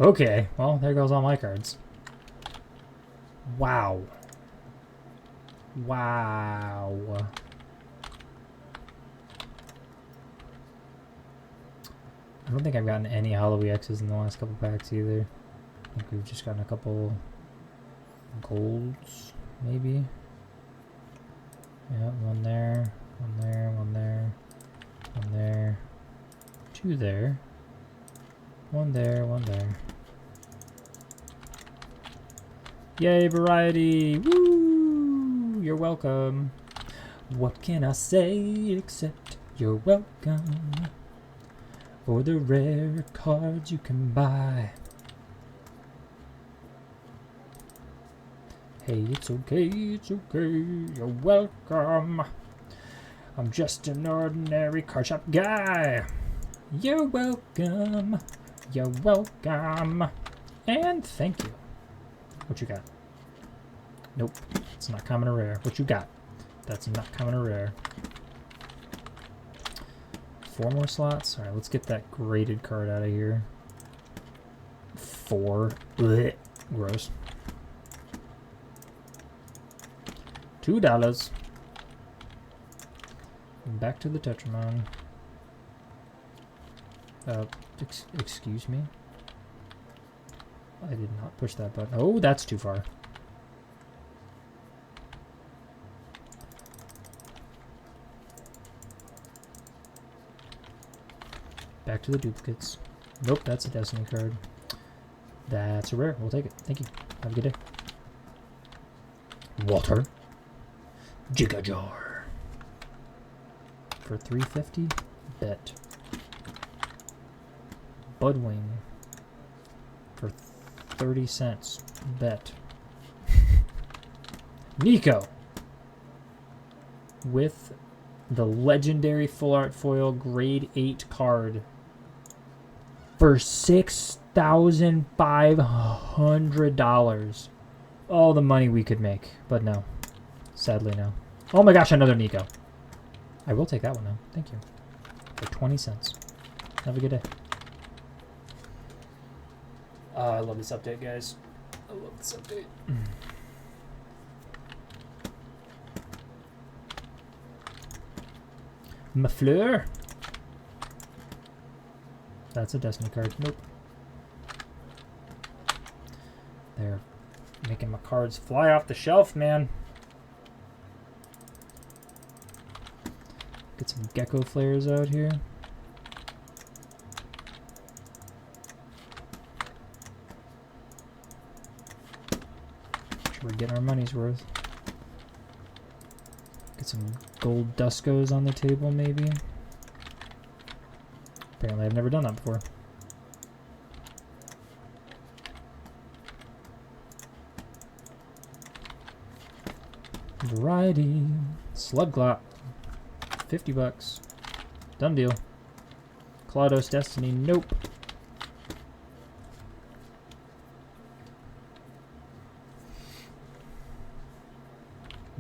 Okay, well, there goes all my cards. Wow. Wow. I don't think I've gotten any Hollow EXs in the last couple packs either. I think we've just gotten a couple golds, maybe. Yeah, one there, one there, one there, one there, two there, one there, one there. Yay, variety! Woo! You're welcome. What can I say except you're welcome for the rare cards you can buy. Hey, it's okay, you're welcome. I'm just an ordinary card shop guy. You're welcome, and thank you. What you got? Nope, it's not common or rare. What you got? That's not common or rare. 4 more slots? Alright, let's get that graded card out of here. 4. Blech. Gross. $2. Back to the Tetramon. Excuse me? I did not push that button. Oh, that's too far. Back to the duplicates. Nope, that's a Destiny card. That's a rare. We'll take it. Thank you. Have a good day. Water. Jigga Jar. For $3.50. Bet. Budwing. For 30 cents. Bet. Nico. With the legendary full art foil grade 8 card. For $6,500. All the money we could make. But no. Sadly, no. Oh my gosh, another Nico. I will take that one now. Thank you. For 20 cents. Have a good day. I love this update, guys. I love this update. Mafleur. That's a Destiny card. Nope. They're making my cards fly off the shelf, man. Get some gecko flares out here. Sure we're getting our money's worth. Get some gold Duskos on the table, maybe. Apparently I've never done that before. Variety. Slugglop. $50. Done deal. Claudos Destiny, nope.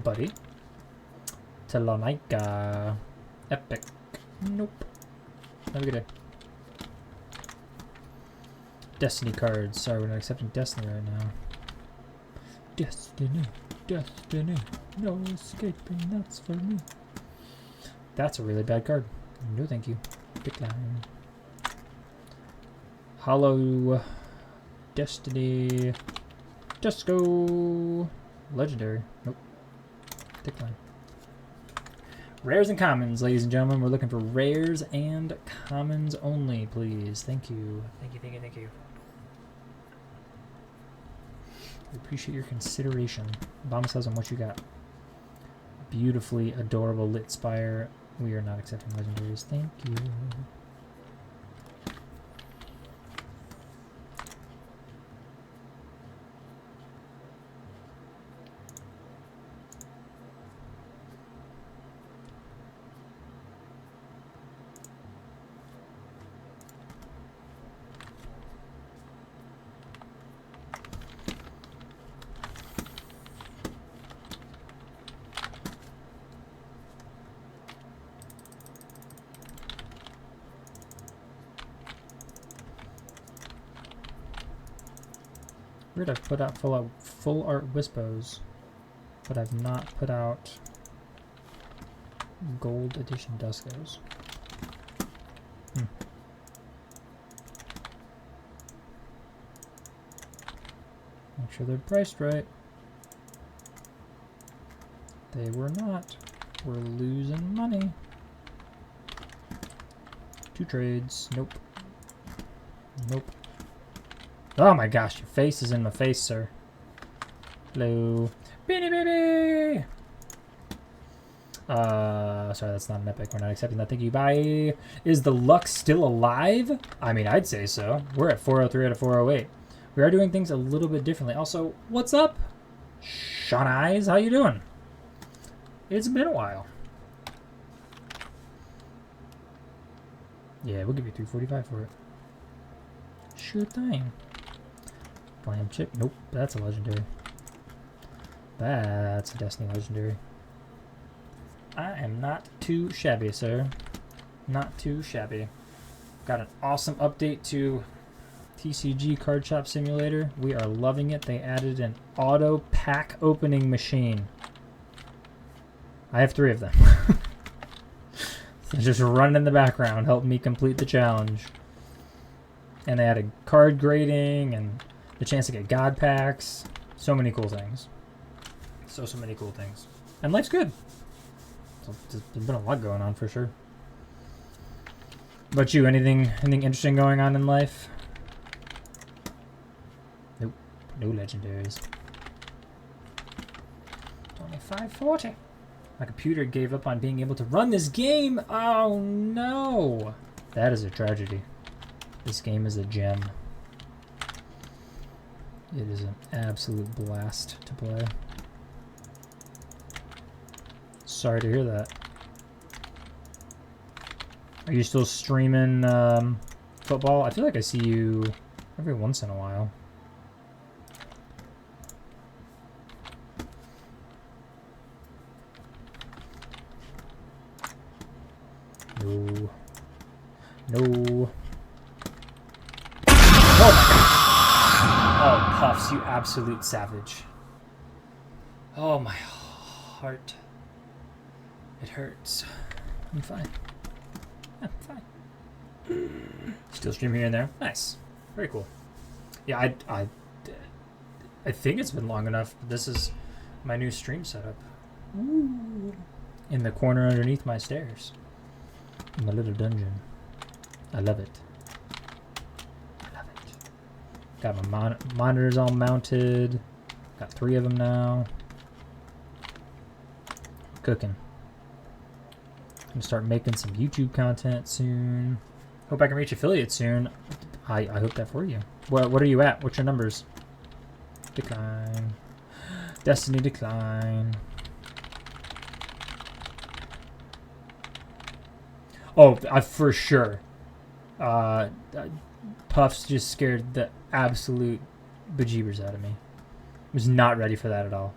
Buddy. Telonica. Epic. Nope. Have a good day. Destiny cards. Sorry, we're not accepting Destiny right now. Destiny. Destiny. No escaping, that's for me. That's a really bad card. No thank you. Decline. Hollow. Destiny. Just go. Legendary. Nope. Decline. Rares and commons, ladies and gentlemen. We're looking for rares and commons only, please. Thank you. Thank you, thank you, thank you. We appreciate your consideration. Bomb says on what you got. Beautifully adorable Lit Spire. We are not accepting legendaries. Thank you. Weird, I've put out full art Wispos, but I've not put out gold edition Duskos. Make sure they're priced right. They were not. We're losing money. 2 trades. Nope. Nope. Oh my gosh, your face is in my face, sir. Hello. Beanie baby! Sorry, that's not an epic. We're not accepting that. Thank you. Bye. Is the luck still alive? I mean, I'd say so. We're at 403 out of 408. We are doing things a little bit differently. Also, what's up? Sean Eyes, how you doing? It's been a while. Yeah, we'll give you 345 for it. Sure thing. Blam chip. Nope, that's a legendary. That's a Destiny legendary. I am not too shabby, sir. Not too shabby. Got an awesome update to TCG Card Shop Simulator. We are loving it. They added an auto pack opening machine. I have 3 of them. So just run in the background, help me complete the challenge. And they added card grading and the chance to get god packs. So many cool things. So many cool things. And life's good. So there's been a lot going on for sure. But you, anything interesting going on in life? Nope. No legendaries. It's only 540. My computer gave up on being able to run this game. Oh no. That is a tragedy. This game is a gem. It is an absolute blast to play. Sorry to hear that. Are you still streaming football? I feel like I see you every once in a while. No. No. Oh, Puffs, you absolute savage. Oh, my heart. It hurts. I'm fine. I'm fine. Still stream here and there. Nice. Very cool. Yeah, I think it's been long enough, but this is my new stream setup. Ooh. In the corner underneath my stairs. In my little dungeon. I love it. Got my monitors all mounted. Got 3 of them now. Cooking. I'm gonna start making some YouTube content soon. Hope I can reach affiliate soon. I hope that for you. What are you at? What's your numbers? Decline. Destiny decline. Oh, for sure. Uh, Puffs just scared the absolute bejeebers out of me. Was not ready for that at all.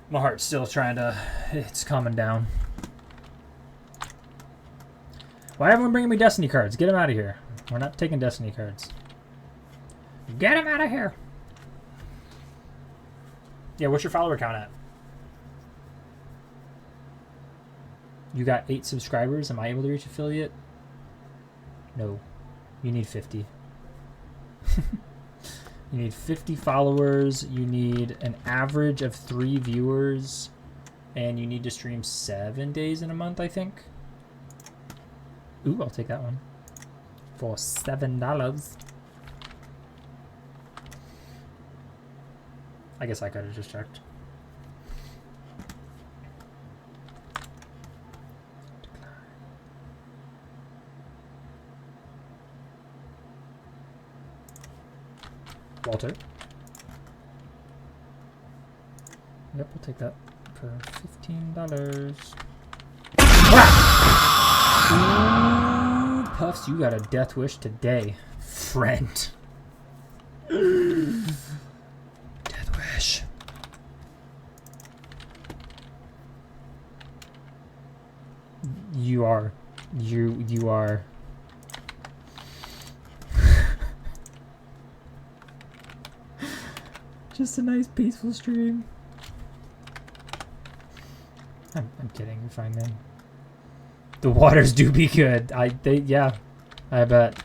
My heart's still trying to... It's calming down. Why everyone bringing me Destiny cards? Get them out of here. We're not taking Destiny cards. Get them out of here. Yeah, what's your follower count at? You got 8 subscribers. Am I able to reach affiliate? No. You need 50. You need 50 followers. You need an average of 3 viewers. And you need to stream 7 days in a month, I think. Ooh, I'll take that one. For $7. I guess I could have just checked. Walter. Yep, we'll take that for $15. Ooh, Puffs, you got a death wish today, friend. Death wish. You are. You are. Just a nice peaceful stream. I'm kidding. You're fine, man. The waters do be good. Yeah, I bet.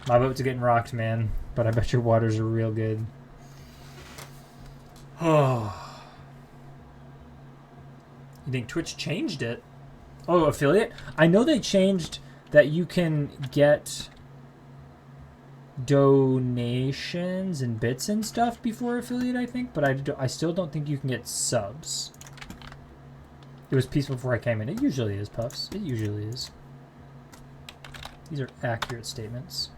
My boats are getting rocked, man. But I bet your waters are real good. Oh. You think Twitch changed it? Oh, affiliate? I know they changed that you can get donations and bits and stuff before affiliate, I think. But I still don't think you can get subs. It was peaceful before I came in. It usually is, Puffs. It usually is. These are accurate statements.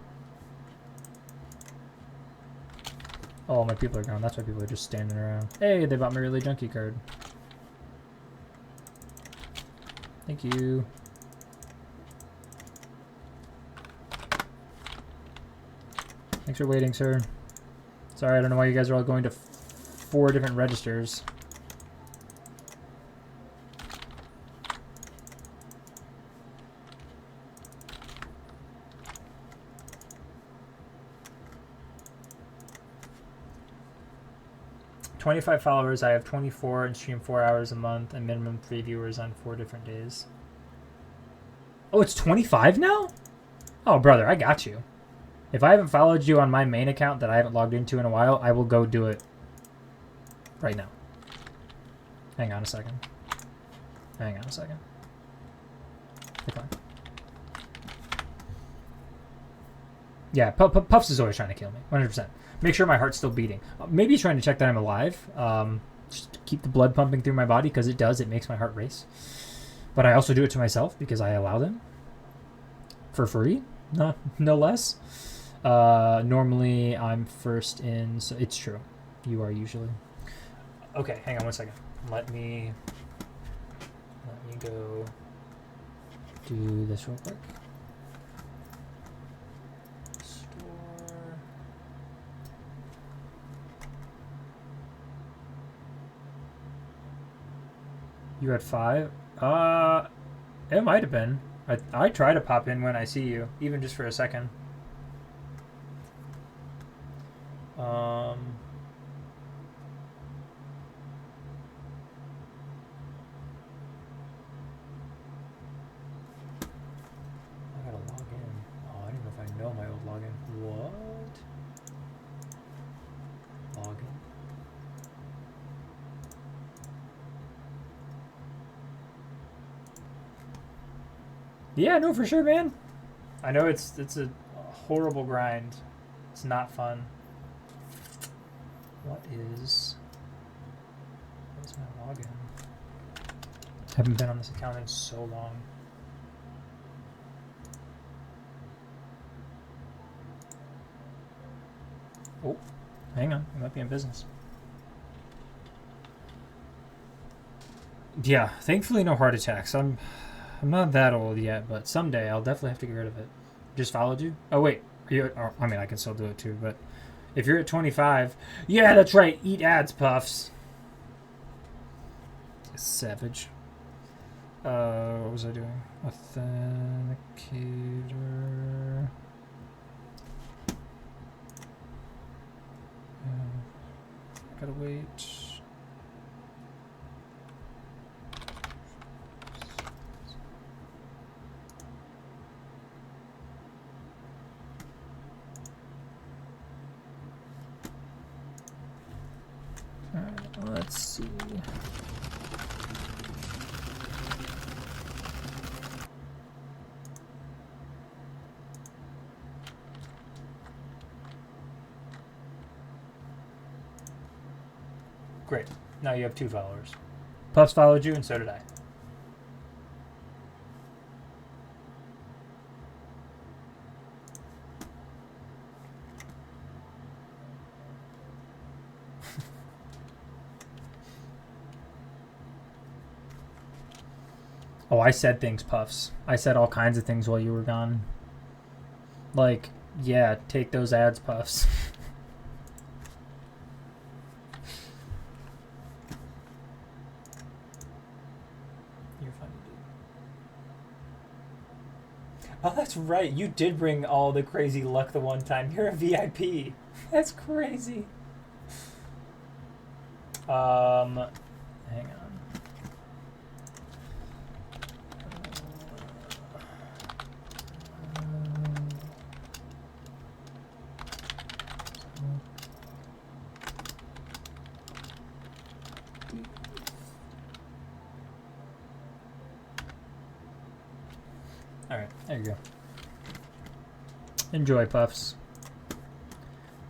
Oh, my people are gone. That's why people are just standing around. Hey, they bought my Relay Junkie card. Thank you. Thanks for waiting, sir. Sorry, I don't know why you guys are all going to 4 different registers. "25 followers. I have 24 and stream 4 hours a month and minimum 3 viewers on 4 different days." Oh, it's 25 now? Oh, brother, I got you. If I haven't followed you on my main account that I haven't logged into in a while, I will go do it right now. Hang on a second. Hang on a second. Okay. Yeah, Puffs is always trying to kill me. 100%. Make sure my heart's still beating. Maybe he's trying to check that I'm alive. Just to keep the blood pumping through my body, because it does. It makes my heart race. But I also do it to myself because I allow them. For free. No less. Normally I'm first in, so it's true. You are usually. Okay, hang on 1 second. Let me go do this real quick. Store. You had 5? It might have been. I try to pop in when I see you, even just for a second. I gotta log in. Oh, I don't know if I know my old login. What? Login. Yeah, no, for sure, man. I know it's a horrible grind. It's not fun. What is my login? I haven't been on this account in so long. Oh, hang on. I might be in business. Yeah, thankfully no heart attacks. I'm not that old yet, but someday I'll definitely have to get rid of it. Just followed you? Oh, wait. Are you? Oh, I mean, I can still do it too, but if you're at 25... Yeah, that's right. Eat ads, Puffs. Savage. What was I doing? Authenticator. Gotta wait. Alright, let's see. Great. Now you have 2 followers. Puffs followed you, and so did I. Oh, I said things, Puffs. I said all kinds of things while you were gone. Like, yeah, take those ads, Puffs. You're funny, dude. Oh, that's right. You did bring all the crazy luck the one time. You're a VIP. That's crazy. Hang on. Alright, there you go. Enjoy, Puffs.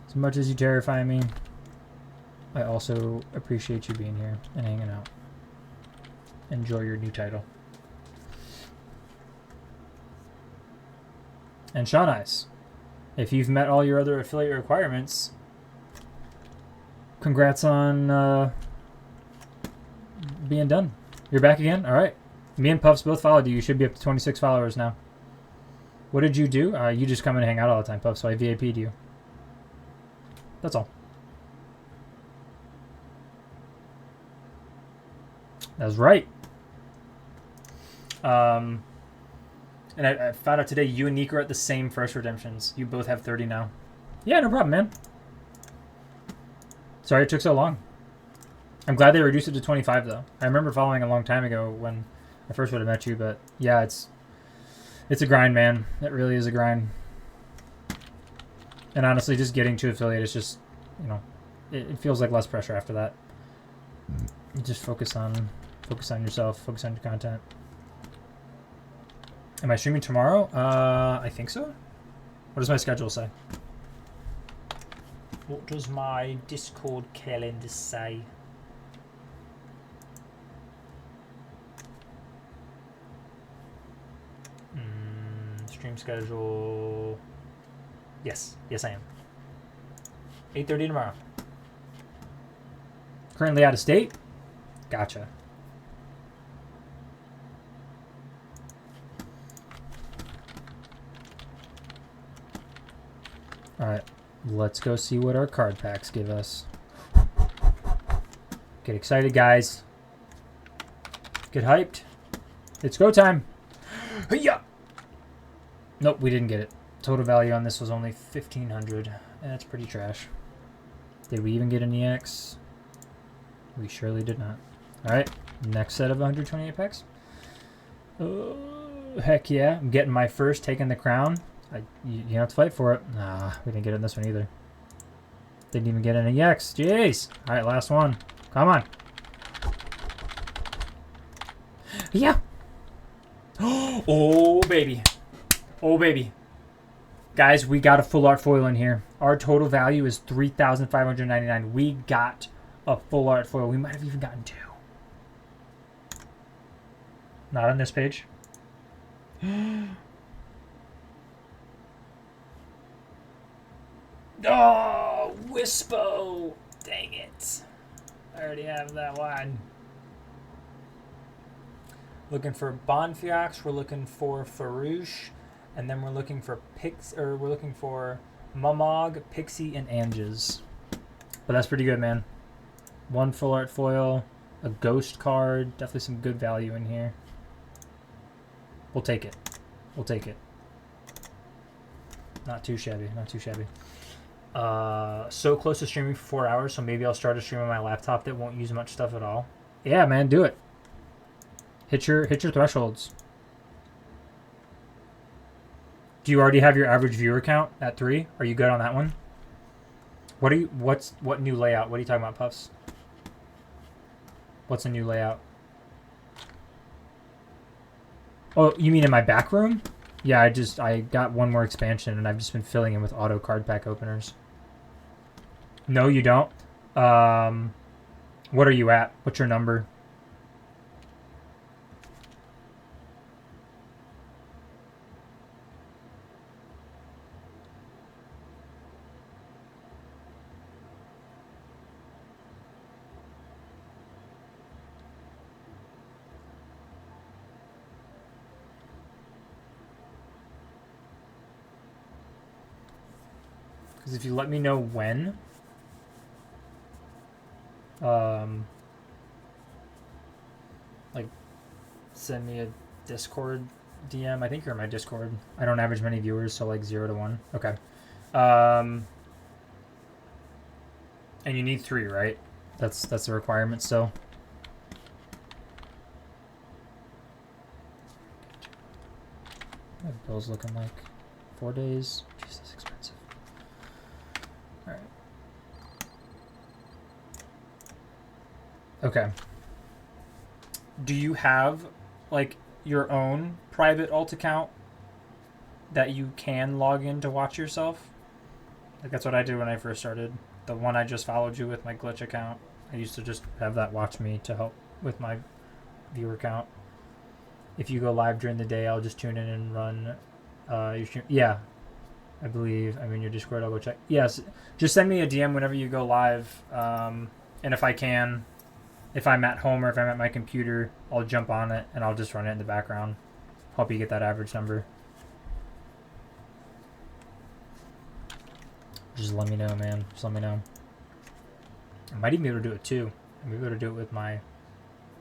As much as you terrify me, I also appreciate you being here and hanging out. Enjoy your new title. And Sean Ice, if you've met all your other affiliate requirements, congrats on being done. You're back again? Alright. Me and Puffs both followed you. You should be up to 26 followers now. What did you do? You just come and hang out all the time, Puffs, so I VIP'd you. That's all. That's right. And I found out today you and Nico are at the same first redemptions. You both have 30 now. Yeah, no problem, man. Sorry it took so long. I'm glad they reduced it to 25, though. I remember following a long time ago when I first would have met you, but yeah, it's a grind, man. It really is a grind. And honestly, just getting to affiliate is just, you know, it feels like less pressure after that. You just focus on yourself, focus on your content. Am I streaming tomorrow? I think so. What does my schedule say? What does my Discord calendar say? Stream schedule. Yes, I am. 8:30 tomorrow. Currently out of state? Gotcha. Alright, let's go see what our card packs give us. Get excited, guys. Get hyped. It's go time. Yeah. Nope, we didn't get it. Total value on this was only 1,500. That's pretty trash. Did we even get an EX? We surely did not. Alright, next set of 128 packs. Heck yeah. I'm getting my first, taking the crown. You have to fight for it. Nah, we didn't get it in this one either. Didn't even get an EX. Jeez. Alright, last one. Come on. Yeah. Oh, baby. Oh, baby. Guys, we got a full art foil in here. Our total value is 3,599. We got a full art foil. We might have even gotten 2. Not on this page. Oh, Wispo. Dang it. I already have that one. Looking for Bonfiax, we're looking for Farouche, and then we're looking for we're looking for Mumog, Pixie, and Anges. But that's pretty good, man. One full art foil, a ghost card, definitely some good value in here. We'll take it. We'll take it. Not too shabby, not too shabby. So close to streaming for 4 hours, so maybe I'll start a stream on my laptop that won't use much stuff at all. Yeah, man, do it. Hit your thresholds. Do you already have your average viewer count at 3? Are you good on that one? What new layout? What are you talking about, Puffs? What's a new layout? Oh, you mean in my back room? Yeah, I got one more expansion and I've just been filling in with auto card pack openers. No, you don't. What are you at? What's your number? Because if you let me know when, like, send me a Discord DM. I think you're in my Discord. I don't average many viewers, so like 0 to 1. Okay. And you need 3, right? That's the requirement still. What bill's looking like? 4 days. Jeez, that's expensive. All right. Okay. Do you have like your own private alt account that you can log in to watch yourself? Like that's what I did when I first started. The one I just followed you with my glitch account. I used to just have that watch me to help with my viewer count. If you go live during the day, I'll just tune in and run your stream. Yeah, I believe. I'm in your Discord. I'll go check. Yes, just send me a DM whenever you go live. And if I can, if I'm at home or if I'm at my computer, I'll jump on it and I'll just run it in the background. Help you get that average number. Just let me know, man. Just let me know. I might even be able to do it too. I might be able to do it with my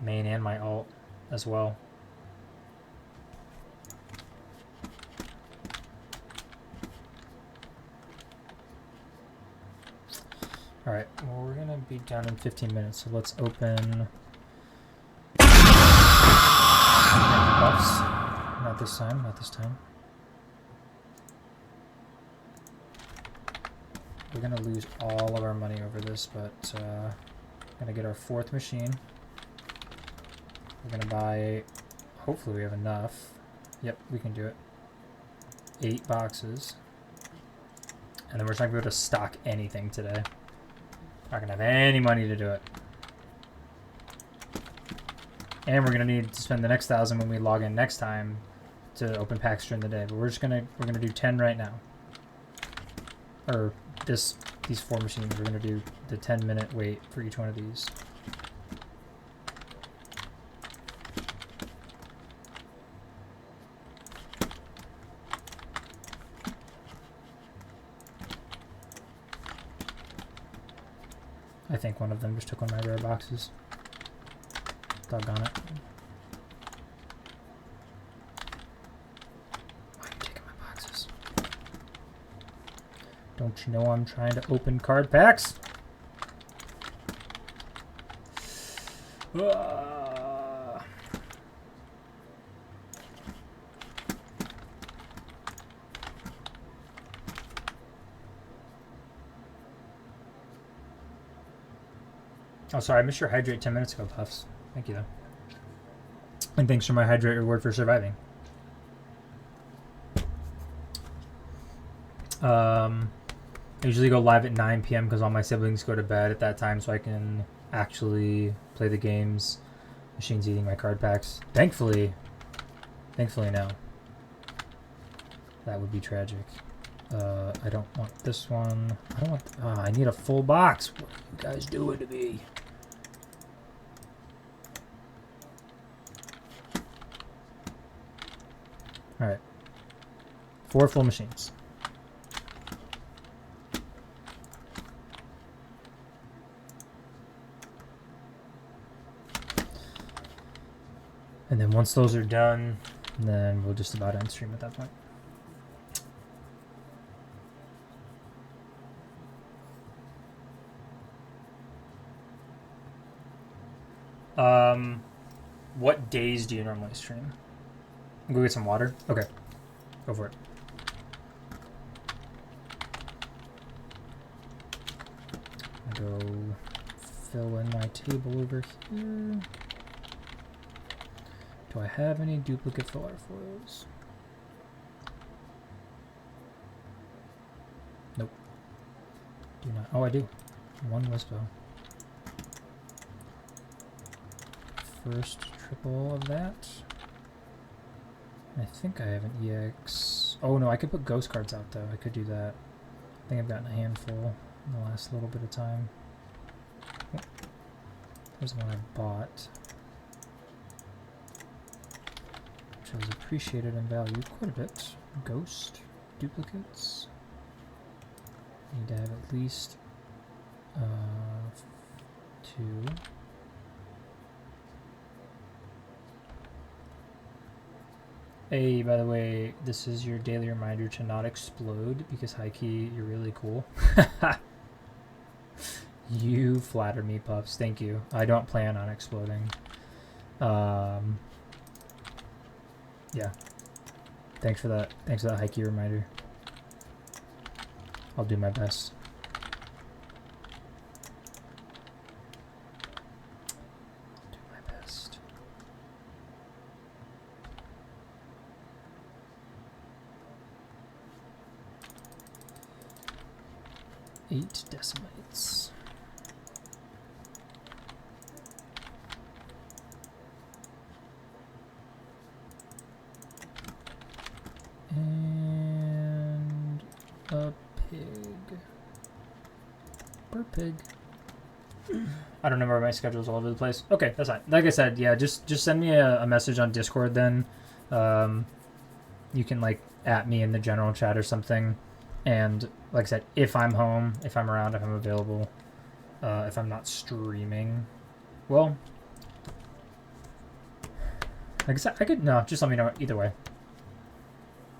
main and my alt as well. Alright, well we're gonna be done in 15 minutes, so let's open buffs. Not this time, not this time. We're gonna lose all of our money over this, but gonna get our 4th machine. We're gonna buy, hopefully we have enough. Yep, we can do it. 8 boxes. And then we're just not gonna be able to stock anything today. Not gonna have any money to do it. And we're gonna need to spend the next 1,000 when we log in next time to open packs during the day. But we're gonna do 10 right now. Or these 4 machines. We're gonna do the 10-minute wait for each one of these. I think one of them just took one of my rare boxes. Doggone it. Why are you taking my boxes? Don't you know I'm trying to open card packs? Oh, sorry, I missed your hydrate 10 minutes ago, Puffs. Thank you, though. And thanks for my hydrate reward for surviving. I usually go live at 9 p.m. because all my siblings go to bed at that time so I can actually play the games. Machine's eating my card packs. Thankfully no. That would be tragic. I don't want this one. I don't want... I need a full box. What are you guys doing to me? All right. 4 full machines. And then once those are done, then we'll just about end stream at that point. What days do you normally stream? Go get some water? Okay. Go for it. I'll go fill in my table over here. Do I have any duplicate filler foils? Nope. Do not. Oh, I do. 1 Wispo. First triple of that. I think I have an EX. Oh no, I could put ghost cards out though. I could do that. I think I've gotten a handful in the last little bit of time. Oh, there's one I bought, which was appreciated in value quite a bit. Ghost duplicates. Need to have at least 2. Hey, by the way, this is your daily reminder to not explode because high key, you're really cool. You flatter me, Puffs. Thank you. I don't plan on exploding. Yeah. Thanks for that. Thanks for that high key reminder. I'll do my best. Do my best. 8 decimates. And a pig. Per pig. I don't remember, my schedule's all over the place. Okay, that's fine. Like I said, yeah, just send me a message on Discord then. You can like at me in the general chat or something. And like I said, if I'm home, if I'm around, if I'm available, if I'm not streaming, well, like I said, I could, no, just let me know either way.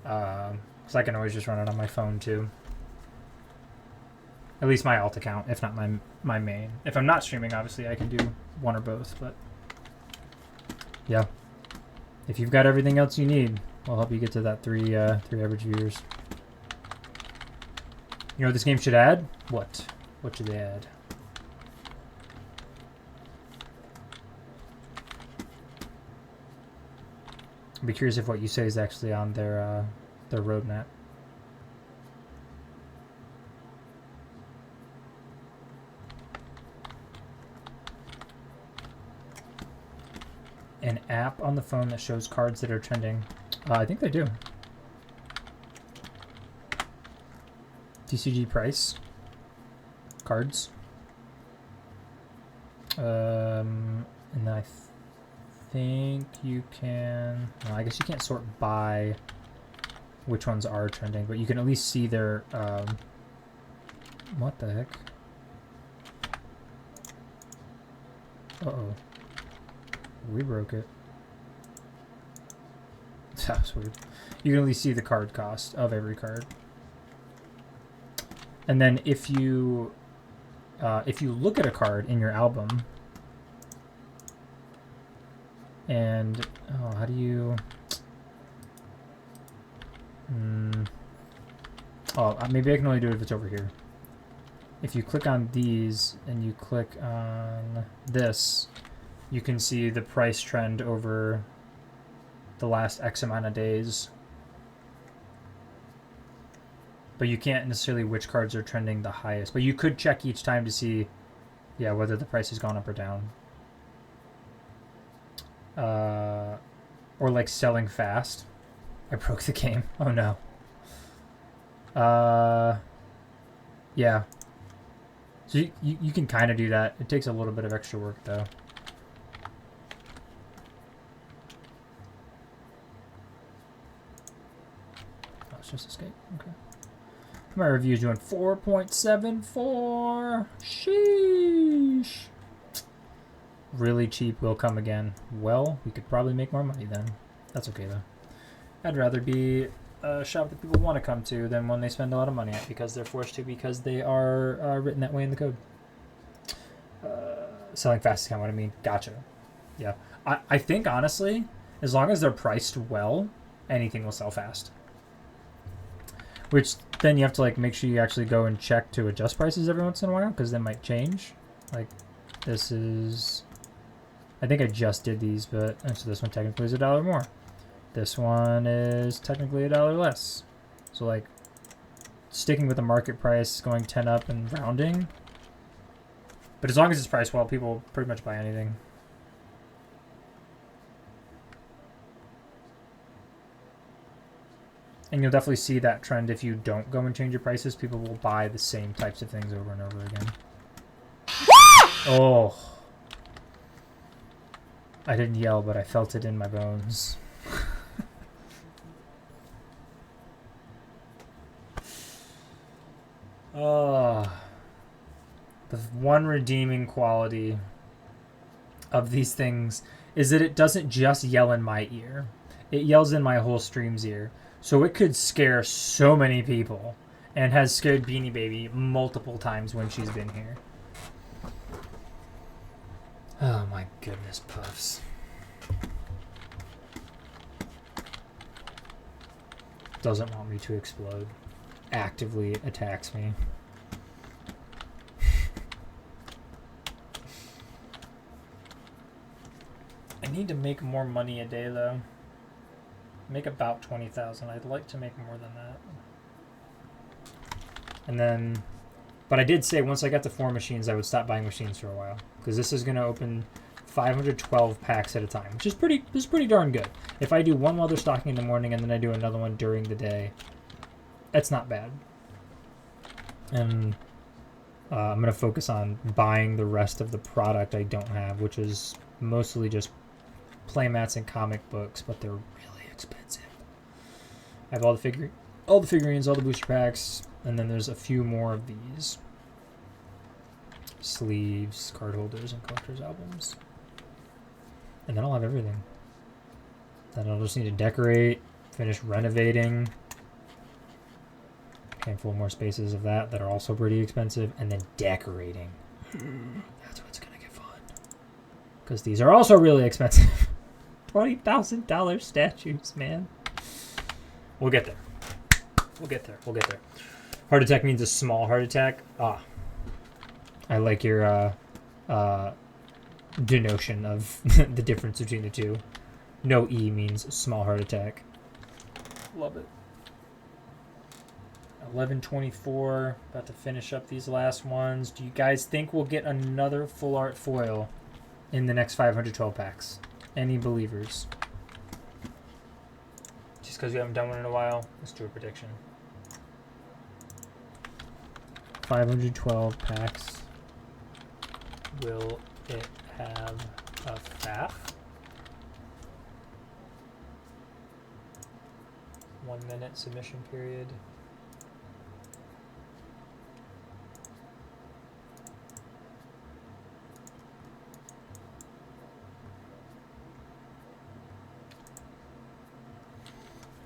Because I can always just run it on my phone too. At least my alt account, if not my main. If I'm not streaming, obviously I can do one or both, but yeah. If you've got everything else you need, I'll help you get to that 3 average viewers. You know what this game should add? What? What should they add? I'd be curious if what you say is actually on their roadmap. An app on the phone that shows cards that are trending. I think they do. TCG price. Cards. And then I think you can... Well, I guess you can't sort by which ones are trending, but you can at least see their... what the heck? Uh-oh. We broke it. That was weird. You can at least see the card cost of every card. And then if you look at a card in your album, and oh, how do you? Oh, maybe I can only do it if it's over here. If you click on these and you click on this, you can see the price trend over the last X amount of days. But you can't necessarily which cards are trending the highest. But you could check each time to see, yeah, whether the price has gone up or down. Or like selling fast. I broke the game. Oh no. Yeah. So you can kind of do that. It takes a little bit of extra work though. it's just escape. Okay. My review is doing 4.74. Sheesh. Really cheap will come again. Well, we could probably make more money then. That's okay though. I'd rather be a shop that people want to come to than one they spend a lot of money at because they're forced to because they are written that way in the code. Selling fast is kind of what I mean. Gotcha. Yeah. I think honestly, as long as they're priced well, anything will sell fast. Which then you have to like make sure you actually go and check to adjust prices every once in a while because they might change. Like this is, I think I just did these, but so this one technically is $1 more. This one is technically $1 less. So like sticking with the market price, going 10 up and rounding. But as long as it's priced well, people pretty much buy anything. And you'll definitely see that trend if you don't go and change your prices. People will buy the same types of things over and over again. Oh. I didn't yell, but I felt it in my bones. Oh. The one redeeming quality of these things is that it doesn't just yell in my ear. It yells in my whole stream's ear. So it could scare so many people and has scared Beanie Baby multiple times when she's been here. Oh my goodness, Puffs. Doesn't want me to explode. Actively attacks me. I need to make more money a day though. Make about 20,000. I'd like to make more than that. And then, but I did say once I got to 4 machines, I would stop buying machines for a while because this is going to open 512 packs at a time, which is pretty darn good. If I do one while they're stocking in the morning and then I do another one during the day, that's not bad. And I'm going to focus on buying the rest of the product I don't have, which is mostly just playmats and comic books, but they're really expensive. I have all the figurines, all the booster packs, and then there's a few more of these. Sleeves, card holders, and collector's albums. And then I'll have everything. Then I'll just need to decorate, finish renovating. Handful more spaces of that are also pretty expensive, and then decorating. That's what's gonna get fun. Because these are also really expensive. $20,000 statues, man. We'll get there. We'll get there. We'll get there. Heart attack means a small heart attack. Ah. I like your denotion of the difference between the two. No E means small heart attack. Love it. 1124. About to finish up these last ones. Do you guys think we'll get another full art foil in the next 512 packs? Any believers? Just because we haven't done one in a while, let's do a prediction. 512 packs. Will it have a FAF? 1 minute submission period.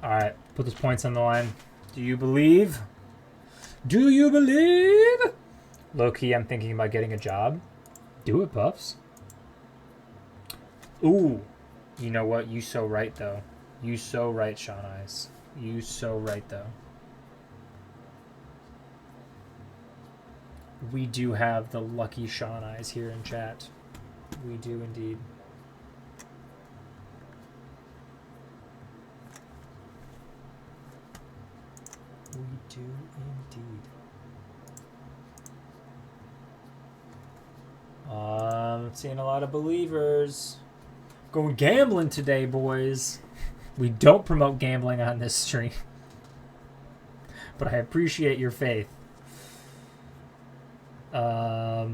Alright, put those points on the line. Do you believe? Do you believe? Low-key, I'm thinking about getting a job. Do it, Puffs. Ooh. You know what? You so right, though. You so right, Sean Eyes. You so right, though. We do have the lucky Sean Eyes here in chat. We do indeed. We do indeed. Seeing a lot of believers. Going gambling today, boys. We don't promote gambling on this stream. But I appreciate your faith. Yeah,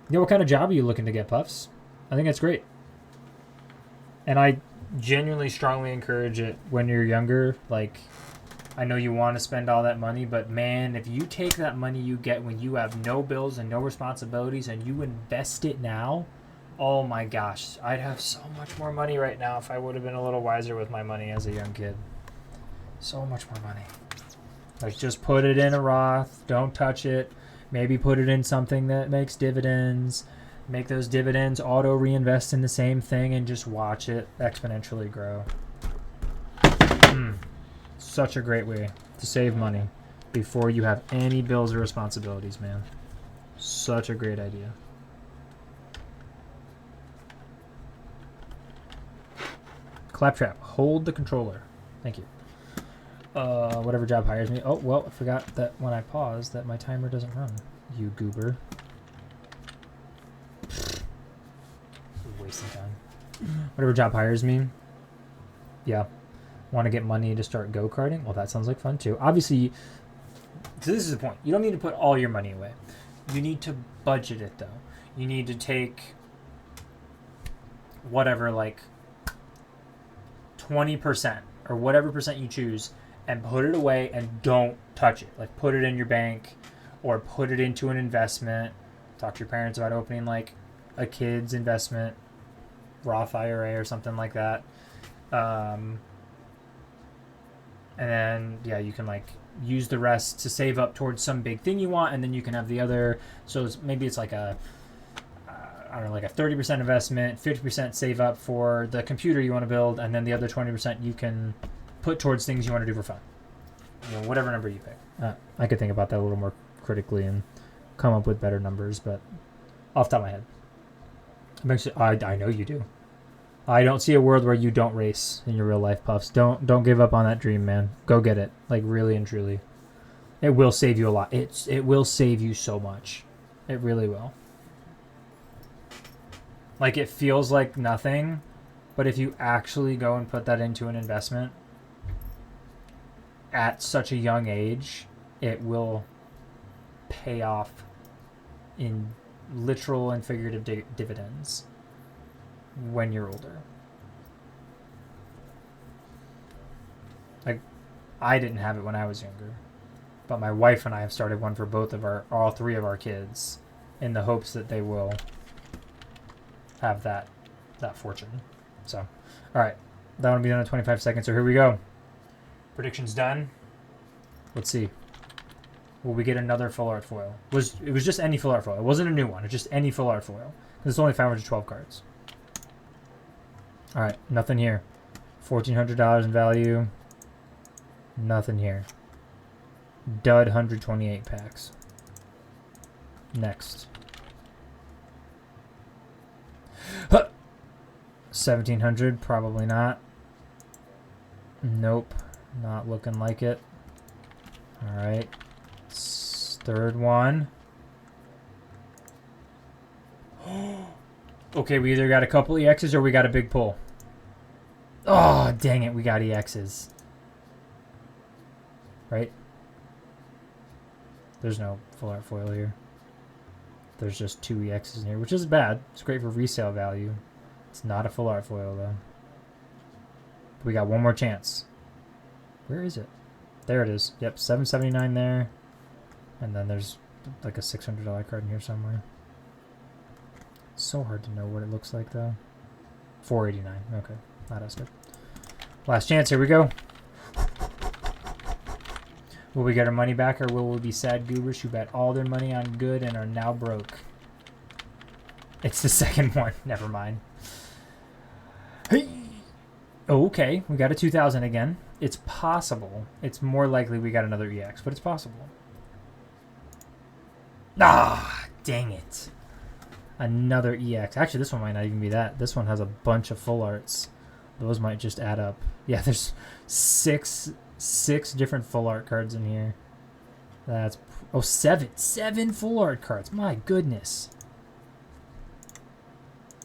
what kind of job are you looking to get, Puffs? I think that's great. And I genuinely strongly encourage it when you're younger. Like, I know you want to spend all that money, but man, if you take that money you get when you have no bills and no responsibilities and you invest it now, oh my gosh, I'd have so much more money right now if I would have been a little wiser with my money as a young kid. So much more money. Like, just put it in a Roth. Don't touch it. Maybe put it in something that makes dividends. Make those dividends auto reinvest in the same thing and just watch it exponentially grow. Such a great way to save money before you have any bills or responsibilities, man. Such a great idea. Claptrap, hold the controller. Thank you. Whatever job hires me. Oh, well, I forgot that when I pause that my timer doesn't run. You goober. Wasting time. Whatever job hires me. Yeah. Want to get money to start go-karting? Well, that sounds like fun too. Obviously, so this is the point. You don't need to put all your money away. You need to budget it, though. You need to take whatever, like 20% or whatever percent you choose and put it away and don't touch it. Like, put it in your bank or put it into an investment. Talk to your parents about opening like a kid's investment, Roth IRA or something like that. And then, yeah, you can like use the rest to save up towards some big thing you want, and then you can have the other. So maybe it's like a, I don't know, like a 30% investment, 50% save up for the computer you want to build, and then the other 20% you can put towards things you want to do for fun. You know, whatever number you pick. I could think about that a little more critically and come up with better numbers, but off the top of my head, I know you do. I don't see a world where you don't race in your real life, Puffs. Don't give up on that dream, man. Go get it, like really and truly. It will save you a lot. It will save you so much. It really will. Like, it feels like nothing, but if you actually go and put that into an investment at such a young age, it will pay off in literal and figurative dividends when you're older. Like, I didn't have it when I was younger, but my wife and I have started one for all three of our kids in the hopes that they will have that fortune. So, all right, that one will be done in 25 seconds. So here we go. Predictions done. Let's see. Will we get another full art foil? It was just any full art foil. It wasn't a new one. It's just any full art foil. It's only 512 cards. All right, nothing here. $1,400 in value. Nothing here. Dud 128 packs. Next. 1,700, probably not. Nope, not looking like it. All right, third one. Okay, we either got a couple EXs or we got a big pull. Oh, dang it, we got EXs. Right? There's no full art foil here. There's just 2 EXs in here, which is bad. It's great for resale value. It's not a full art foil, though. We got one more chance. Where is it? There it is. Yep, $779 there. And then there's like a $600 card in here somewhere. So hard to know what it looks like, though. $489. Okay, not as good. Last chance. Here we go. Will we get our money back, or will we be sad goobers who bet all their money on good and are now broke? It's the second one. Never mind. Hey. Oh, okay, we got a 2,000 again. It's possible. It's more likely we got another EX, but it's possible. Ah, dang it. Another EX. Actually, this one might not even be that. This one has a bunch of full arts. Those might just add up. Yeah, there's six different full art cards in here. That's seven full art cards. My goodness.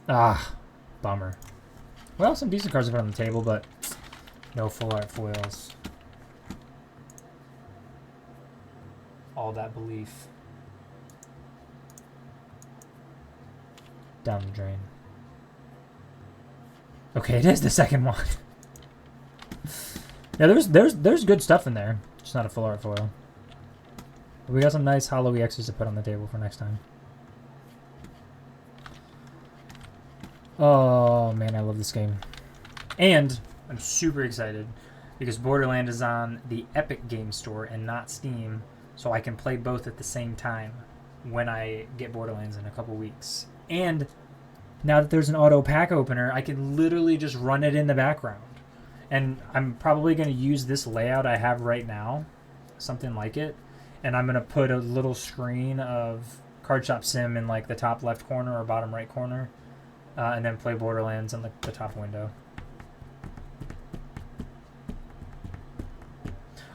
Ah, bummer. Well, some decent cards are on the table, but no full art foils. All that belief down the drain. Okay, it is the second one. Yeah, there's good stuff in there. Just not a full art foil. But we got some nice hollow EXs to put on the table for next time. Oh man, I love this game. And I'm super excited because Borderlands is on the Epic Game Store and not Steam, so I can play both at the same time when I get Borderlands in a couple weeks. And now that there's an auto pack opener, I can literally just run it in the background. And I'm probably going to use this layout I have right now, something like it, and I'm going to put a little screen of Card Shop Sim in like the top left corner or bottom right corner, and then play Borderlands in the top window.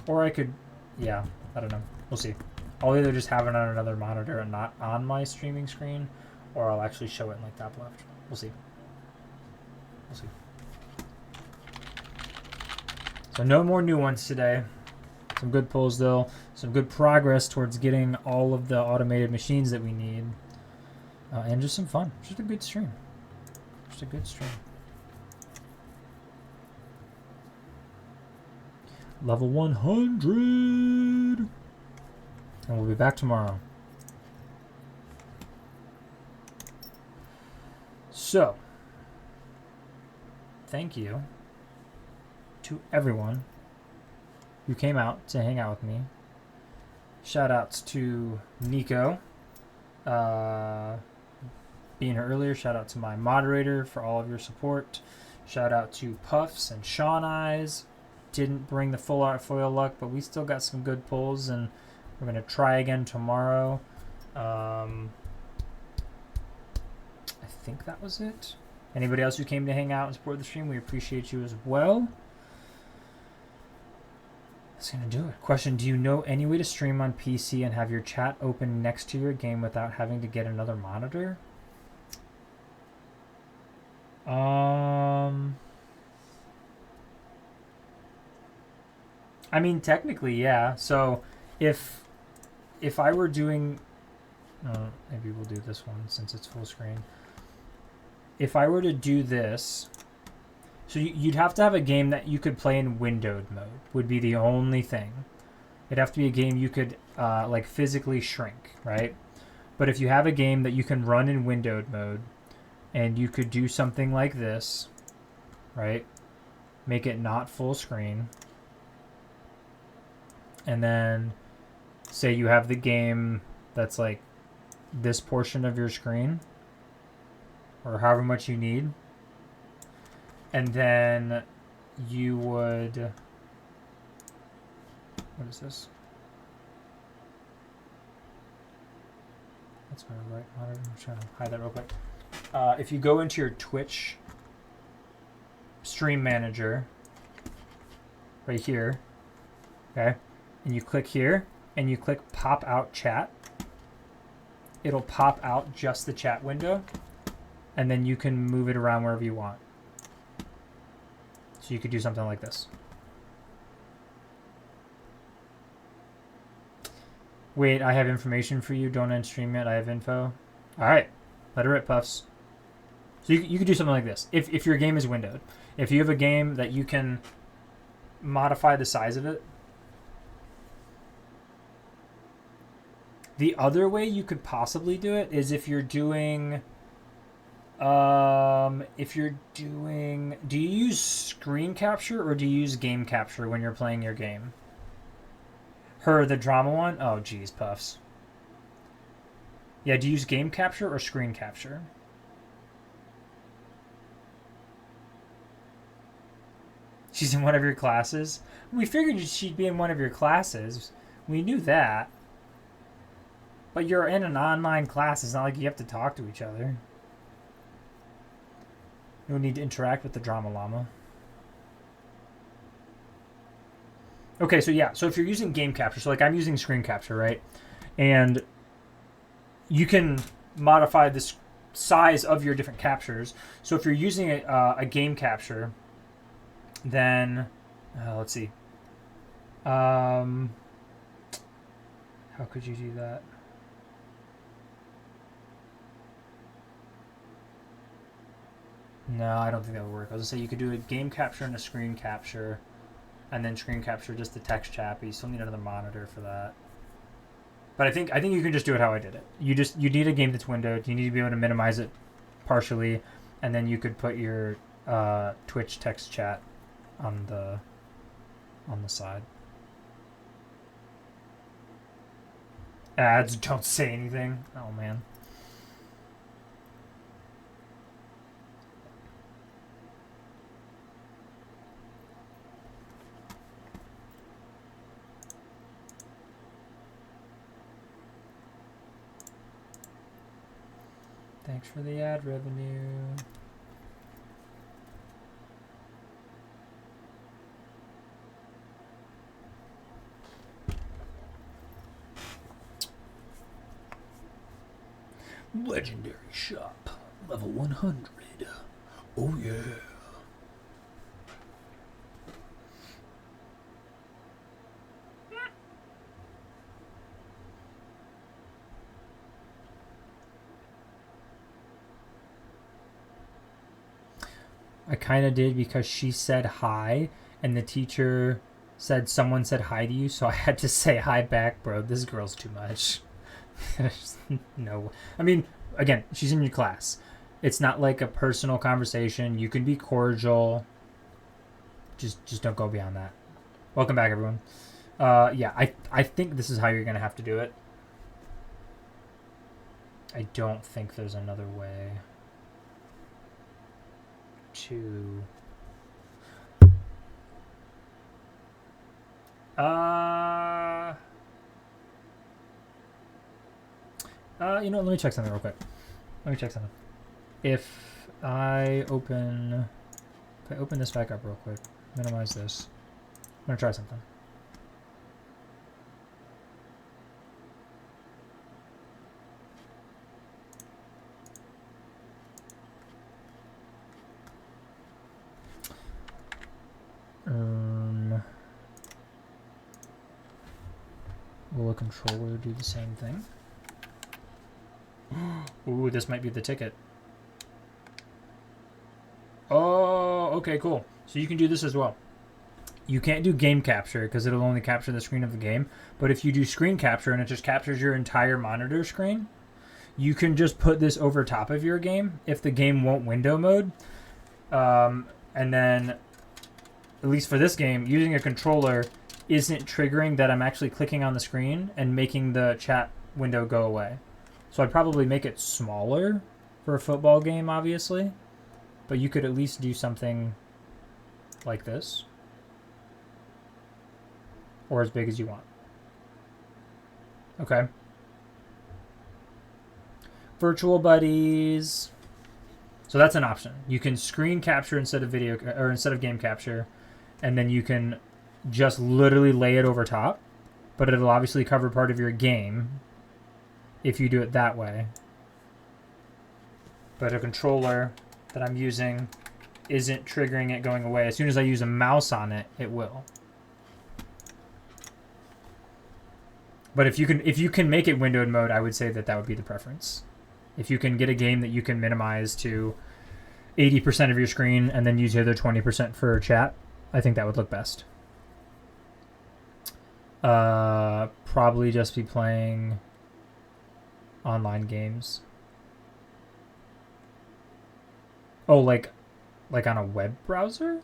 Or I could, yeah, I don't know. We'll see. I'll either just have it on another monitor and not on my streaming screen, or I'll actually show it in like top left. We'll see. We'll see. So no more new ones today. Some good pulls though. Some good progress towards getting all of the automated machines that we need. And just some fun. Just a good stream. Just a good stream. Level 100! And we'll be back tomorrow. So, thank you to everyone who came out to hang out with me. Shout outs to Nico being here earlier. Shout out to my moderator for all of your support. Shout out to Puffs and Sean Eyes. Didn't bring the full art foil luck, but we still got some good pulls, and we're going to try again tomorrow. I think that was it. Anybody else who came to hang out and support the stream, we appreciate you as well. That's going to do it. Question, do you know any way to stream on PC and have your chat open next to your game without having to get another monitor? I mean, technically, yeah. So, if I were doing... maybe we'll do this one since it's full screen. If I were to do this... So you'd have to have a game that you could play in windowed mode, would be the only thing. It'd have to be a game you could like physically shrink, right? But if you have a game that you can run in windowed mode, and you could do something like this, right? Make it not full screen. And then say you have the game that's like this portion of your screen, or however much you need. And then you would... What is this? That's my right monitor. I'm trying to hide that real quick. If you go into your Twitch stream manager, right here, okay, and you click here, and you click pop out chat, it'll pop out just the chat window, and then you can move it around wherever you want. So you could do something like this. Wait, I have information for you. Don't end stream yet. I have info. All right. Let her rip, Puffs. So you could do something like this. If your game is windowed. If you have a game that you can modify the size of it. The other way you could possibly do it is if you're doing... do you use screen capture or do you use game capture when you're playing your game? Her, the drama one? Oh, geez, Puffs. Yeah, do you use game capture or screen capture? She's in one of your classes? We figured she'd be in one of your classes. We knew that. But you're in an online class. It's not like you have to talk to each other. You'll need to interact with the drama llama. Okay, so yeah. So if you're using game capture, so like I'm using screen capture, right? And you can modify the size of your different captures. So if you're using a game capture, then let's see. How could you do that? No, I don't think that would work. I was gonna say you could do a game capture and a screen capture, and then screen capture just the text chat, but you still need another monitor for that. But I think you can just do it how I did it. You need a game that's windowed. You need to be able to minimize it partially, and then you could put your Twitch text chat on the side. Ads don't say anything. Oh man. Thanks for the ad revenue. Legendary shop, level 100. Oh yeah. I kind of did because she said hi, and the teacher said someone said hi to you, so I had to say hi back, bro. This girl's too much. No. I mean, again, she's in your class. It's not like a personal conversation. You can be cordial. Just don't go beyond that. Welcome back, everyone. Yeah, I think this is how you're going to have to do it. I don't think there's another way to... you know what, let me check something real quick. If I open this back up real quick, minimize this. I'm gonna try something. Will a controller do the same thing? Ooh, this might be the ticket. Oh, okay, cool. So you can do this as well. You can't do game capture because it'll only capture the screen of the game. But if you do screen capture and it just captures your entire monitor screen, you can just put this over top of your game if the game won't window mode. And then, at least for this game, using a controller isn't triggering that I'm actually clicking on the screen and making the chat window go away. So I'd probably make it smaller for a football game, obviously. But you could at least do something like this. Or as big as you want. Okay. Virtual buddies. So that's an option. You can screen capture instead of video, or instead of game capture. And then you can just literally lay it over top. But it'll obviously cover part of your game if you do it that way. But a controller that I'm using isn't triggering it going away. As soon as I use a mouse on it, it will. But if you can make it windowed mode, I would say that would be the preference. If you can get a game that you can minimize to 80% of your screen and then use the other 20% for chat, I think that would look best. Probably just be playing online games. Oh, like on a web browser?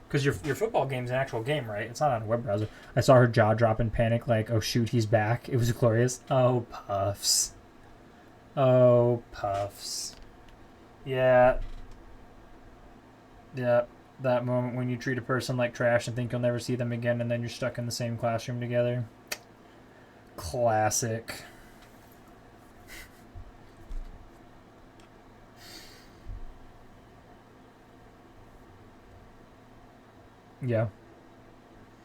Because your football game's an actual game, right? It's not on a web browser. I saw her jaw drop in panic, like, oh shoot, he's back. It was glorious. Oh, Puffs. Oh, Puffs. Yeah. Yeah. That moment when you treat a person like trash and think you'll never see them again, and then you're stuck in the same classroom together. Classic. Yeah.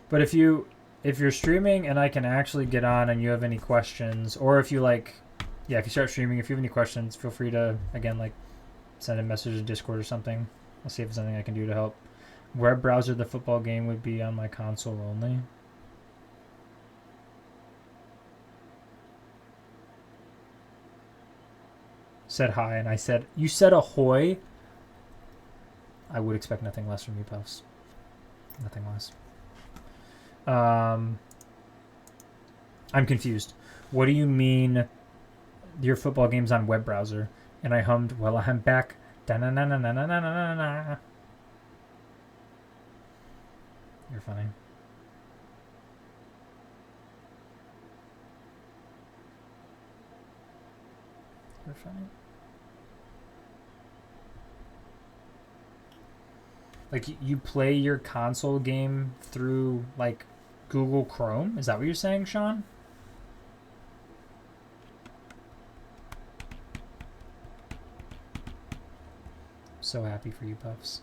But if you're streaming and I can actually get on and you have any questions, or if you if you start streaming, if you have any questions, feel free to, again, send a message to Discord or something. I'll see if there's something I can do to help. Web browser, the football game would be on my console only. said hi, and I said, you said ahoy. I would expect nothing less from you, Puffs. Nothing less. I'm confused. What do you mean your football game's on web browser? And I hummed, well, I'm back. Da-na-na-na-na-na-na-na-na. You're funny. You're funny. Like, you play your console game through, like, Google Chrome? Is that what you're saying, Sean? So happy for you, Puffs.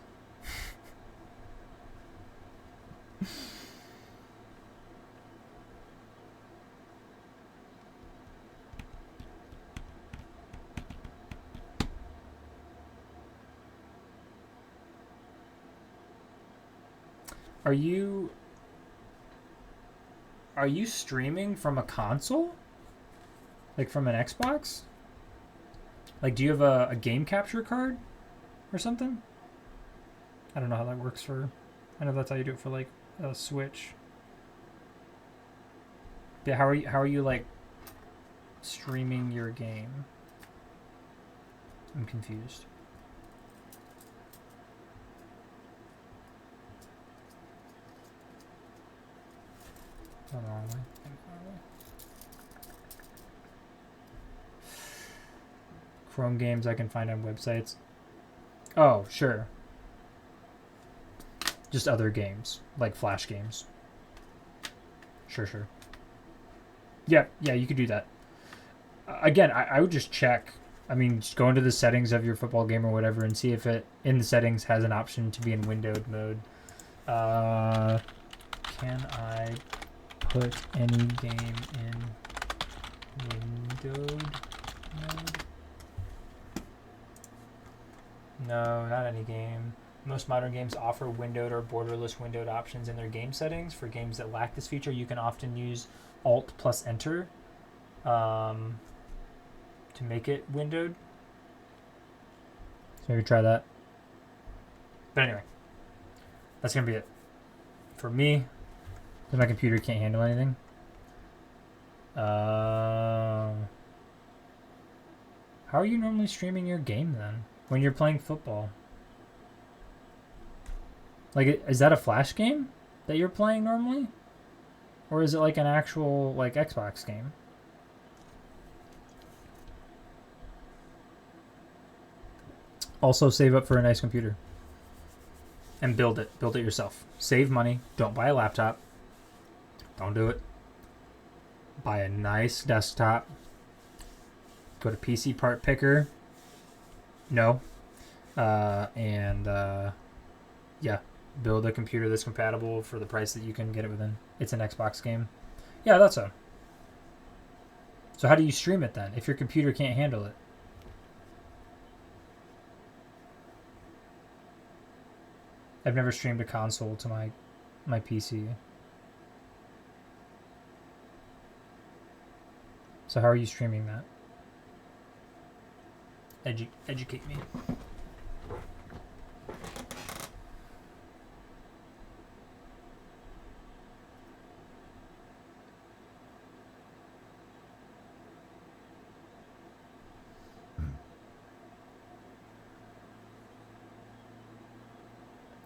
Are you streaming from a console? Like from an Xbox? Like, do you have a game capture card or something? I don't know how that works for... I know that's how you do it for, like, a Switch. Yeah, how are you like, streaming your game? I'm confused. Going the wrong way. Chrome games I can find on websites. Oh, sure. Just other games, like Flash games. Sure. Yeah, you could do that. Again, I would just check. I mean, just go into the settings of your football game or whatever and see if it, in the settings, has an option to be in windowed mode. Can I put any game in windowed mode? No, not any game. Most modern games offer windowed or borderless windowed options in their game settings. For games that lack this feature, you can often use Alt plus Enter to make it windowed. So maybe try that. But anyway, that's going to be it. For me, because my computer can't handle anything. How are you normally streaming your game then? When you're playing football? Like, is that a Flash game that you're playing normally? Or is it like an actual, like, Xbox game? Also, save up for a nice computer. And build it. Build it yourself. Save money. Don't buy a laptop. Don't do it. Buy a nice desktop. Go to PC Part Picker. No. Yeah. Build a computer that's compatible for the price that you can get it within. It's an Xbox game. Yeah, that's so. So how do you stream it then if your computer can't handle it? I've never streamed a console to my PC. So how are you streaming that? Educate me.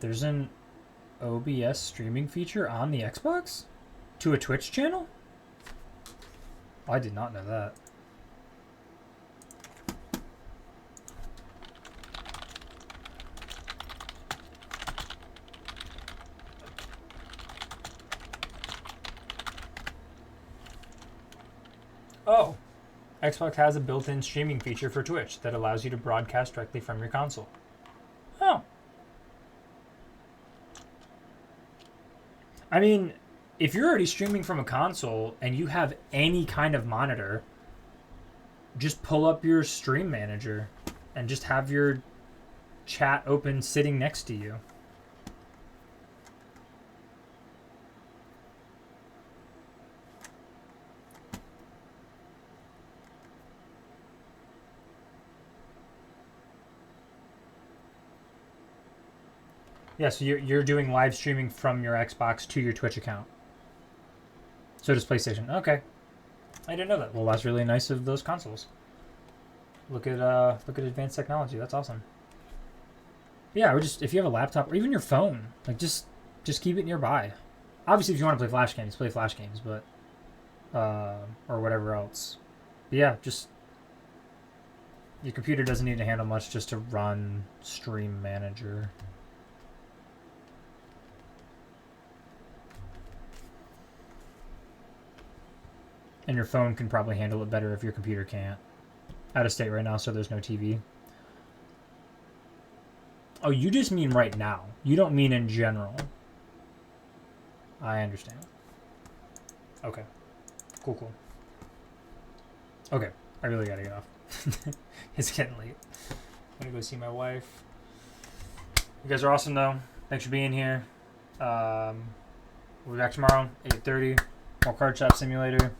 There's an OBS streaming feature on the Xbox? To a Twitch channel? I did not know that. Oh! Xbox has a built-in streaming feature for Twitch that allows you to broadcast directly from your console. Oh. I mean, if you're already streaming from a console and you have any kind of monitor, just pull up your stream manager and just have your chat open sitting next to you. Yeah, so you're doing live streaming from your Xbox to your Twitch account. So does PlayStation. Okay. I didn't know that. Well, that's really nice of those consoles. Look at advanced technology. That's awesome. Yeah, or just if you have a laptop or even your phone, like just keep it nearby. Obviously, if you want to play Flash games, play Flash games, but or whatever else. But yeah, just your computer doesn't need to handle much just to run Stream Manager. And your phone can probably handle it better if your computer can't. Out of state right now, so there's no TV. Oh, you just mean right now. You don't mean in general. I understand. Okay. Cool. Okay. I really gotta get off. It's getting late. I'm gonna go see my wife. You guys are awesome, though. Thanks for being here. We'll be back tomorrow, 8:30. More Card Shop Simulator.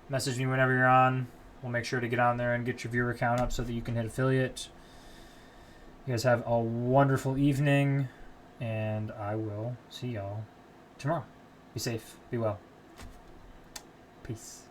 Message me whenever you're on. We'll make sure to get on there and get your viewer count up so that you can hit affiliate. You guys have a wonderful evening, and I will see y'all tomorrow. Be safe. Be well. Peace.